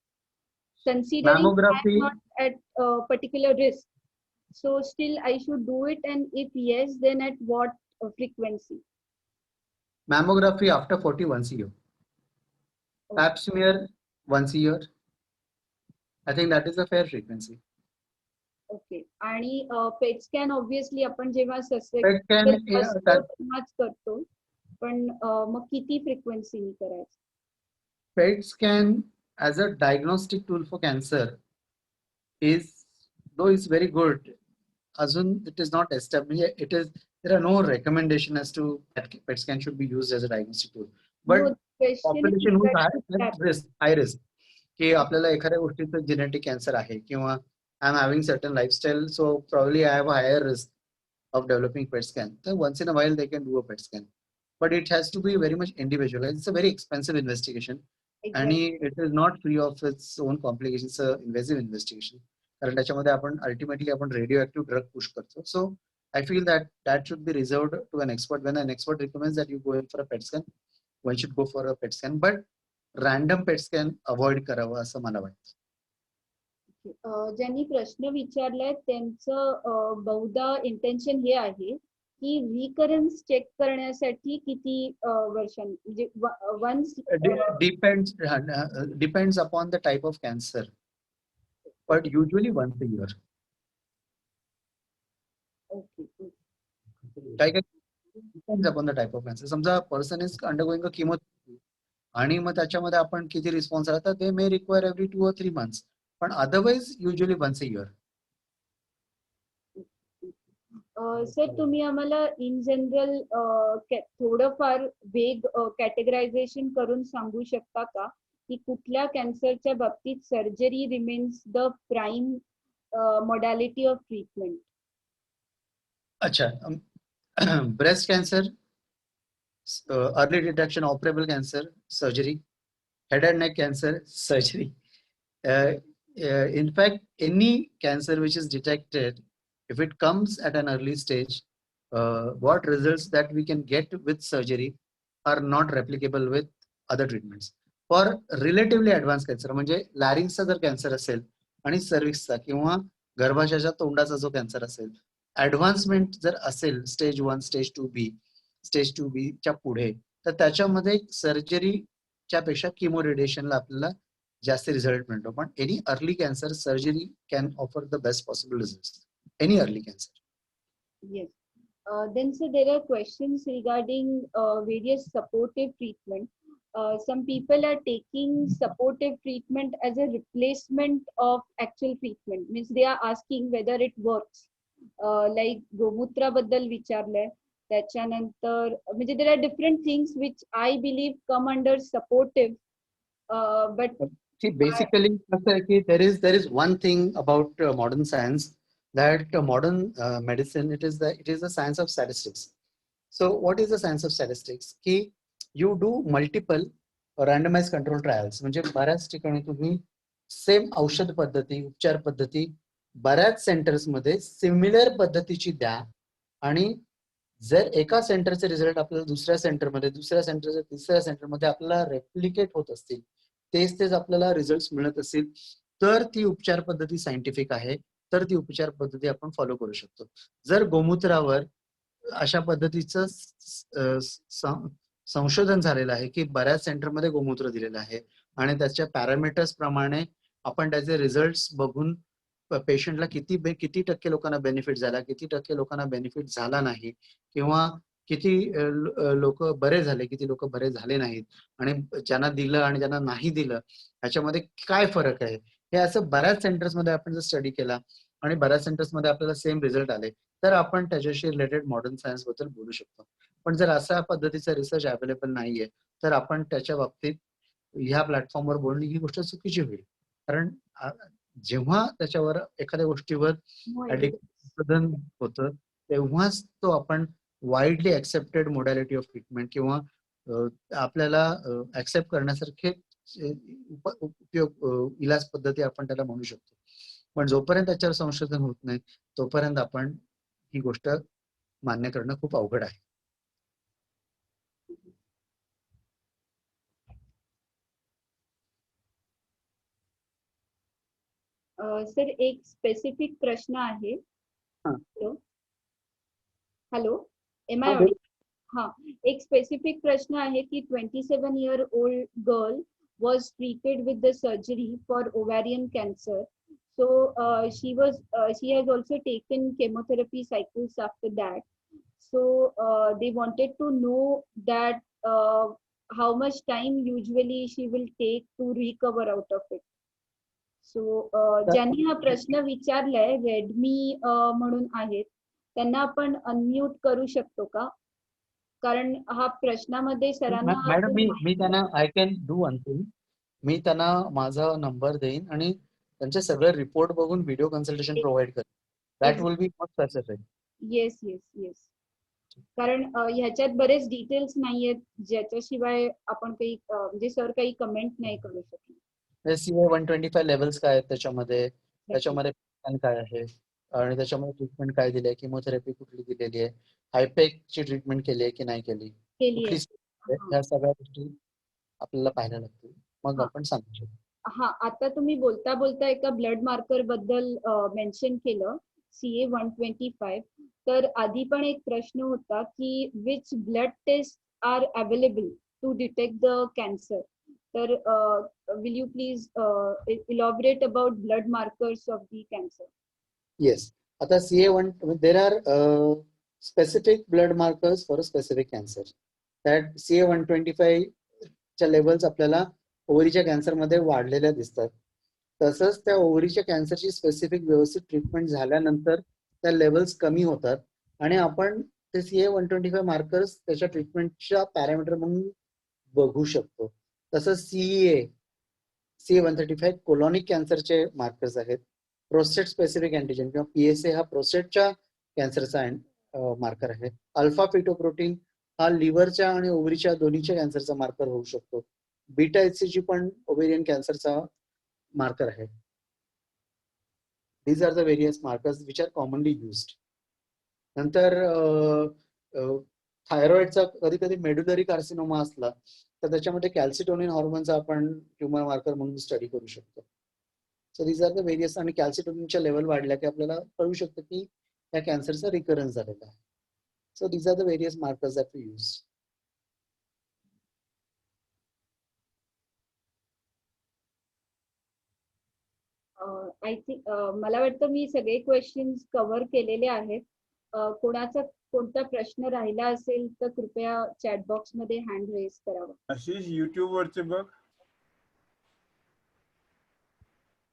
Speaker 6: considering
Speaker 1: Mammography-
Speaker 6: I'm not at particular risk, so still I should do it, and if yes, then at what frequency?
Speaker 1: Mammography after 40 once a year. Pap smear once a year. I think that is a fair frequency.
Speaker 6: Okay. आणि पेट scan obviously आपण जेव्हा
Speaker 1: PET scan
Speaker 6: तेव्हाच करतो, पण मग किती फ्रिक्वेन्सीनी करायचं?
Speaker 1: PET scan as a diagnostic tool for cancer is, though it's very good, azun it is not established. There are no recommendation as to that PET scan should be used as a diagnostic tool. But population who is high risk, की आपल्याला एखाद्या गोष्टीचं genetic cancer आहे किंवा I am having certain lifestyle, so probably I have a higher risk of developing PET scan. So once in a while they can do a PET scan, but it has to be very much individualized. It's a very expensive investigation, and it is not free of its own complications. It's an invasive investigation. कारण त्याच्यामध्ये आपण ultimately आपण radioactive drug push करतो. So I feel that should be reserved to an expert. When an expert recommends that you go in for a PET scan, one should go for a PET scan. But random PET scan avoid करावं असं मला वाटतं.
Speaker 6: ज्यांनी प्रश्न विचारलाय त्यांचं बहुधा intention हे आहे की रिकरन्स चेक करण्यासाठी किती वर्षांनी, म्हणजे once
Speaker 1: Depends upon the type of cancer, but usually once a year.
Speaker 6: Okay.
Speaker 1: Depends upon the type of cancer. समजा person is undergoing a chemotherapy आणि मग त्याच्यामध्ये आपण किती रिस्पॉन्स आला तर they may require every 2 or 3 months. पण otherwise usually once a year.
Speaker 6: Sir तुम्ही आम्हाला इन जनरल थोडंफार वेग कॅटेगरायझेशन करून सांगू शकता का की कुठल्या कॅन्सरच्या बाबतीत surgery remains the prime modality of treatment?
Speaker 1: अच्छा, breast cancer, early detection operable cancer, surgery. Head and neck cancer, surgery. In fact, any cancer which is detected, if it comes at an early stage, what results that we can get with surgery are not replicable with other treatments. For relatively advanced cancer, म्हणजे लॅरिंगचा जर cancer असेल आणि सर्व्हिक्सचा किंवा गर्भाशयाच्या तोंडाचा जो cancer असेल, advancement जर असेल stage 1, stage 2B, stage 2B च्या पुढे, तर त्याच्यामध्ये सर्जरीच्या पेक्षा किमो रेडिएशनला आपल्याला जास्त रिझल्ट मिळतो. पण any early cancer surgery can offer the best possible result. Any early cancer.
Speaker 6: Yes. Then so there are questions regarding various supportive treatment. Some people are taking supportive treatment as a replacement of actual treatment. Means they are asking whether it works. Like गोमूत्रा बद्दल विचारलंय, त्याच्यानंतर म्हणजे there are different things which I believe come under supportive. But
Speaker 1: see, basically there is one thing about modern science, that modern medicine, it is the science of statistics. So what is the science of statistics? Ki you do multiple randomized control trials. म्हणजे बऱ्याच ठिकाणी तुम्ही same औषध पद्धती, उपचार पद्धती बऱ्याच centres मध्ये सिमिलर पद्धतीची द्या आणि जर एका सेंटरचे रिझल्ट आपल्याला दुसऱ्या सेंटरमध्ये, दुसऱ्या सेंटरचे तिसऱ्या सेंटरमध्ये आपल्याला रेप्लिकेट होत असतील, तेच आपल्याला रिझल्ट मिळत असतील, तर ती उपचार पद्धती सायंटिफिक आहे, तर ती उपचार पद्धती आपण फॉलो करू शकतो. जर गोमूत्रावर अशा पद्धतीचं संशोधन झालेलं आहे की बऱ्याच सेंटरमध्ये गोमूत्र दिलेलं आहे आणि त्याच्या पॅरामीटर्स प्रमाणे आपण त्याचे रिझल्ट बघून पेशंटला किती टक्के लोकांना बेनिफिट झाला, किती टक्के लोकांना बेनिफिट झाला नाही, किंवा किती लोक बरे झाले, किती लोक बरे झाले नाहीत, आणि ज्यांना दिलं आणि ज्यांना नाही दिलं ह्याच्यामध्ये काय फरक आहे, हे असं बऱ्याच सेंटर्स मध्ये आपण जर स्टडी केला आणि बऱ्याच सेंटर्स मध्ये आपल्याला सेम रिझल्ट आले, तर आपण त्याच्याशी रिलेटेड मॉडर्न सायन्स बद्दल बोलू शकतो. पण जर अशा पद्धतीचा रिसर्च अवेलेबल नाहीये, तर आपण त्याच्या बाबतीत ह्या प्लॅटफॉर्मवर बोलणे ही गोष्ट चुकीची होईल. कारण जेव्हा त्याच्यावर एखाद्या गोष्टीवर संशोधन होतं, तेव्हाच तो आपण widely accepted modality of treatment किंवा आपल्याला ऍक्सेप्ट करण्यासारखे उपयोग इलाज पद्धती आपण त्याला म्हणू शकतो. पण जोपर्यंत त्याच्यावर संशोधन होत नाही, तोपर्यंत आपण ही गोष्ट मान्य करणं खूप अवघड आहे.
Speaker 6: सर, एक स्पेसिफिक प्रश्न आहे. Hello, am I audible? हा, एक स्पेसिफिक प्रश्न आहे की 27-year-old girl was treated with the surgery for ovarian cancer. So she has also taken chemotherapy cycles after that. So they wanted to know that how much time usually she will take to recover out of it. So ज्यांनी हा प्रश्न विचारलाय, Redmi म्हणून आहेत, त्यांना आपण unmute करू शकतो का? कारण हा प्रश्नामध्ये सरांना
Speaker 1: मॅडम मी त्यांना I can do one thing, मी त्यांना माझा नंबर देईन आणि त्यांचे सगळे रिपोर्ट बघून व्हिडिओ कन्सल्टेशन प्रोव्हाइड करेन. That will be more specific.
Speaker 6: Yes yes yes, कारण ह्याच्यात बरेच डिटेल्स नाहीयेत ज्याच्याशिवाय आपण काही म्हणजे सर काही कमेंट नाही करू शकत.
Speaker 1: CA 125 लेवल्स काय आहेत त्याच्यामध्ये काय आहे आणि त्याच्यामध्ये ट्रीटमेंट काय दिली आहे, किमोथेरपी कुठली दिलेली आहे, हायपेक ची ट्रीटमेंट केली आहे की नाही केली, कुठली, ह्या सगळ्या गोष्टी आपल्याला पाहायला लागतील, मग आपण सांगू शकतो.
Speaker 6: हा, आता तुम्ही बोलता बोलता एका ब्लड मार्कर बद्दल मेन्शन केलं, CA 125. तर आधी पण एक प्रश्न होता की which blood test are available to detect the cancer. तर will you please elaborate about blood markers of the cancer?
Speaker 1: Yes. आता CA1, there are specific blood markers for a specific cancer. That CA 125 च्या levels आपल्याला ओव्हरीच्या cancer मध्ये वाढलेल्या दिसतात. तसंच त्या ओव्हरीच्या कॅन्सरची specific व्यवस्थित ट्रीटमेंट झाल्यानंतर त्या लेवल्स कमी होतात आणि आपण ते CA 125 मार्कर्स त्याच्या ट्रीटमेंटच्या पॅरामीटर म्हणून बघू शकतो. तसंच CA 135 कोलॉनिक कॅन्सरचे मार्कर्स आहेत. प्रोस्टेट स्पेसिफिक अँटीजन किंवा PSA हा प्रोस्टेटच्या कॅन्सरचा मार्कर आहे. अल्फा फिटोप्रोटीन हा लिव्हरच्या आणि ओव्हरीच्या दोन्हीच्या कॅन्सरचा मार्कर होऊ शकतो. बीटा HCG पण ओव्हेरियन कॅन्सरचा मार्कर आहे. These are the various markers which are commonly used. नंतर थायरॉइडचा कधी कधी मेडुलरी कार्सिनोमा असला तर त्याच्यामध्ये कॅल्सिटोनिन हॉर्मोनचा आपण ट्युमर मार्कर म्हणून स्टडी करू शकतो. So these are the various, आणि कॅल्सिटोनिनच्या लेवल वाढल्या की आपल्याला कळू शकतं की त्या कॅन्सरचा रिकरन्स झालेला आहे. So these are the various markers that we use.
Speaker 6: I think मला वाटतं मी सगळे क्वेश्चन्स कव्हर केलेले आहेत. कोणाचा कोणता प्रश्न राहिला असेल तर कृपया चॅट बॉक्स मध्ये हँड रेज करावा.
Speaker 2: आशिष, युट्यूब वरचे बघ.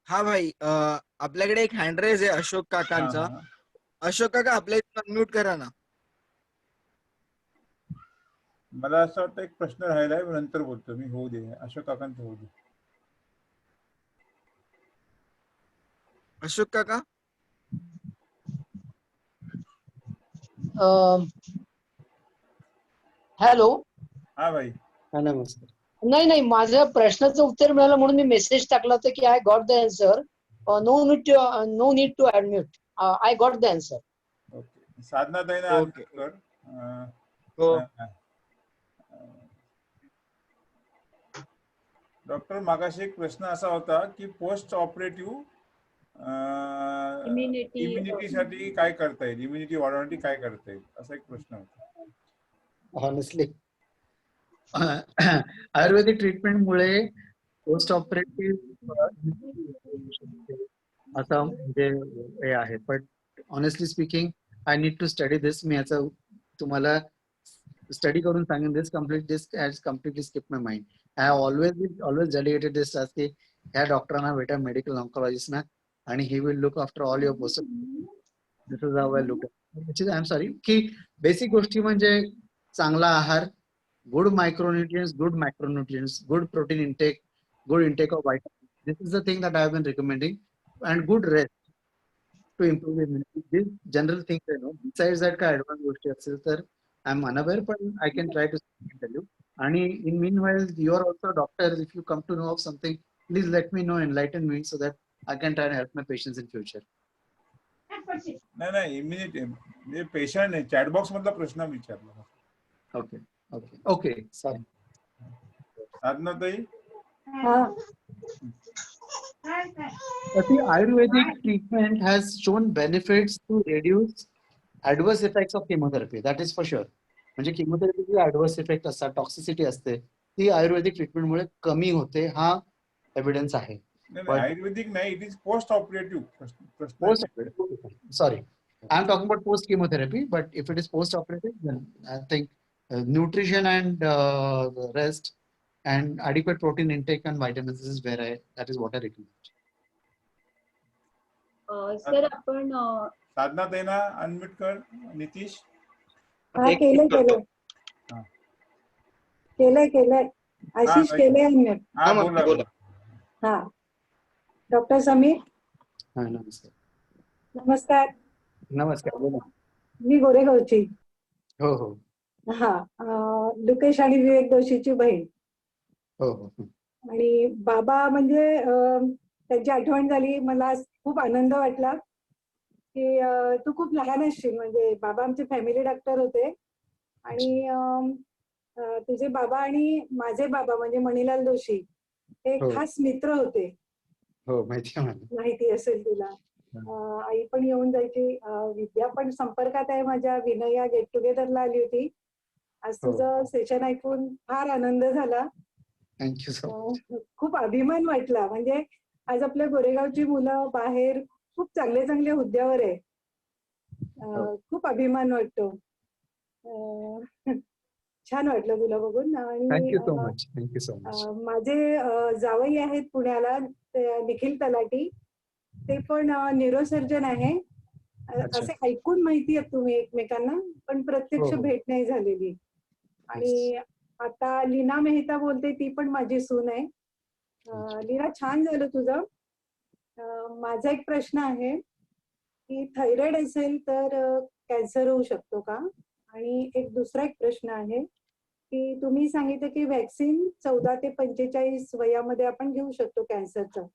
Speaker 8: हा भाई, आपल्याकडे एक हँड रेज आहे अशोक काकांचा. अशोक काका, आपल्या अनम्यूट करा ना.
Speaker 2: मला असं वाटतं एक प्रश्न राहिलाय, नंतर बोलतो मी. होऊ दे, अशोक काकांचं होऊ दे.
Speaker 8: अशोक काका,
Speaker 9: हॅलो.
Speaker 2: हा भाई.
Speaker 1: हा, नमस्कार.
Speaker 9: नाही, माझ्या प्रश्नाचं उत्तर मिळालं म्हणून मी मेसेज टाकला होता की I got the answer. No need to admit. I got the answer.
Speaker 2: साधनाताईंना
Speaker 8: ओके.
Speaker 2: unmute कर.
Speaker 8: हो.
Speaker 2: डॉक्टर, मागाशी एक प्रश्न असा होता की पोस्ट ऑपरेटिव्ह इम्युनिटीसाठी काय करता येईल, इम्युनिटी वाढवण्यासाठी काय करता येईल, असा एक प्रश्न होता.
Speaker 1: हॉनेस्टली आयुर्वेदिक ट्रीटमेंटमुळे पोस्ट ऑपरेटिव्ह असं म्हणजे हे आहे, but honestly speaking I need to study this. मी याचा तुम्हाला स्टडी करून सांगेन. This has completely skip my mind. I have always dedicated this task की ह्या डॉक्टरांना भेटा, मेडिकल ऑन्कोलॉजिस्टना, आणि he will look after all your post. This is how I look at. I am sorry की बेसिक गोष्टी म्हणजे चांगला आहार, good micronutrients, good macronutrients, good protein intake, good intake of vitamins. This is the thing that I have been recommending, and good rest to improve the immunity. These general things I know. Besides that, काय advanced गोष्टी असतील तर I'm unaware, but I can try to tell you. And in meanwhile, you are also a doctor. If you come to know of something, please let me know, enlighten me, so that I can try and help my patients in future.
Speaker 2: नाही, immunity म्हणजे patient नाही, chatbox मधला प्रश्न विचारला.
Speaker 1: Okay. Sorry.
Speaker 2: Sadhanatai.
Speaker 1: The Ayurvedic treatment has shown benefits to reduce adverse effects of chemotherapy. That is for sure. म्हणजे केमोथेरपीचे adverse effect असतात, toxicity असते, ती आयुर्वेदिक ट्रीटमेंट मुळे कमी होते, हा एव्हिडन्स आहे.
Speaker 2: आयुर्वेदिक नाही, it is post operative.
Speaker 1: Post operative. Sorry, I am talking about post chemotherapy. But if it is post operative, then I think nutrition and rest and adequate protein intake and vitamins, this is where that is what I recommend.
Speaker 6: Sir आपण
Speaker 2: साधनाताईंना unmute कर. नितीश.
Speaker 10: केलंय आशिष केलंय unmute.
Speaker 2: हा, बोला.
Speaker 10: हा, doctor Sameer.
Speaker 1: हा, नमस्कार.
Speaker 10: नमस्कार.
Speaker 1: बोला.
Speaker 10: मी गोरेगावची.
Speaker 1: हो.
Speaker 10: हा, लुकेश आणि विवेक दोशीची बहीण.
Speaker 1: हो.
Speaker 10: आणि बाबा म्हणजे त्यांची आठवण झाली, मला खूप आनंद वाटला की तू खूप लहान असशील. म्हणजे बाबा आमचे फॅमिली डॉक्टर होते, आणि तुझे बाबा आणि माझे बाबा म्हणजे मणिलाल दोशी हे खास मित्र होते.
Speaker 1: हो, माहिती
Speaker 10: असेल तुला. आई पण येऊन जायची, विद्या पण संपर्कात आहे माझ्या. विनया गेट टुगेदरला आली होती. आज तुझं सेशन ऐकून फार आनंद झाला.
Speaker 1: Thank you so much.
Speaker 10: खूप अभिमान वाटला. म्हणजे आज आपल्या गोरेगावची मुलं बाहेर खूप चांगले हुद्द्यावर आहे. खूप अभिमान वाटतो. छान वाटलं तुला बघून. आणि
Speaker 1: थँक्यू सो मच.
Speaker 10: माझे जावई आहेत पुण्याला, निखिल तलाटी. ते पण न्यूरोसर्जन आहे. असे ऐकून माहिती आहे तुम्ही एकमेकांना, पण प्रत्यक्ष भेट नाही झालेली. आणि आता लीना मेहता बोलते, ती पण माझी सून आहे. लीना, छान झालं तुझं. माझा एक प्रश्न आहे की थायरॉइड असेल तर कॅन्सर होऊ शकतो का? आणि एक दुसरा एक प्रश्न आहे की तुम्ही सांगितलं की व्हॅक्सिन 14 ते 45 वयामध्ये आपण घेऊ शकतो कॅन्सरचं,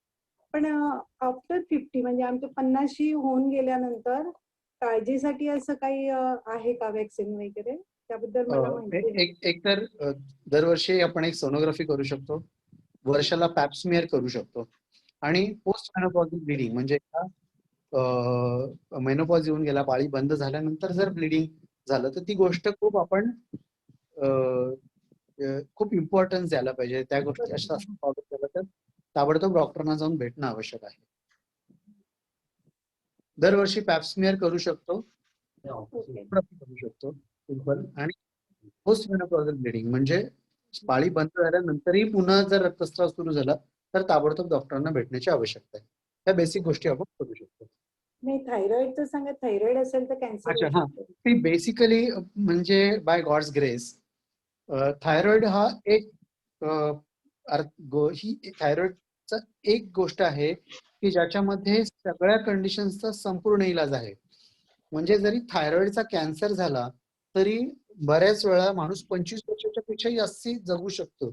Speaker 10: पण आफ्टर 50 म्हणजे आमच्या 50 होऊन गेल्यानंतर काळजीसाठी असं काही आहे का व्हॅक्सिन वगैरे? त्याबद्दल मला माहिती.
Speaker 1: एक तर दरवर्षी आपण एक सोनोग्राफी करू शकतो, वर्षाला पॅप्समियर करू शकतो, आणि पोस्ट मेनोपॉझल ब्लिडिंग म्हणजे मेनोपॉज येऊन गेला, पाळी बंद झाल्यानंतर जर ब्लिडिंग झालं तर ती गोष्ट खूप आपण खूप इम्पॉर्टन्स द्यायला पाहिजे. त्या गोष्टी अशा फॉलो केलं तर ताबडतोब डॉक्टरांना जाऊन भेटणं आवश्यक आहे. दरवर्षी पॅप्समियर करू शकतो, सिंपल. आणि पोस्ट मेनोपॉझल ब्लिडिंग म्हणजे पाळी बंद झाल्यानंतरही पुन्हा जर रक्तस्राव सुरू झाला तर ताबडतोब डॉक्टरांना भेटण्याची आवश्यकता आहे. त्या बेसिक गोष्टी आपण करू शकतो.
Speaker 10: नाही, थायरॉइडचं सांगा. थायरॉइड असेल तर कॅन्सर.
Speaker 1: अच्छा, ती बेसिकली म्हणजे बाय गॉड्स ग्रेस थायरॉइड हा एक ही थायरॉइडचा एक गोष्ट आहे की ज्याच्यामध्ये सगळ्या कंडिशन्सचा संपूर्ण इलाज आहे. म्हणजे जरी थायरॉइडचा कॅन्सर झाला तरी बऱ्याच वेळा माणूस 25 वर्षाच्या पेक्षाही जास्त जगू शकतो,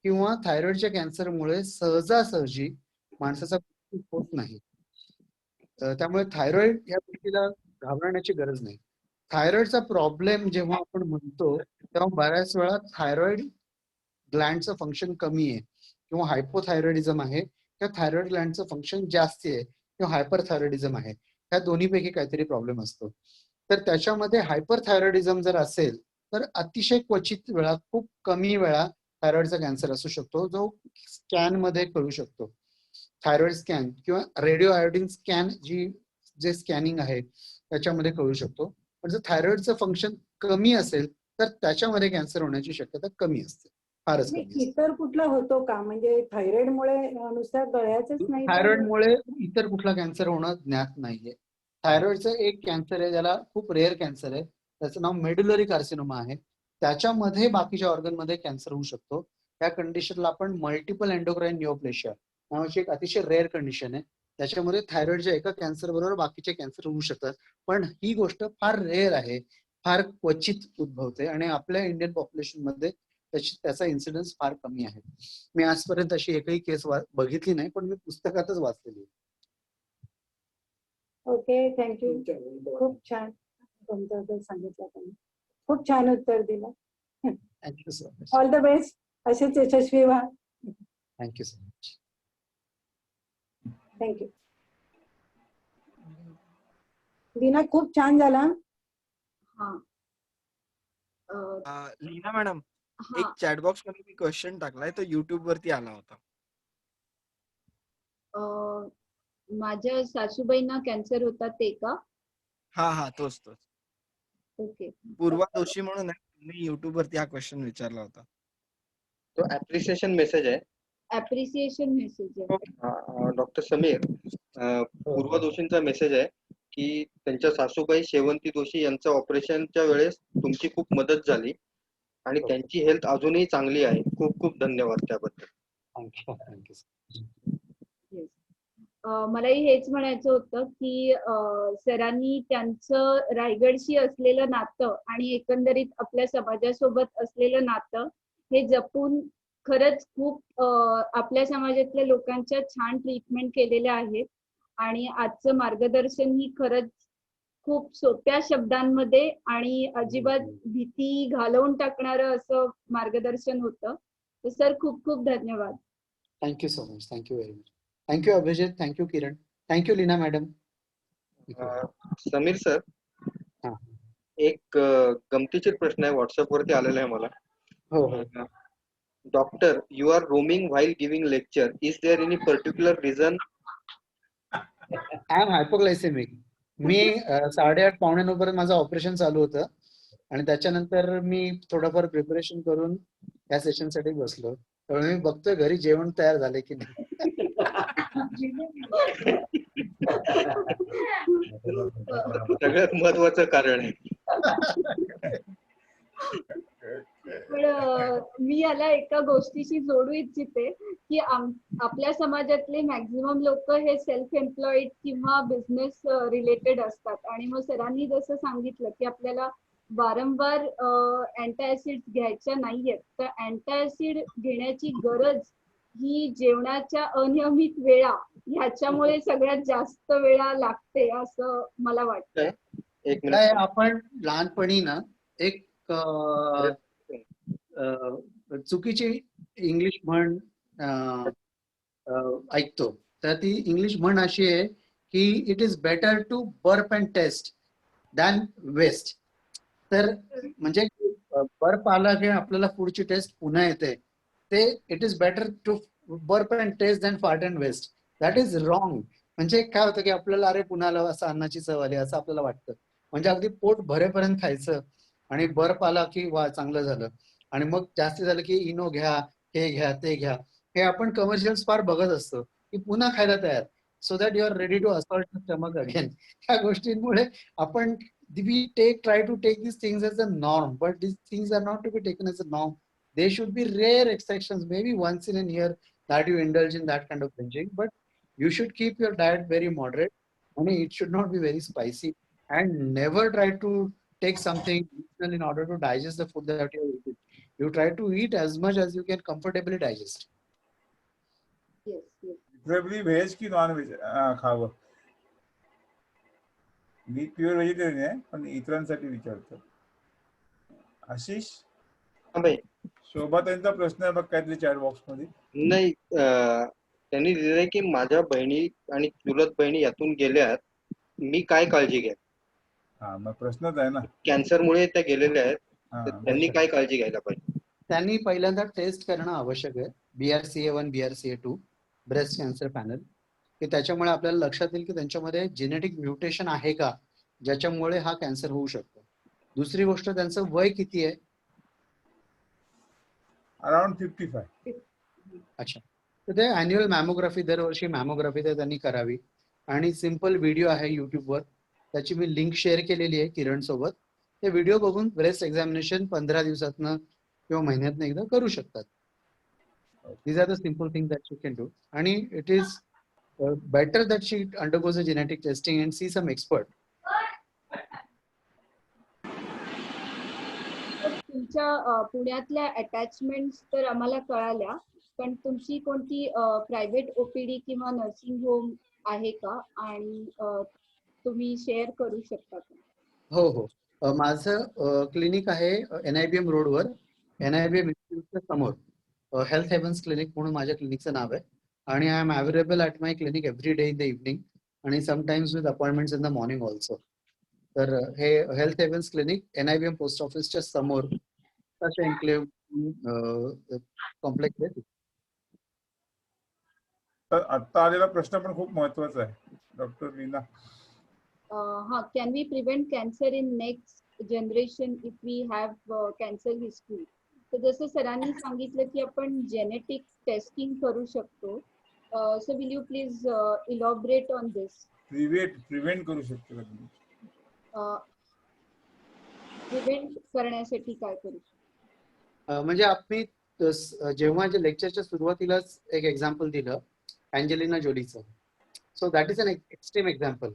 Speaker 1: किंवा थायरॉइडच्या कॅन्सरमुळे सहजासहजी माणसाचा मृत्यू होत नाही. त्यामुळे थायरॉइड या गोष्टीला घाबरण्याची गरज नाही. थायरॉइडचा प्रॉब्लेम जेव्हा आपण म्हणतो तेव्हा बऱ्याच वेळा थायरॉइड ग्लँडचं फंक्शन कमी आहे किंवा हायपोथायरॉइडिझम आहे किंवा थायरॉइड ग्लँडचं फंक्शन जास्त आहे किंवा हायपरथायरॉइडिझम आहे. ह्या दोन्हीपैकी काहीतरी प्रॉब्लेम असतो. तर त्याच्यामध्ये हायपरथायरॉइडिझम जर असेल तर अतिशय क्वचित वेळा, खूप कमी वेळा थायरॉइडचा कॅन्सर असू शकतो, जो स्कॅन मध्ये कळू शकतो. थायरॉइड स्कॅन किंवा रेडिओ आयोडीन स्कॅन जे स्कॅनिंग आहे त्याच्यामध्ये कळू शकतो. पण जर थायरॉइडचं फंक्शन कमी असेल तर त्याच्यामध्ये कॅन्सर होण्याची शक्यता कमी असते, फारच कमी असते.
Speaker 10: इतर कुठला होतो का, म्हणजे थायरॉइडमुळे नुसतं गळ्याचंच नाही तर
Speaker 1: थायरॉइडमुळे इतर कुठला कॅन्सर होणं ज्ञात नाहीये. थायरॉइडचं एक कॅन्सर आहे, ज्याला खूप रेअर कॅन्सर आहे, त्याचं नाव मेडुलरी कार्सिनोमा आहे. त्याच्यामध्ये बाकीच्या ऑर्गन मध्ये कॅन्सर होऊ शकतो. त्या कंडिशनला आपण मल्टिपल एंडोक्राइन निओप्लेशिया नावाची एक अतिशय रेअर कंडिशन आहे. त्याच्यामध्ये थायरॉइडच्या एका कॅन्सर बरोबर बाकीचे कॅन्सर होऊ शकतात. पण ही गोष्ट फार रेअर आहे, फार क्वचित उद्भवते आणि आपल्या इंडियन पॉप्युलेशन मध्ये त्याचा इन्सिडन्स फार कमी आहे. मी आजपर्यंत अशी एकही केस बघितली नाही, पण मी पुस्तकातच वाचलेली आहे.
Speaker 10: Okay, thank you. खूप छान तुमचं सांगितलं तुम्ही. खूप छान उत्तर दिलं.
Speaker 1: Thank you so much.
Speaker 10: All the best. असेच यशस्वी व्हा.
Speaker 1: Thank you so much.
Speaker 10: Thank you. Leena, खूप छान झाला.
Speaker 8: लीना मॅडम, एक चॅट बॉक्स मध्ये मी क्वेश्चन टाकलाय, तो युट्यूब वरती आला होता.
Speaker 6: माझ्या सासूबाईंना कॅन्सर होता ते का?
Speaker 8: हा तोच.
Speaker 6: ओके.
Speaker 8: पूर्वा जोशी म्हणून आहे, तुम्ही युट्यूब वरती हा क्वेश्चन विचारला होता.
Speaker 3: तो ऍप्रिसिएशन मेसेज आहे.
Speaker 6: ऍप्रिसिएशन मेसेज आहे.
Speaker 3: डॉक्टर समीर, पूर्वा जोशींचा मेसेज आहे की त्यांच्या सासूबाई शेवंती जोशी यांच्या ऑपरेशनच्या वेळेस तुमची खूप मदत झाली आणि त्यांची हेल्थ अजूनही चांगली आहे. खूप खूप धन्यवाद त्याबद्दल.
Speaker 6: मलाही हेच म्हणायचं होतं की सरांनी त्यांचं रायगडशी असलेलं नातं आणि एकंदरीत आपल्या समाजासोबत असलेलं नातं हे जपून खरंच खूप आपल्या समाजातल्या लोकांच्या छान ट्रीटमेंट केलेल्या आहेत. आणि आजचं मार्गदर्शन ही खरंच खूप सोप्या शब्दांमध्ये आणि अजिबात भीती घालवून टाकणारं असं मार्गदर्शन होतं. तर सर खूप खूप धन्यवाद.
Speaker 1: Thank you so much. Thank you very much. Thank you Abhijit. Thank you Kiran. Thank you Leena madam.
Speaker 3: Sameer sir, एक गमतीशीर प्रश्न आहे, व्हॉट्सअप वरती आलेला आहे मला.
Speaker 1: हो.
Speaker 3: Doctor, you are roaming while giving lecture. Is there any particular reason?
Speaker 1: I am hypoglycaemic. मी 8:30 पावणे 9 पर्यंत माझं ऑपरेशन चालू होतं आणि त्याच्यानंतर मी थोडंफार प्रिपरेशन करून या सेशन साठी बसलो. त्यामुळे मी बघतोय घरी जेवण तयार झाले की नाही.
Speaker 3: सगळ्यात महत्वाचं कारण आहे.
Speaker 6: पण मी याला एका गोष्टीशी जोडू इच्छिते की आपल्या समाजातले मॅक्झिमम लोक हे सेल्फ एम्प्लॉईड किंवा बिझनेस रिलेटेड असतात. आणि मग सरांनी जसं सांगितलं की आपल्याला वारंवार अँटासिड घ्यायच्या नाहीयेत, तर अँटासिड घेण्याची गरज ही जेवणाच्या अनियमित वेळा ह्याच्यामुळे सगळ्यात जास्त वेळा लागते असं मला वाटतं.
Speaker 1: आपण लहानपणी ना एक चुकीची इंग्लिश म्हण ऐकतो. तर ती इंग्लिश म्हण अशी आहे की it is better to burp and taste than waste. तर म्हणजे बर्प आला की आपल्याला पुढची टेस्ट पुन्हा येते. ते it is better to burp and taste than fart and waste. That is wrong. म्हणजे काय होतं की आपल्याला अरे पुन्हा असं अन्नाची चव आली असं आपल्याला वाटतं. म्हणजे अगदी पोट भरेपर्यंत खायचं आणि बर्फ आला की वा चांगलं झालं आणि मग जास्त झालं की इनो घ्या, हे घ्या, ते घ्या. हे आपण कमर्शियल्स फार बघत असतो की पुन्हा खायला तयार, so that you are ready to assault the stomach again. ह्या गोष्टींमुळे आपण try to take these things as a norm, but these things are not to be taken as a norm. They should be rare exceptions, maybe once in a year that you indulge in that kind of binging, but you should keep your diet very moderate and it should not be very spicy, and never try to take something in order to digest the food that you are eating. You try to eat as much as you can comfortably digest.
Speaker 2: Preferably veg की non veg खावं. मी pure vegetarian आहे, पण इतरांसाठी विचारतो. आशिष,
Speaker 3: हा भाई.
Speaker 2: शोभाताईंचा प्रश्न आहे बघ काहीतरी चॅट बॉक्स मध्ये.
Speaker 3: नाही, त्यांनी दिलंय की माझ्या बहिणी आणि चुलत बहिणी यातून गेल्यात, मी काय काळजी घ्या?
Speaker 2: हा, मग प्रश्नच आहे ना.
Speaker 3: कॅन्सरमुळे त्या गेलेल्या आहेत, तर
Speaker 2: हा,
Speaker 3: त्यांनी काय काळजी घ्यायला पाहिजे?
Speaker 1: त्यांनी पहिल्यांदा टेस्ट करणं आवश्यक आहे, BRCA1 BRCA2 breast cancer panel, की त्याच्यामुळे आपल्याला लक्षात येईल की त्यांच्यामध्ये जेनेटिक म्युटेशन आहे का, ज्याच्यामुळे हा कॅन्सर होऊ शकतो. दुसरी गोष्ट, त्यांचं वय किती आहे?
Speaker 2: अराउंड 55.
Speaker 1: अच्छा, तर ते अॅन्युअल मॅमोग्राफी, दरवर्षी मॅमोग्राफी ते त्यांनी करावी. आणि सिम्पल व्हिडिओ आहे युट्यूबवर, त्याची मी लिंक शेअर केलेली आहे किरण सोबत. ते व्हिडिओ बघून ब्रेस्ट एक्झामिनेशन 15 दिवसातनं किंवा महिन्यातनं एकदा करू शकतात. These are the simple things that you can do. आणि it is better that she undergoes a genetic testing and see some expert.
Speaker 6: तुमच्या पुण्यातल्या अटॅचमेंट्स तर आम्हाला कळाल्या, पण तुमची कोणती प्रायव्हेट OPD किंवा नर्सिंग होम आहे का, आणि तुम्ही शेअर करू शकता का?
Speaker 1: हो हो, माझं क्लिनिक आहे NIBM रोडवर, NIBM इन्स्टिट्यूटच्या समोर, हेल्थ हेवन्स क्लिनिक म्हणून माझ्या क्लिनिकचं नाव आहे. आणि I am available at my clinic every day in the evening आणि sometimes with appointments in the morning also. तर हे health havens clinic NIBM post ऑफिसच्या समोर एन्क्लेव्ह कॉम्प्लेक्स आहे.
Speaker 2: तर आता आलेला प्रश्न पण खूप महत्वाचा आहे, डॉक्टर लीना.
Speaker 6: हा, can we prevent cancer in next generation if we have cancer history? तर जसं सरांनी सांगितलं की आपण जेनेटिक टेस्टिंग करू शकतो. So will you please elaborate on this?
Speaker 2: Prevent करू शकतो का तुम्ही?
Speaker 6: प्रिव्हेंट करण्यासाठी काय करू शकतो?
Speaker 1: म्हणजे आम्ही जेव्हा जे लेक्चरच्या सुरुवातीलाच एक एक्झाम्पल दिलं अँजेलिना जोलीचं, so that is an extreme example.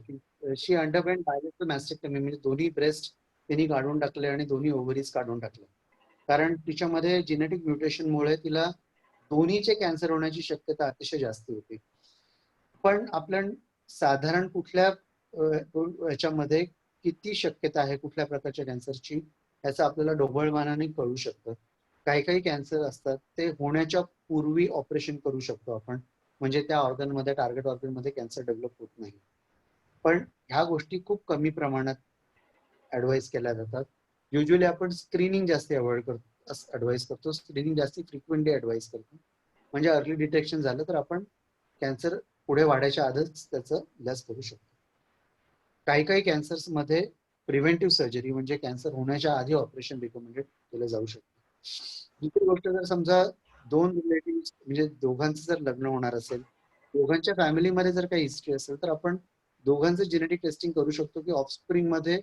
Speaker 1: She underwent bilateral mastectomy, म्हणजे दोन्ही ब्रेस्ट तिने काढून टाकले आणि दोन्ही ओव्हरीज काढून टाकले, कारण तिच्यामध्ये जेनेटिक म्युटेशनमुळे तिला दोन्हीचे कॅन्सर होण्याची शक्यता अतिशय जास्त होती. पण आपण साधारण कुठल्या याच्यामध्ये किती शक्यता आहे कुठल्या प्रकारच्या कॅन्सरची, याचं आपल्याला ढोबळमानाने कळू शकतं. काही काही कॅन्सर असतात ते होण्याच्या पूर्वी ऑपरेशन करू शकतो आपण, म्हणजे त्या ऑर्गनमध्ये, टार्गेट ऑर्गनमध्ये कॅन्सर डेव्हलप होत नाही. पण ह्या गोष्टी खूप कमी प्रमाणात ऍडवाइस केल्या जातात. युजली आपण स्क्रीनिंग जास्त अवॉइड करतो, ऍडवाइस करतो, स्क्रीनिंग जास्ती फ्रिक्वेंटली ऍडवाइस करतो, म्हणजे अर्ली डिटेक्शन झालं तर आपण कॅन्सर पुढे वाढायच्या आधीच त्याचं इलाज करू शकतो. काही काही कॅन्सर्स मध्ये प्रिव्हेंटिव्ह सर्जरी, म्हणजे कॅन्सर होण्याच्या आधी ऑपरेशन रिकमेंडेड केलं जाऊ शकतं. दुसरी गोष्ट, जर समजा दोन रिलेटिव्ह, म्हणजे दोघांचं जर लग्न होणार असेल, दोघांच्या फॅमिलीमध्ये जर काही हिस्ट्री असेल, तर आपण दोघांचं जेनेटिक टेस्टिंग करू शकतो की ऑफस्प्रिंग मध्ये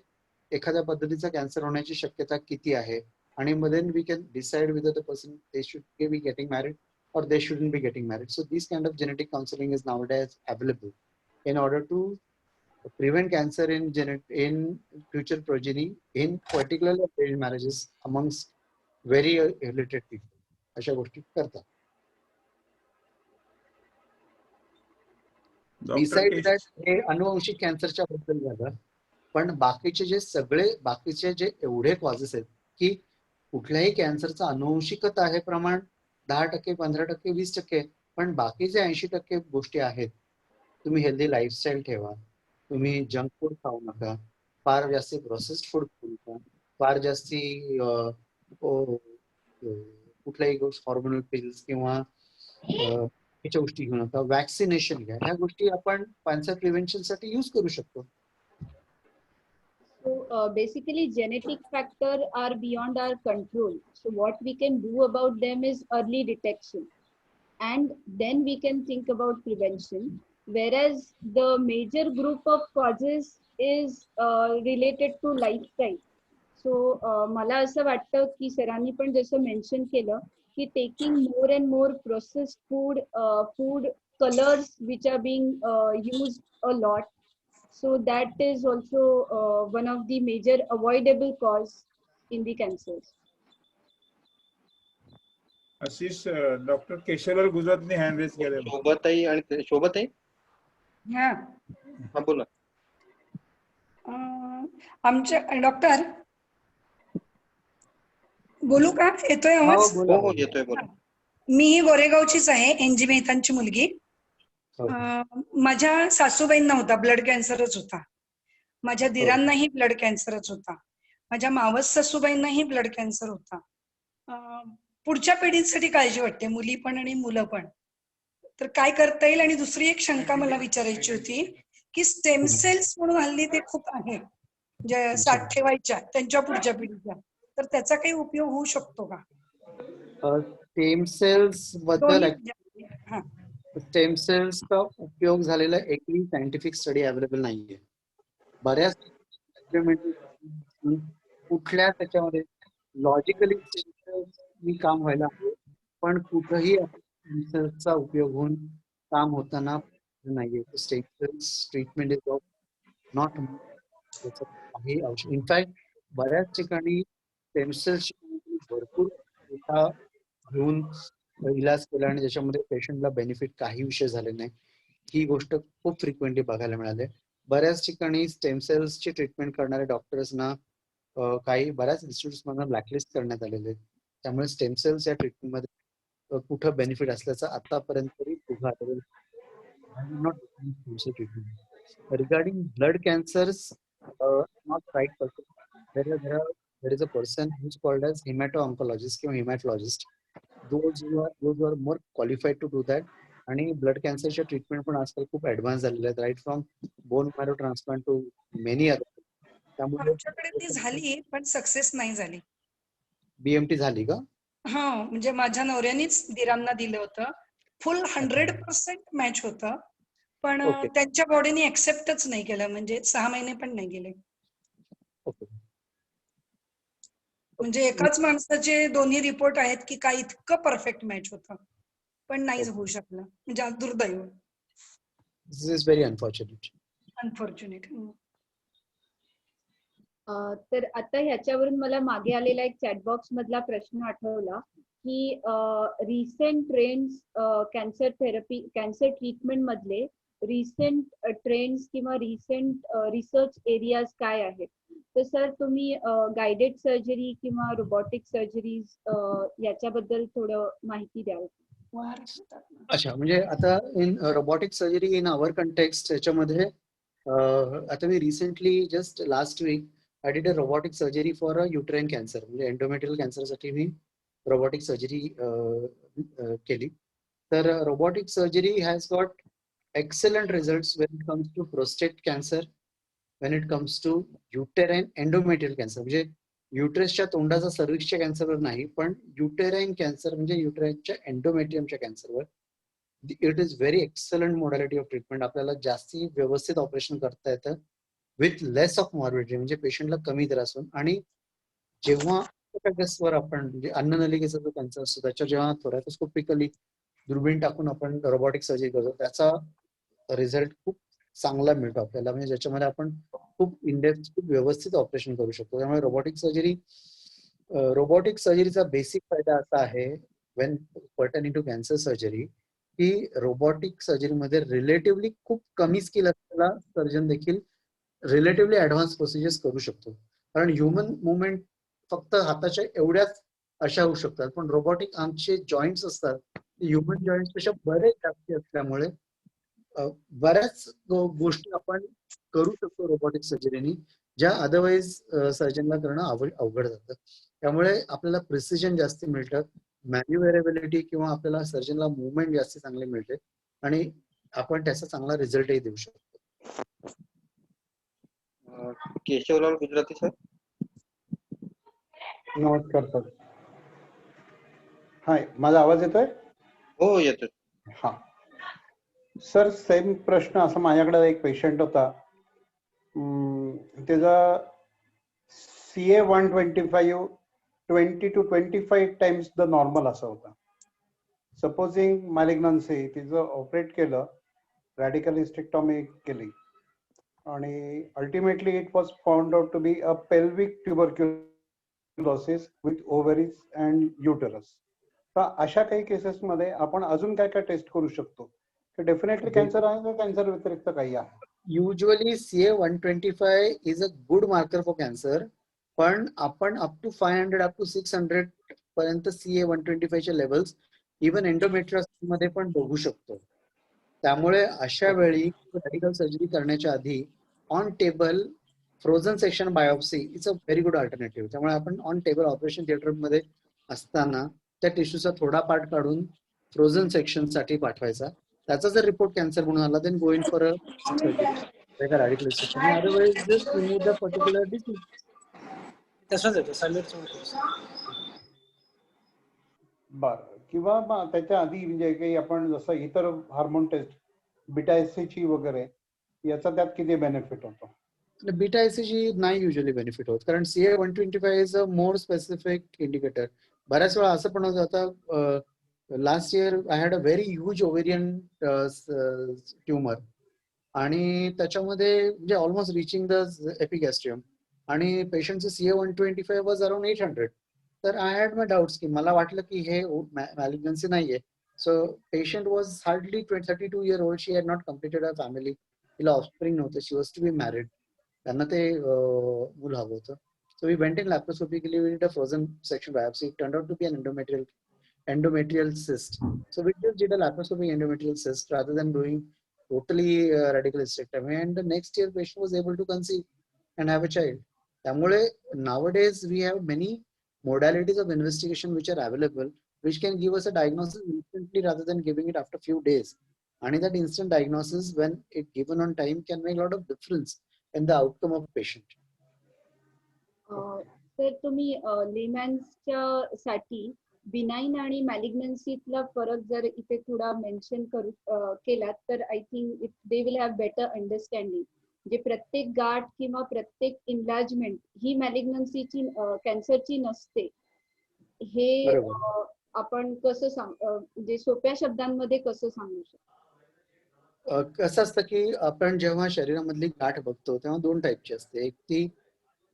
Speaker 1: एखाद्या पद्धतीचा कॅन्सर होण्याची शक्यता किती आहे, आणि then we can decide whether the person they should be getting married or they shouldn't be getting married. So this kind of genetic counseling is nowadays available in order to prevent cancer in future progeny, in particularly arranged marriages amongst very related people. अशा गोष्टी करतात. Besides that, हे अनुवंशिक कॅन्सरच्या बद्दल झालं, पण बाकीचे जे एवढे कॉजेस आहेत की कुठल्याही कॅन्सरचं अनुवंशिकता आहे प्रमाण 10%, 15%, 20%, पण बाकीचे 80% गोष्टी आहेत. तुम्ही हेल्दी लाईफस्टाईल ठेवा, तुम्ही जंक फूड खाऊ नका, फार जास्ती प्रोसेस्ड फूड खाऊ नका, फार जास्ती कुठल्याही हॉर्मोनल पिल्स किंवा ह्याच्या गोष्टी घेऊ नका, वॅक्सिनेशन घ्या. ह्या गोष्टी आपण कॅन्सर प्रिव्हेन्शन साठी यूज करू शकतो.
Speaker 6: So basically genetic factors are beyond our control. So what we can do about them is early detection, and then we can think about prevention. Whereas the major group of causes is related to lifestyle. So मला असं वाटतं की सरांनी पण जसं mention केलं की taking more and more processed food colors which are being used a lot. So that is also one of the major avoidable cause in the cancers.
Speaker 2: Ashish, doctor Keshavlal गुजरातने हँड रेज केले.
Speaker 3: शोभाताई आणि शोभाताई,
Speaker 11: हा
Speaker 3: बोला.
Speaker 11: आमच्या डॉक्टर बोलू का? येतोय
Speaker 1: हो
Speaker 11: आवाज?
Speaker 1: बोला
Speaker 3: हो येतोय बोला.
Speaker 11: मी गोरेगावचीच आहे, एनजी मेहतांची मुलगी.
Speaker 1: हो.
Speaker 11: माझ्या सासूबाईंना होता, ब्लड कॅन्सरच होता. माझ्या
Speaker 1: हो.
Speaker 11: दिरांनाही ब्लड कॅन्सरच होता. माझ्या मावस सासूबाईंनाही ब्लड कॅन्सर होता. पुढच्या पिढीसाठी काळजी वाटते, मुली पण आणि मुलं पण. तर काय करता येईल? आणि दुसरी एक शंका मला विचारायची होती की स्टेम सेल्स म्हणून हल्ली ते खूप आहे, जे साठ ठेवायच्या त्यांच्या पुढच्या पिढीच्या, तर त्याचा काही उपयोग होऊ शकतो का?
Speaker 1: स्टेम सेल्स बद्दल स्टेम सेल्सचा उपयोग झालेला एकही सायंटिफिक स्टडी अवेलेबल नाहीये. बऱ्याच कुठल्या त्याच्यामध्ये लॉजिकली मी काम व्हायला हवं, पण कुठंही स्टेम सेल्सचा उपयोग होऊन काम होताना नाहीये. Stem cells treatment is not काही औषध. इनफॅक्ट बऱ्याच ठिकाणी स्टेम सेल्स भरपूर घेऊन इलाज केला आणि ज्याच्यामध्ये पेशंटला बेनिफिट काही विषय झाले नाही. ही गोष्ट खूप फ्रिक्वेंटली बघायला मिळाली. बऱ्याच ठिकाणी स्टेम सेल्सची ट्रीटमेंट करणारे डॉक्टर्सना काही बऱ्याच इन्स्टिट्यूट्स मधून ब्लॅकलिस्ट करण्यात आलेले. त्यामुळे स्टेम सेल्स या ट्रीटमेंटमध्ये कुठं बेनिफिट असल्याचं आतापर्यंत तरी regarding blood cancers not right person. there is a person who's called as hemato-oncologist किंवा hematologist. Those who are more qualified to do that. आणि ब्लड कॅन्सरच्या ट्रीटमेंट पण आजकाल खूप ऍडव्हान्स झालेले आहेत, right from bone marrow transplant to many other. त्यामुळे
Speaker 11: आमच्याकडे ती झाली पण सक्सेस नाही झाली.
Speaker 1: बीएमटी झाली का?
Speaker 11: हा, म्हणजे माझ्या नवऱ्यानेच दिरांना दिलं होतं. फुल 100% मॅच होतं, पण त्यांच्या बॉडीने एक्सेप्टच नाही केलं, म्हणजे 6 महिने पण नाही गेले. म्हणजे एकाच माणसाचे दोन्ही रिपोर्ट आहेत की काय इतकं परफेक्ट मॅच होतं, पण नाहीच होऊ शकलं. म्हणजे दुर्दैव.
Speaker 1: दिस इज व्हेरी अनफॉर्च्युनेट.
Speaker 6: तर आता ह्याच्यावरून मला मागे आलेला एक चॅटबॉक्स मधला प्रश्न आठवला की recent trends cancer therapy, cancer treatment मधले रिसेंट ट्रेंड्स किंवा रिसेंट रिसर्च एरियाज काय आहेत? तर सर तुम्ही गायडेड सर्जरी किंवा रोबोटिक सर्जरीज याच्याबद्दल थोडं माहिती द्याल?
Speaker 1: अच्छा, म्हणजे आता in robotic surgery in our context याच्यामध्ये आता मी recently just last week I did a robotic surgery for a uterine cancer. म्हणजे एंडोमेट्रियल कॅन्सरसाठी मी रोबोटिक सर्जरी केली. तर robotic surgery has got excellent results when it comes to prostate cancer, when it comes to uterine endometrial cancer. म्हणजे युटरसच्या तोंडाचा सर्व्हिक्सच्या कॅन्सरवर नाही, पण uterine cancer म्हणजे युटेराइनच्या एंडोमेट्रियमच्या कॅन्सरवर it is very excellent modality of treatment. आपल्याला जास्ती व्यवस्थित ऑपरेशन करता येतं विथ लेस ऑफ मॉर्बिडिटी, म्हणजे पेशंटला कमी त्रास होऊन. आणि जेव्हा वर आपण म्हणजे अन्ननलिकेचा जो कॅन्सर असतो त्याच्यावर जेव्हा थोरॅकोस्कोपिकली दुर्बीण टाकून आपण रोबोटिक सर्जरी करतो त्याचा रिझल्ट खूप चांगला मिळतो आपल्याला, म्हणजे ज्याच्यामध्ये आपण खूप इंडेप्थ खूप व्यवस्थित ऑपरेशन करू शकतो. त्यामुळे रोबोटिक सर्जरीचा बेसिक फायदा असा आहे वेन पर्टनिंग टू कॅन्सर सर्जरी, की रोबोटिक सर्जरीमध्ये रिलेटिव्हली खूप कमी स्किल असलेला सर्जन देखील रिलेटिव्हली ऍडव्हान्स प्रोसिजर्स करू शकतो. कारण ह्युमन मुवमेंट फक्त हाताच्या एवढ्याच अशा होऊ शकतात, पण रोबोटिक आर्मचे जॉईंट्स असतात ह्युमन जॉईंट्स पेक्षा बरेच जास्ती असल्यामुळे बऱ्याच गोष्टी आपण करू शकतो रोबोटिक सर्जरीनी, ज्या अदरवाईज सर्जनला करणं अवघड जातं. त्यामुळे आपल्याला प्रिसिजन जास्त मिळतं, मॅन्युव्हेरेबिलिटी किंवा आपल्याला सर्जनला मुवमेंट जास्त चांगली मिळते आणि आपण त्याचा चांगला रिझल्टही देऊ शकतो.
Speaker 3: केशवलाल गुजराती सर.
Speaker 12: नमस्कार सर. हाय, माझा आवाज येतोय?
Speaker 3: हो येतोय.
Speaker 12: हा सर, सेम प्रश्न असा माझ्याकडे एक पेशंट होता, त्याचा CA-125 20 to 25 times the normal असा होता. सपोजिंग मॅलिग्नन्सी, तिचं ऑपरेट केलं, रॅडिकल हिस्टेक्टॉमी केली आणि ultimately it was found out to be a pelvic tuberculosis with ovaries and uterus. तर अशा काही केसेस मध्ये आपण अजून काय काय टेस्ट करू शकतो? डेफिनेटली कॅन्सर आहे का कॅन्सर व्यतिरिक्त काही आहे?
Speaker 1: Usually CA 125 is a good marker for cancer, पण आपण अप टू 500 अप टू 600 पर्यंत CA 125 चे लेवल्स इव्हन एंडोमेट्रियोसिस मध्ये पण बघू शकतो. त्यामुळे अशा वेळी रेडिकल सर्जरी करण्याच्या आधी on table frozen section biopsy it's a very good alternative. त्यामुळे आपण ऑन टेबल ऑपरेशन थिएटर मध्ये असताना त्या टिश्यूचा थोडा पार्ट काढून फ्रोझन सेक्शन साठी पाठवायचा. त्याचा जर रिपोर्ट कॅन्सर म्हणून आला then going for a radical section, otherwise just remove the particular disease.
Speaker 4: तसंच आहे समीर.
Speaker 12: बरं, किंवा मग त्याच्या आधी म्हणजे काही आपण जसं इतर हार्मोन टेस्ट बीटा एससीची वगैरे याचा त्यात किती बेनिफिट होतो?
Speaker 1: बीटा एससीची नाही युजली बेनिफिट होत, कारण CA 125 is a more specific indicator. बऱ्याच वेळा असं पण होतं, आता last year I had a very huge ovarian tumour आणि त्याच्यामध्ये म्हणजे ऑलमोस्ट रिचिंग द एपिगॅस्ट्रियम आणि पेशंटचं CA 125 वॉज अराउंड 800. तर आय हॅड माय डाऊट्स की मला वाटलं की हे मॅलिग्नन्सी नाहीये. So patient was hardly 32 year old. She had not completed a family. तिला ऑफस्प्रिंग नव्हतं. She was to be married. त्यांना ते मूल हवं होतं. So we went in laparoscopically, we did a frozen section biopsy. It turned out to be an endometrial cyst. So we just did a laparoscopic endometrial cyst rather than doing totally radical hysterectomy, and the next year patient was able to conceive and have a child. त्यामुळे nowadays we have many modalities of investigation which are available, which can give us a diagnosis instantly rather than giving it after few days. And that instant diagnosis, when it given on time, can make a lot of difference in the outcome of patient.
Speaker 6: तर तुम्ही लेमॅन्सच्या साठी benign आणि मॅलिग्नन्सीतला फरक जर इथे थोडा mention केलात तर I think they will have better understanding. म्हणजे प्रत्येक गाठ किंवा प्रत्येक इन्लार्जमेंट ही मॅलिग्नन्सीची कॅन्सरची नसते. हे आपण कसं म्हणजे सोप्या शब्दांमध्ये कसं सांगू शकतो?
Speaker 1: कसं असतं की आपण जेव्हा शरीरामधली गाठ बघतो तेव्हा दोन टाईपची असते. एक ती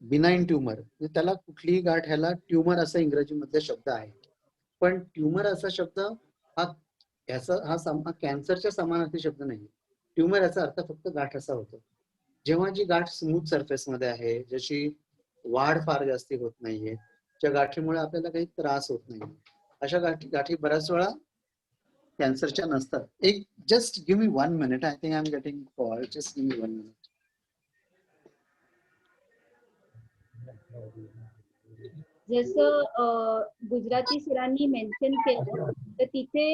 Speaker 1: बिनाइन ट्युमर, त्याला कुठलीही गाठ, ह्याला ट्युमर असा इंग्रजीमध्ये शब्द आहे. पण ट्युमर असा शब्द हा कॅन्सरच्या समानार्थी शब्द नाही. ट्युमर याचा अर्थ फक्त गाठ असा होतो. जेव्हा जी गाठ स्मूथ सरफेस मध्ये आहे, ज्याची वाढ फार जास्ती होत नाहीये, ज्या गाठीमुळे आपल्याला काही त्रास होत नाही, अशा गाठी बऱ्याच वेळा कॅन्सरच्या नसतात. एक just give me 1 minute. I think I am getting call. Just give me 1 minute.
Speaker 6: जसं गुजराती सरांनी मेन्शन केलं तर तिथे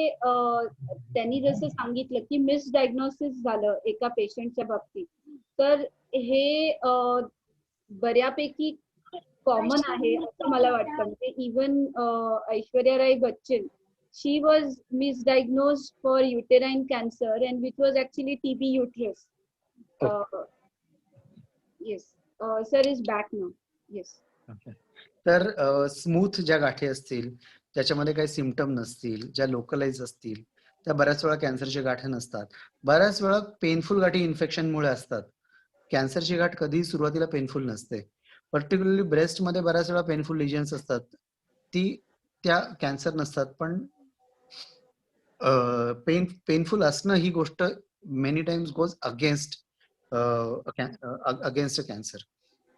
Speaker 6: त्यांनी जसं सांगितलं की मिसडायग्नोसिस झालं एका पेशंटच्या बाबतीत, तर हे बऱ्यापैकी कॉमन आहे असं मला वाटतं. म्हणजे even Aishwarya Rai Bachchan, she was misdiagnosed for uterine cancer and which was actually TB uterus. Yes sir is back now. Yes.
Speaker 1: तर स्मूथ ज्या गाठी असतील, त्याच्यामध्ये काही सिम्पटम नसतील, ज्या लोकलाइज असतील, त्या बऱ्याच वेळा कॅन्सरच्या गाठी नसतात. बऱ्याच वेळा पेनफुल गाठी इन्फेक्शनमुळे असतात. कॅन्सरची गाठ कधीही सुरुवातीला पेनफुल नसते. पर्टिक्युलरली ब्रेस्टमध्ये बऱ्याच वेळा पेनफुल लिजन्स असतात, त्या कॅन्सर नसतात. पण पेनफुल असणं ही गोष्ट मेनी टाइम्स गोज अगेन्स्ट अ कॅन्सर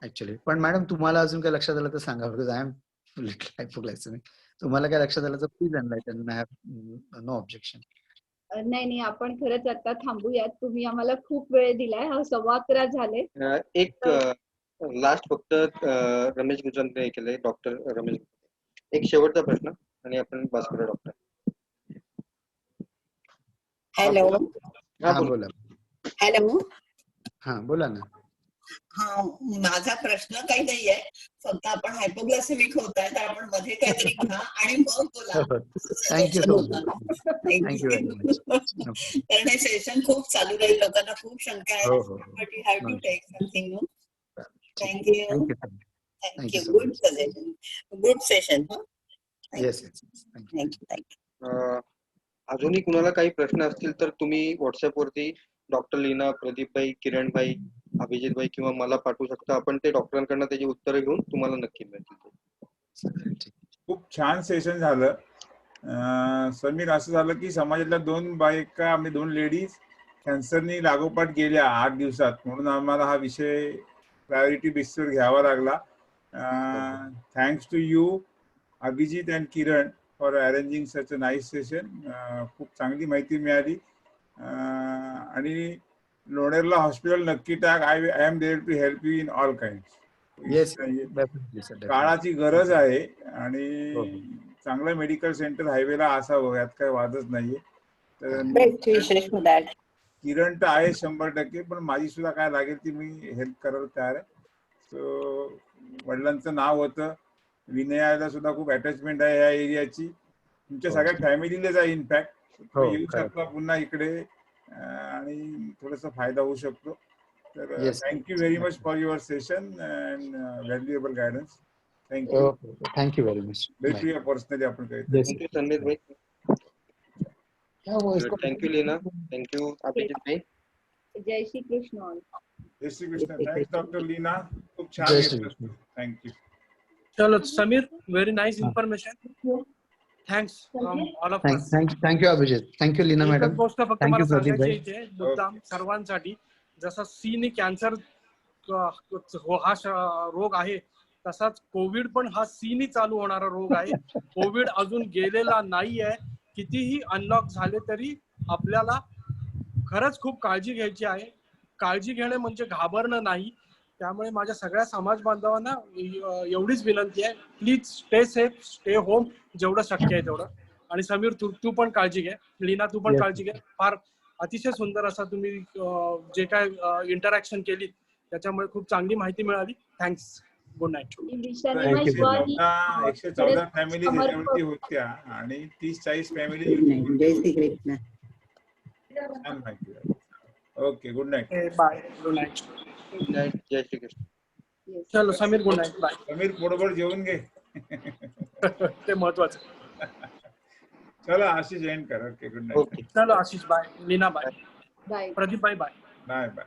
Speaker 1: ऍक्च्युअली. पण मॅडम तुम्हाला अजून काय लक्षात आलं तर सांगा, बिकॉज आय एम हायपोग्लायसेमिक. तुम्हाला काय लक्षात आलं तर please enlighten. I have no objection.
Speaker 6: नाही, आपण खरंच आता थांबूयात. तुम्ही आम्हाला खूप वेळ दिलाय. 11:15 झाले.
Speaker 3: एक लास्ट फक्त रमेश गुजरांकडे केलंय, डॉक्टर रमेश. एक शेवटचा प्रश्न आणि आपण बस करू डॉक्टर.
Speaker 13: हॅलो.
Speaker 1: हा बोला.
Speaker 13: हॅलो.
Speaker 1: हा बोला ना.
Speaker 13: हा, माझा प्रश्न काही नाहीये, फक्त आपण हायपोग्लायसेमिक होताय तर आपण मध्ये काहीतरी घ्या आणि मग बोला.
Speaker 1: Thank you so much. Thank you very much.
Speaker 13: कारण हे सेशन खूप चालू राहील, लोकांना खूप शंका आहे. But you have to take something. No. Thank you. Thank you. Good suggestion. Good session.
Speaker 1: Yes yes.
Speaker 13: Thank you.
Speaker 3: अजूनही कुणाला काही प्रश्न असतील तर तुम्ही व्हॉट्सअप वरती डॉक्टर लीना, प्रदीपभाई, किरणभाई, अभिजितभाई किंवा मला पाठवू शकता. आपण ते डॉक्टरांकडनं त्याची उत्तरं घेऊन तुम्हाला नक्की मिळतील.
Speaker 2: खूप छान सेशन झालं. समीर, असं झालं की समाजातल्या 2 बायका, 2 लेडीज कॅन्सरनी लागोपाठ गेल्या 8 दिवसात, म्हणून आम्हाला हा विषय प्रायोरिटी बेसिसवर घ्यावा लागला. Thanks to you Abhijit and Kiran for arranging such a nice session. खूप चांगली माहिती मिळाली. आणि लोणेरला हॉस्पिटल नक्की टाक. I am there to help you in all kind.
Speaker 1: Yes definitely sir.
Speaker 2: काळाची गरज आहे आणि चांगलं मेडिकल सेंटर हायवेला असावं, यात काही वादच नाहीये. तर किरण तर आहे 100%, पण माझी सुद्धा काय लागेल ती मी हेल्प करायला तयार आहे. सो वडिलांचं नाव होतं, विनयाला सुद्धा खूप अटॅचमेंट आहे या एरियाची, तुमच्या सगळ्या फॅमिलीलाच आहे इनफॅक्ट. येऊ शकता पुन्हा इकडे आणि थोडासा फायदा होऊ शकतो. तर thank you very much for your session and valuable guidance. Thank you.
Speaker 1: Thank you very much.
Speaker 2: भेटूया पर्सनली आपण काही.
Speaker 3: थँक्यू संदीप भाई. थँक्यू लीना. थँक्यू अभिजित भाई.
Speaker 6: जय श्री कृष्ण.
Speaker 2: जय श्री कृष्ण. Thanks doctor Leena. खूप छान घेतलं. थँक्यू.
Speaker 4: चलो Sameer, very nice information. Thanks all of us.
Speaker 1: Thank you Abhijit. Thank you Leena madam.
Speaker 4: एकच गोष्ट फक्त मला सांगायची इथे मुद्दाम सर्वांसाठी, जसा सीने कॅन्सर हा रोग आहे, तसाच कोविड पण हा सीनी चालू होणारा रोग आहे. कोविड अजून गेलेला नाहीये. कितीही अनलॉक झाले तरी आपल्याला खरंच खूप काळजी घ्यायची आहे. काळजी घेणे म्हणजे घाबरणं नाही. त्यामुळे माझ्या सगळ्या समाज बांधवांना एवढीच विनंती आहे, please stay safe, stay home, जेवढं शक्य आहे तेवढं. आणि समीर तू पण काळजी घे. लीना तू पण काळजी घे. फार अतिशय सुंदर असा तुम्ही जे काय इंटरॅक्शन केली त्याच्यामुळे खूप चांगली माहिती मिळाली. थँक्स. Good night.
Speaker 2: 114 फॅमिली त्याच्यावरती होत्या आणि 30-40 फॅमिली.
Speaker 13: जय श्री कृष्ण.
Speaker 2: छान माहिती. Okay, good night.
Speaker 4: Bye. Good night.
Speaker 3: Good night. जय श्री कृष्ण.
Speaker 4: चलो Sameer, good night. Bye.
Speaker 2: Sameer पोटभर जेवून घे.
Speaker 4: ते महत्वाचं.
Speaker 2: चलो आशिष एंड कर. Okay, good night.
Speaker 4: चलो Ashish bye. Leena bye.
Speaker 6: Bye.
Speaker 4: Pradeep bye. Bye.
Speaker 2: Bye bye.